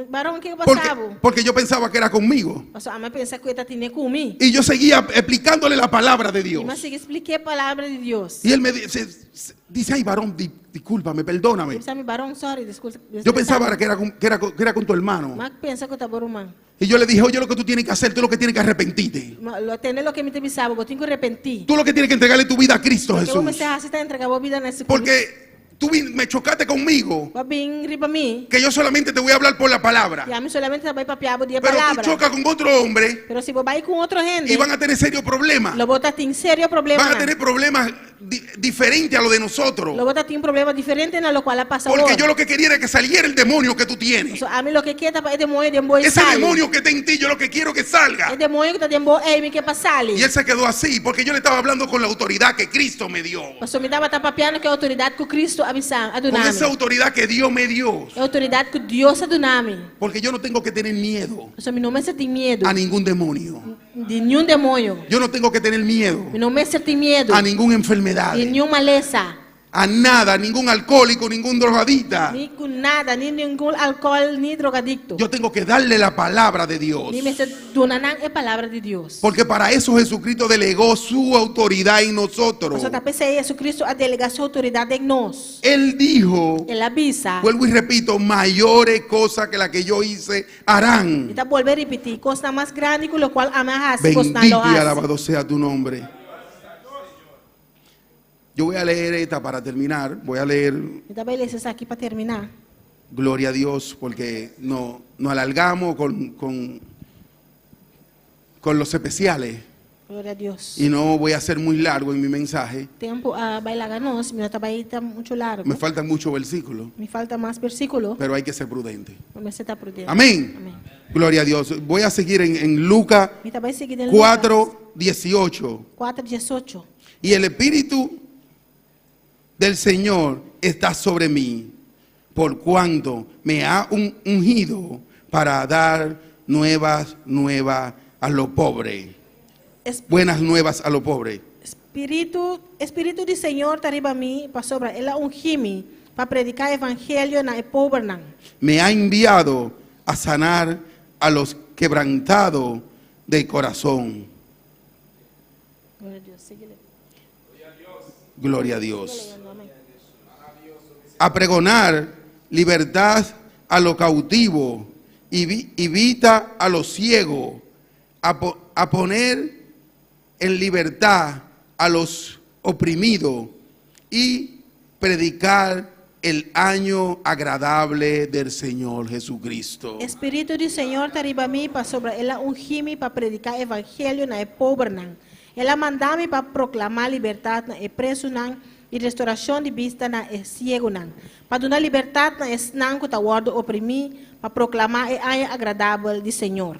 varão, o que passava? Porque yo pensaba que era conmigo. A mãe pensa que ele tinha comigo. Y yo seguía explicándole la palabra de Dios. Mas expliquei a palavra de Deus. Y él me dice, ay, varón, discúlpame, perdóname. Sabe, varão, sorry, desculpa. Yo pensaba que era con tu hermano. Mas pensa que estava irmão. Y yo le dije, oye, lo que tú tienes que hacer, tú lo que tienes que arrepentirte. Lo tener lo que me te avisava, eu tenho que arrepentir. Tú lo que tienes que entregarle tu vida a Cristo Porque Jesús. eu comecei a entregar a vida nesse Porque tú me chocaste conmigo, vai vir riba mim. que yo solamente te voy a hablar por la palabra. E a mim solamente vai papiar de Pero tú palavra. chocas con otro hombre Pero se vai com outro gente, y van a tener serios problemas. lo bota tem sério problema. Van a tener problemas diferente a lo de nosotros. Lo bota tiene un problema diferente na lo qual passa Porque agora. yo lo que quería era que saliera el demonio que tú tienes. So, a mí lo que quieta é demônio de boi Ese sale. demonio que está en ti, yo lo que quiero que salga. É demônio que tá de boi é me que passale. Y él se quedó así porque yo le estaba hablando con la autoridad que Cristo me dio. Pastor me dava tapapiano que é a autoridade que Cristo avisa Con adunami. esa autoridad que Dios me dio. É a autoridade que Deus adunami. Porque yo no tengo que tener miedo Pastor me não me tem medo a ningún demonio. de nenhum demônio. Yo no tengo que tener miedo Me não me tem medo a ninguna enfermedad. de nenhuma maleza. A nada, ningún alcohólico, ningún drogadicta. Ni com nada, ni nenhum álcool, ni drogadicto. Yo tengo que darle la palabra de Dios. Ni me donanan é palavra de Deus. Porque para eso Jesucristo delegó su autoridad en nosotros. Pastor tá pensando Jesus Cristo a delegar sua autoridade em nós. Él dijo, Ele avisa. vuelvo y repito, mayores cosas que las que yo hice harán. Então, volver a repetir, coisa mais grande com o qual amarás, Bendito y alabado sea tu nombre. Yo voy a leer esta para terminar. Voy a leer, Então, beleza, isso aqui para terminar. gloria a Dios, porque no alargamos con los especiales. Glória a Deus. Y no voy a ser muy largo en mi mensaje. Tempo vai largar nós, meu trabalho está muito largo. Me faltan muchos versículos, Me falta mais versículo, pero hay que ser prudente. mas você está prudente. Amén. Amém. Gloria a Dios. Voy a seguir en Lucas Me trabalho seguindo em Lucas 4:18. 4:18. Y el Espíritu del Señor está sobre mí, por cuanto me ha ungido para dar nuevas a los pobres. Buenas nuevas a los pobres. Espírito do Senhor está arriba a mim, para sobre ela ungir-me para predicar evangelho na pobre. Me ha enviado a sanar a los quebrantados de corazón. Glória a Deus. Siga. Gloria a Dios. A pregonar libertad a los cautivos y vista a los ciegos, a poner en libertad a los oprimidos y predicar el año agradable del Señor Jesucristo. Espírito do Senhor está arriba a mim, para sobre ela ungir-me para predicar evangelho na pobre. Ela mandar-me para proclamar liberdade na preso e restauração de vista na cego. Para dar liberdade na que está guardo oprimir, para proclamar o ano agradável do Senhor.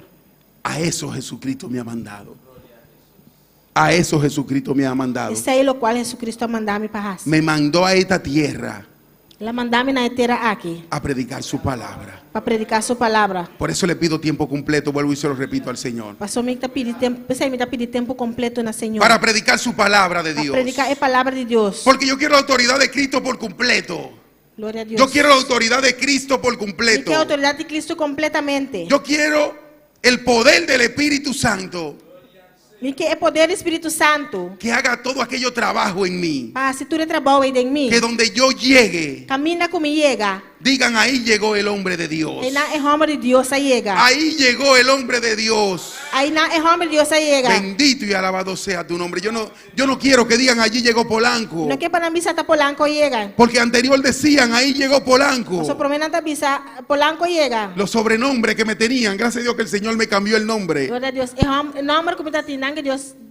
A eso Jesucristo me ha mandado. A eso Jesucristo me ha mandado. Isso é o qual Jesucristo mandou-me para fazer. Me mandó a esta tierra Ela mandou-me na terra aqui, a predicar su palabra. para predicar sua palavra. Por eso le pido tiempo completo, vuelvo y se lo repito al Señor. Pastor, me está pedindo tempo completo na Senhor. Para predicar su palabra de Para Dios. predicar a palavra de Deus. Porque yo quiero la autoridad de Cristo por completo. Glória a Deus. Yo quiero la autoridad de Cristo por E completo. que a autoridade de Cristo completamente. Yo quiero el poder del Espíritu Santo E que é poder do Espírito Santo. que haga todo aquello trabajo en mí. Para se tudo trabalho em mim. Que donde yo llegue, Camina como llega. digan ahí llegó el hombre de Dios. E na é homem de Deus aí chega. Ahí llegó el hombre de Dios. Aí na é homem de Deus aí chega. Bendito y alabado sea tu nombre. Yo no quiero que digan allí llegó Polanco. Não que para mim está Polanco chega. Porque anterior decían ahí llegó Polanco. Só promena visa Polanco chega. Los sobrenombres que me tenían. Gracias a Dios que el Señor me cambió el nombre. Glória a Deus. É nome como está tinang que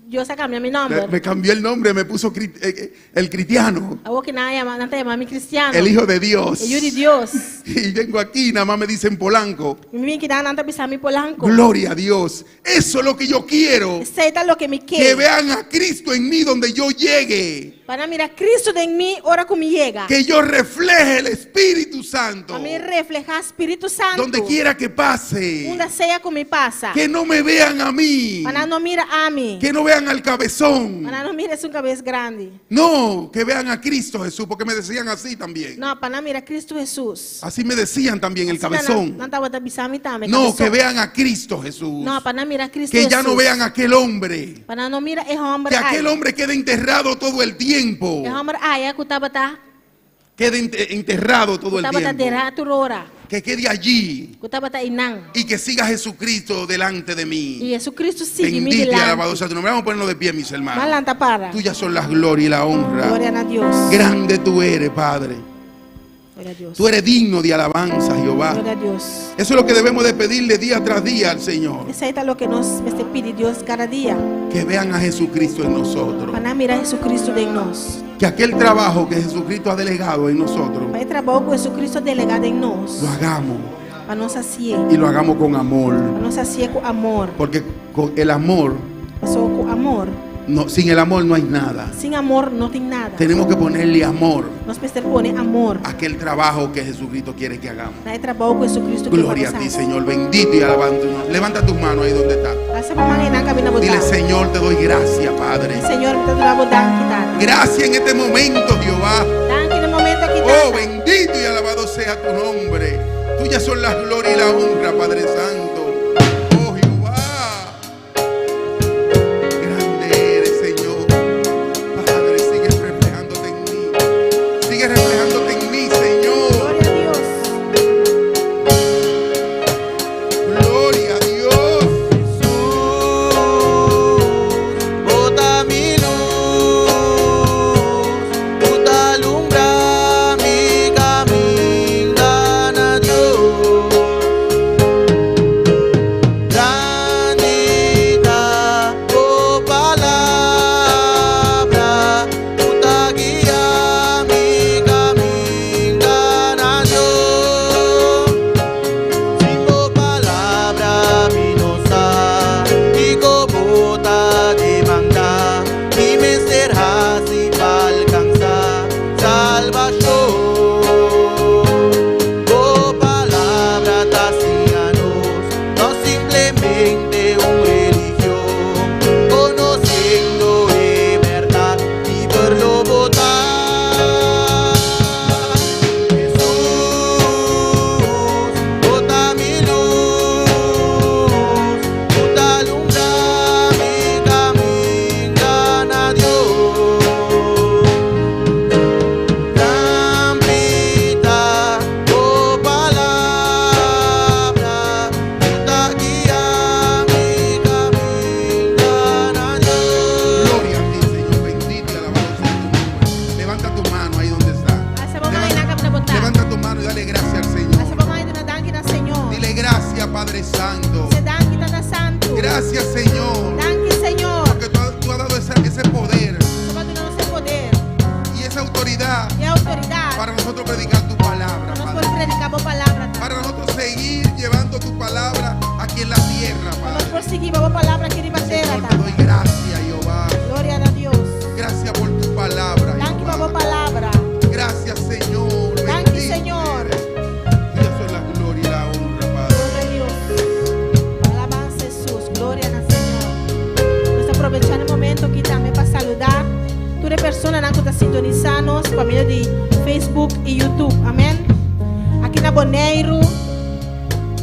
Deus cambiou meu nome. Me cambió el nombre, me puso el cristiano. A que na llama mi cristiano. El hijo de Dios. Filho de Deus. Y vengo aquí, nada más me dicen Polanco. Me que dá nanta visa mi Polanco. Gloria a Dios. Eso es lo que yo quiero. Aceita lo que me Que quer. vean a Cristo en mí donde yo llegue. Para mirar Cristo em mim, ora como chega. Que yo refleje el Espíritu Santo. Para mim reflejar Espírito Santo. Donde quiera que pase. Onde seja como passa. Que no me vean a mí. Para não mira a mim. Que no vean al cabezón. Para não mira sua cabeça grande. No, que vean a Cristo Jesús, porque me decían así también. Não, para não mira Cristo Jesus. Así me decían también el cabezón. Não estava da bisami também. No, que vean a Cristo Jesús. Não, para não mira Cristo Que Jesus. ya no vean a aquel hombre. Para não mira é homem. Que aquel hombre quede enterrado todo el tiempo. É homem aí que estava tá. Quede enterrado todo el Estava tá tiempo. derrato ora. Que quede allí. Que estava tá inang. Y que siga Jesucristo delante de mí. E Jesus Cristo sigue me Bendito y alabado delante. sea tu nombre. Vamos a ponernos de pie, mis hermanos. Malanta para. Tuyas son las glorias y la honra. Glória a Deus. Grande tú eres, Padre. Gloria a Dios. Tú eres digno de alabanza, Jehová. Gloria a Dios. Eso es lo que debemos de pedirle día tras día al Señor. Eso es lo que nos pide Dios cada día. Que vean a Jesucristo en nosotros. Para mirar a Jesucristo en nos. Que aquel trabajo que Jesucristo ha delegado en nosotros, Para el trabajo que Jesucristo delegado en nos. lo hagamos. Para nos hacer. Y lo hagamos con amor. Para nos hacer con amor. Porque con el amor, Eso con amor. no, sin el amor no hay nada. Sin amor no tiene nada. Tenemos que ponerle amor Nos pone amor. a aquel trabajo que Jesucristo quiere que hagamos. Para el trabajo que Jesucristo Gloria a ti, Señor. Bendito y alabado. Levanta tus manos ahí donde estás. Dile, Señor, te doy gracias, Padre. Señor, te doy gracias. Gracias en este momento, Jehová. Oh, Oh, bendito y alabado sea tu nombre. Tuyas son las glorias y la honra, Padre Santo. Oh, Jehová. Grande eres, Señor. Padre, sigue reflejándote en mí. Sigue reflejándote en mí, Señor. Gloria a Dios. Gloria a Dios. Bota mi luz, bota alumbra mi camino, gana Dios. Granita, oh palabra, bota guía mi camino, gana Dios. Cinco palabras vinosa y cobota de manda y me será si va alcanzar salvación. Oh palabra tacianos, no simplemente un religión, conociendo en verdad y verlo votar. Jesús, bota mi luz, bota alumbra mi camino, gana Dios. Trampita, oh palabra, bota guía mi camino, gana Dios. Gloria a ti, Señor. Bendito y alabado sea tu nombre. Levanta tu mano ahí donde está. Levanta tu mano y dale gracias al Señor. Dile gracias, Padre Santo. Gracias, Señor. Porque tú has dado ese poder y esa autoridad para nosotros predicar tu palabra, Padre. Para nosotros seguir llevando tu palabra aquí en la tierra, Padre. Señor, te doy gracias, Jehová. Gloria a Dios. Gracias por tu palabra, Jehová. Palabra. Gracias, Señor. Thank you, Bendito Señor. eres. Tuyas son la gloria y la honra, Padre. Gloria a Dios. Alabanza a Jesús. Gloria al Señor. Vamos a aprovechar el momento aquí también para saludar toda persona que está sintonizando, familia de Facebook y YouTube. Amén. Aquí en Bonaire,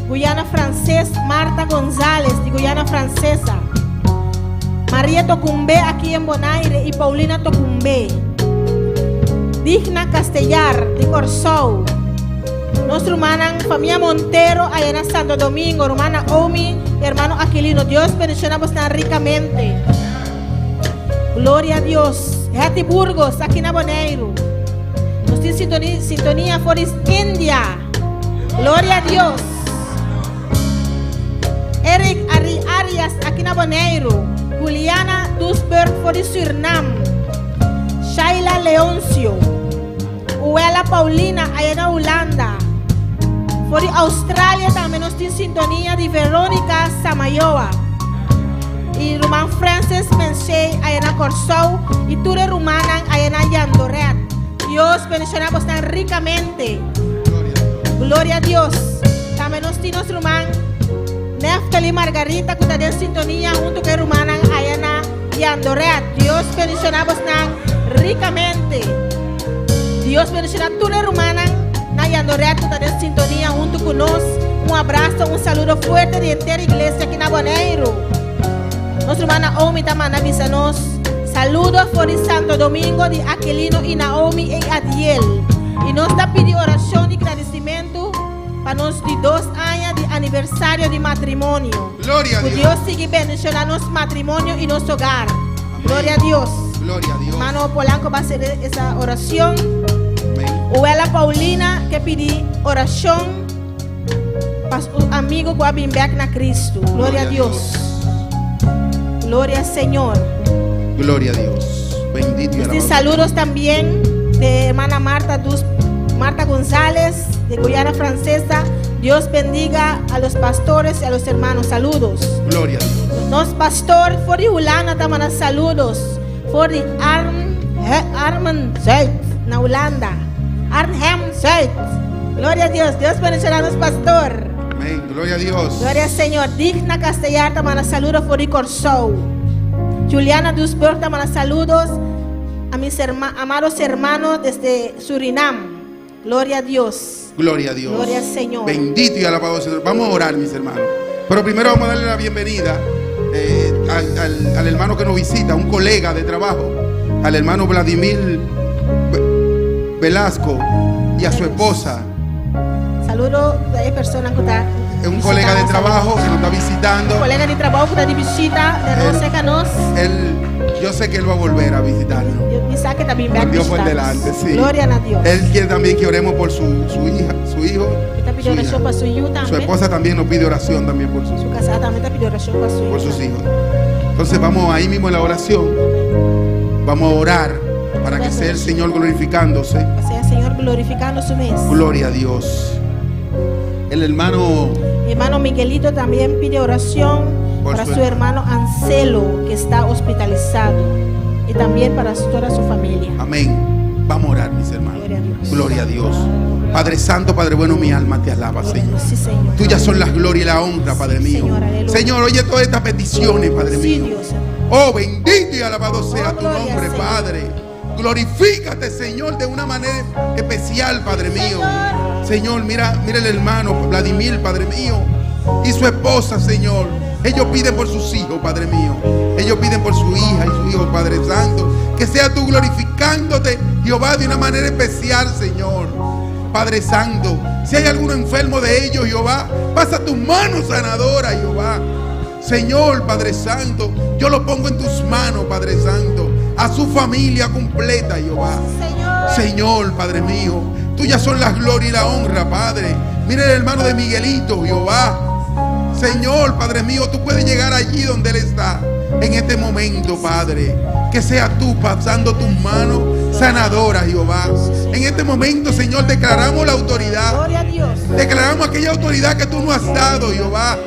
Guyana Francés, Marta González de Guyana Francesa. María Tocumbe aquí en Bonaire y Paulina Tocumbe. Digna Castellar de Corsou. Nuestra hermana familia Montero allá en Santo Domingo, hermana Omi, hermano Aquilino. Dios bendicionamos tan ricamente. Gloria a Dios. Hati Burgos aquí en Bonaire. Nos tiene sintonía for India. Gloria a Dios. Eric Arias aquí en Bonaire. Juliana Dusberg for Surinam. Shaila Leoncio. Uela Paulina allá en Holanda. For Australia también nos tiene sintonía de Verónica Samayoa. Y Roman Francis Menchey allá en Corsou. Y Ture Rumanan allá en Yandoret. Dios bendicionamos tan ricamente. Gloria a Dios. También nos tiene nuestro hermano Neftali Margarita que está en sintonía junto con Rumanan allá en Yandoret. Dios bendicionamos tan ricamente. Dios bendicionar a toda hermana Yandoret que está en sintonía junto con nosotros. Un abrazo, un saludo fuerte de entera iglesia aquí en Bonaire. Nuestra hermana Omi también avísanos. Saludos por el Santo Domingo de Aquilino y Naomi y Adiel. Y nos está pidiendo oración y agradecimiento para nuestros 2 años de aniversario de matrimonio. Gloria a Que Dios. Dios sigue bendiciendo nuestro matrimonio y nuestro hogar. Gloria a Dios. Gloria a Dios. Hermano Polanco va a hacer esa oración. Amén. Uela Paulina, que pedir oración para su amigo que va a venir a Cristo. Gloria a Dios. Gloria al Señor. Gloria a Dios. Bendito y alabado. Saludos también de hermana Marta González de Guyana Francesa. Dios bendiga a los pastores y a los hermanos. Saludos. Gloria a Dios. Nos pastor for the Hulana tamana saludos. For the Armen Zuid na Holanda. Arnhem Zuid. Gloria a Dios. Dios bendiga a los pastor. Amén. Gloria a Dios. Gloria al Señor. Digna Castellar tamana saludos for the Corsou. Juliana Dusberg tamana saludos a mis amados hermanos desde Surinam. Gloria a Dios. Gloria a Dios. Gloria al Señor. Bendito y alabado Señor. Vamos a orar, mis hermanos. Pero primero vamos a darle la bienvenida al hermano que nos visita, un colega de trabajo, al hermano Vladimir Velasco y a su esposa. Saludo a las personas que están. Es un colega de trabajo que nos está visitando. Un colega de trabajo que está de visita de Rosecanos. Yo sé que él va a volver a visitarnos. Yo que también va a Con Dios por delante, sí. Gloria a Dios. Él quiere también que oremos por su hija, su hijo. Está pidiendo oración para su hijo también. Su esposa también nos pide oración también por su casada también está pidiendo oración para su hijo. Por sus hijos. Entonces vamos ahí mismo en la oración. Vamos a orar para que sea el Señor glorificándose. Para que sea el Señor glorificando su mes. Gloria a Dios. El hermano. Mi hermano Miguelito también pide oración para su hermano Ancelo, que está hospitalizado, y también para toda su familia. Amén. Vamos a orar, mis hermanos. Gloria a Dios. Gloria a Dios. Padre Santo, Padre bueno, mi alma te alaba, Señor. Sí, Señor. Tuyas son las glorias y la honra, Padre mío. Señor, oye todas estas peticiones, Padre mío. Dios. Oh, bendito y alabado sea tu nombre, Padre. Glorifícate, Señor, de una manera especial, Padre mío. Señor, mira el hermano Vladimir, Padre mío, y su esposa, Señor. Ellos piden por sus hijos, Padre mío. Ellos piden por su hija y su hijo, Padre Santo. Que sea tú glorificándote, Jehová, de una manera especial, Señor. Padre Santo, si hay alguno enfermo de ellos, Jehová, pasa tus manos sanadoras, Jehová. Señor, Padre Santo, yo lo pongo en tus manos, Padre Santo, a su familia completa, Jehová. Señor, Padre mío, tuyas son las glorias y la honra, Padre. Mira el hermano de Miguelito, Jehová. Señor, Padre mío, tú puedes llegar allí donde él está en este momento, Padre. Que sea tú pasando tus manos sanadoras, Jehová. En este momento, Señor, declaramos la autoridad. Gloria a Dios. Declaramos aquella autoridad que tú nos has dado, Jehová.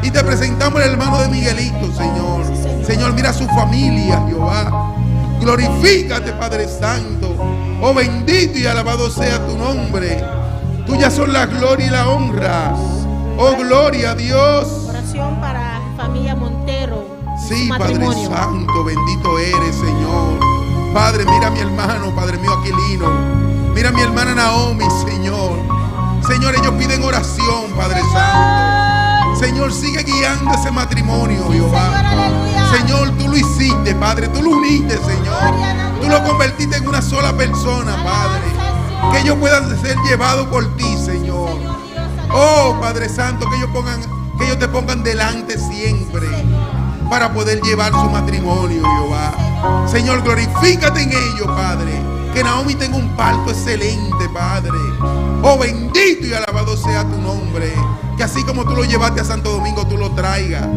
Y te presentamos el hermano de Miguelito, Señor. Señor, mira su familia, Jehová. Glorifícate, Padre Santo. Oh, bendito y alabado sea tu nombre. Tuyas son la gloria y la honra. Oh, gloria a Dios. Oración para familia Montero. Sí, Padre Santo, bendito eres, Señor. Padre, mira a mi hermano, Padre mío, Aquilino. Mira a mi hermana Naomi, Señor. Señor, ellos piden oración, Padre Santo. Señor, sigue guiando ese matrimonio, Jehová. Señor, tú lo hiciste, Padre. Tú lo uniste, Señor. Tú lo convertiste en una sola persona, Padre. Que ellos puedan ser llevados por ti, Señor. Oh, Padre Santo, que ellos te pongan delante siempre para poder llevar su matrimonio, Jehová. Señor, glorifícate en ellos, Padre. Que Naomi tenga un parto excelente, Padre. Oh, bendito y alabado sea tu nombre. Que así como tú lo llevaste a Santo Domingo, tú lo traigas,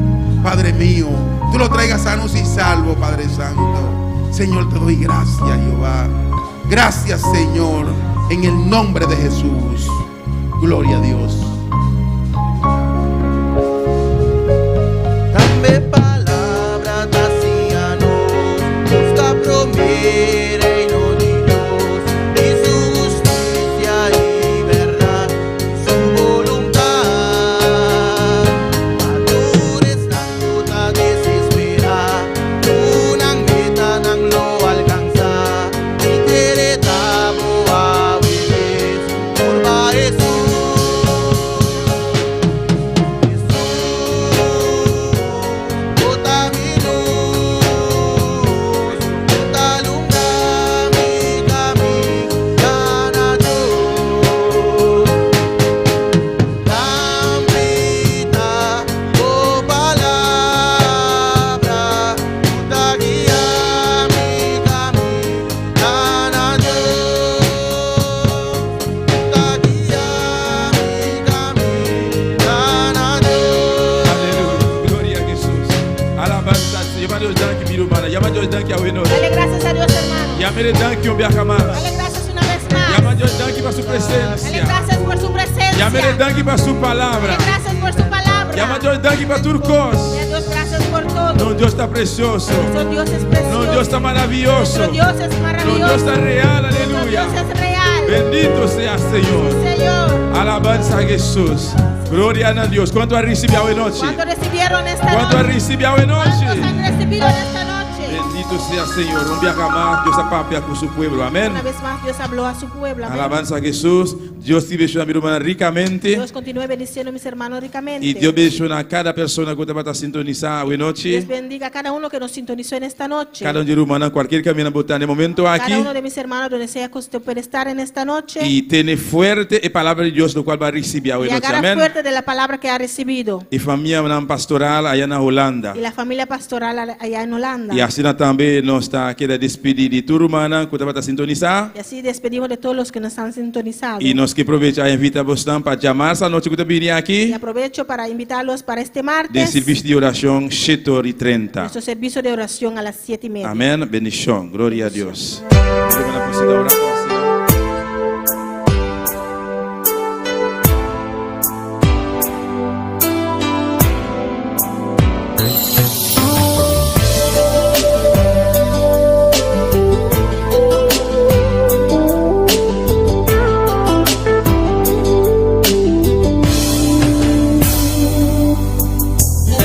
Padre mío. Tú lo traigas sanos y salvos, Padre Santo. Señor, te doy gracias, Jehová. Gracias, Señor, en el nombre de Jesús. Gloria a Dios. Dame palabra dacianos, busca promera y no Dios, y su justicia y verdad, su voluntad. Madures nang tuta desespera, unang meta nang lo alcanza, y te retamo a veces por Jesús. Llámele danke un viaje más. Dale gracias una vez más. Llama a Dios danke para su Dale presencia. gracias por su presencia. Llámele danke para su Dale palabra. gracias por su palabra. Llama a Dios danke para turcos. Dale a Dios gracias por todo. No, Dios está precioso. Nuestro Dios es precioso. No, Dios está maravilloso. Nuestro Dios es No, maravilloso. Dios está real. Nuestro Aleluya. Dios es real. Bendito sea Señor. Señor. Alabanza a Jesús. Gloria a Dios. ¿Cuánto ha recibido hoy noche? ¿Cuánto recibieron esta ¿Cuánto ha noche? recibido hoy ¿Cuántos noche? han recibido en esta noche? Bendito sea Señor. Un viaje más. Dios apapia con su pueblo. Amén. Una vez más Dios habló a su pueblo. Amén. Alabanza a Jesús. Dios te bendiga, mi hermana, ricamente. Dios continúe bendiciendo a mis hermanos ricamente. Y Dios bendiga a cada persona que te va a sintonizar hoy noche. Dios bendiga a cada uno que nos sintonizó en esta noche. Cada uno de hermana, cualquier camino en el momento aquí. Cada uno de mis hermanos donde sea que usted puede estar en esta noche. Y tiene fuerte la palabra de Dios, lo cual va a recibir hoy Y noche. agarra Amén. fuerte de la palabra que ha recibido. Y familia pastoral allá en Holanda. Y la familia pastoral allá en Holanda. Y así también nos está queda despedir de tu hermana que te va a sintonizar. Y así despedimos de todos los que nos han sintonizado. Y nos que aprovecha a invitar a vos para llamar esa noche que te viene Y aquí. aprovecho para invitarlos para este De martes. servicio de oración 7:30. Nuestro servicio de oración a las 7:30. Amén. Bendición. Gloria a Dios. Hermana, pues, ahora, pues,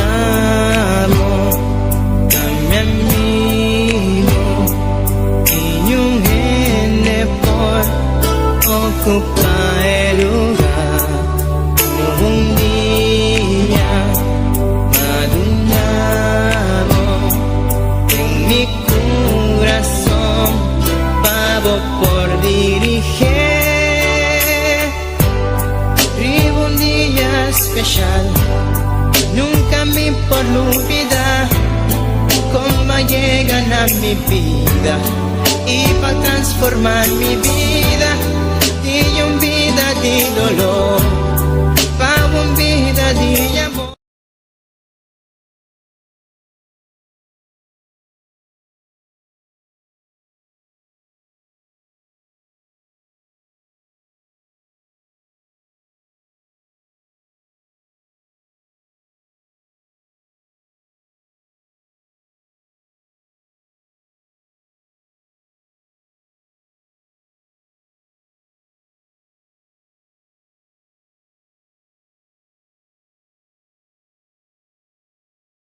Amo kami amigo, inyong hinipot ocupa el lugar. Noong niya madunamo en mi corazón, pavo por dirigir. Vivo un día especial, nunca me por olvidar cómo llegan a mi vida y para transformar mi vida, y un vida de dolor.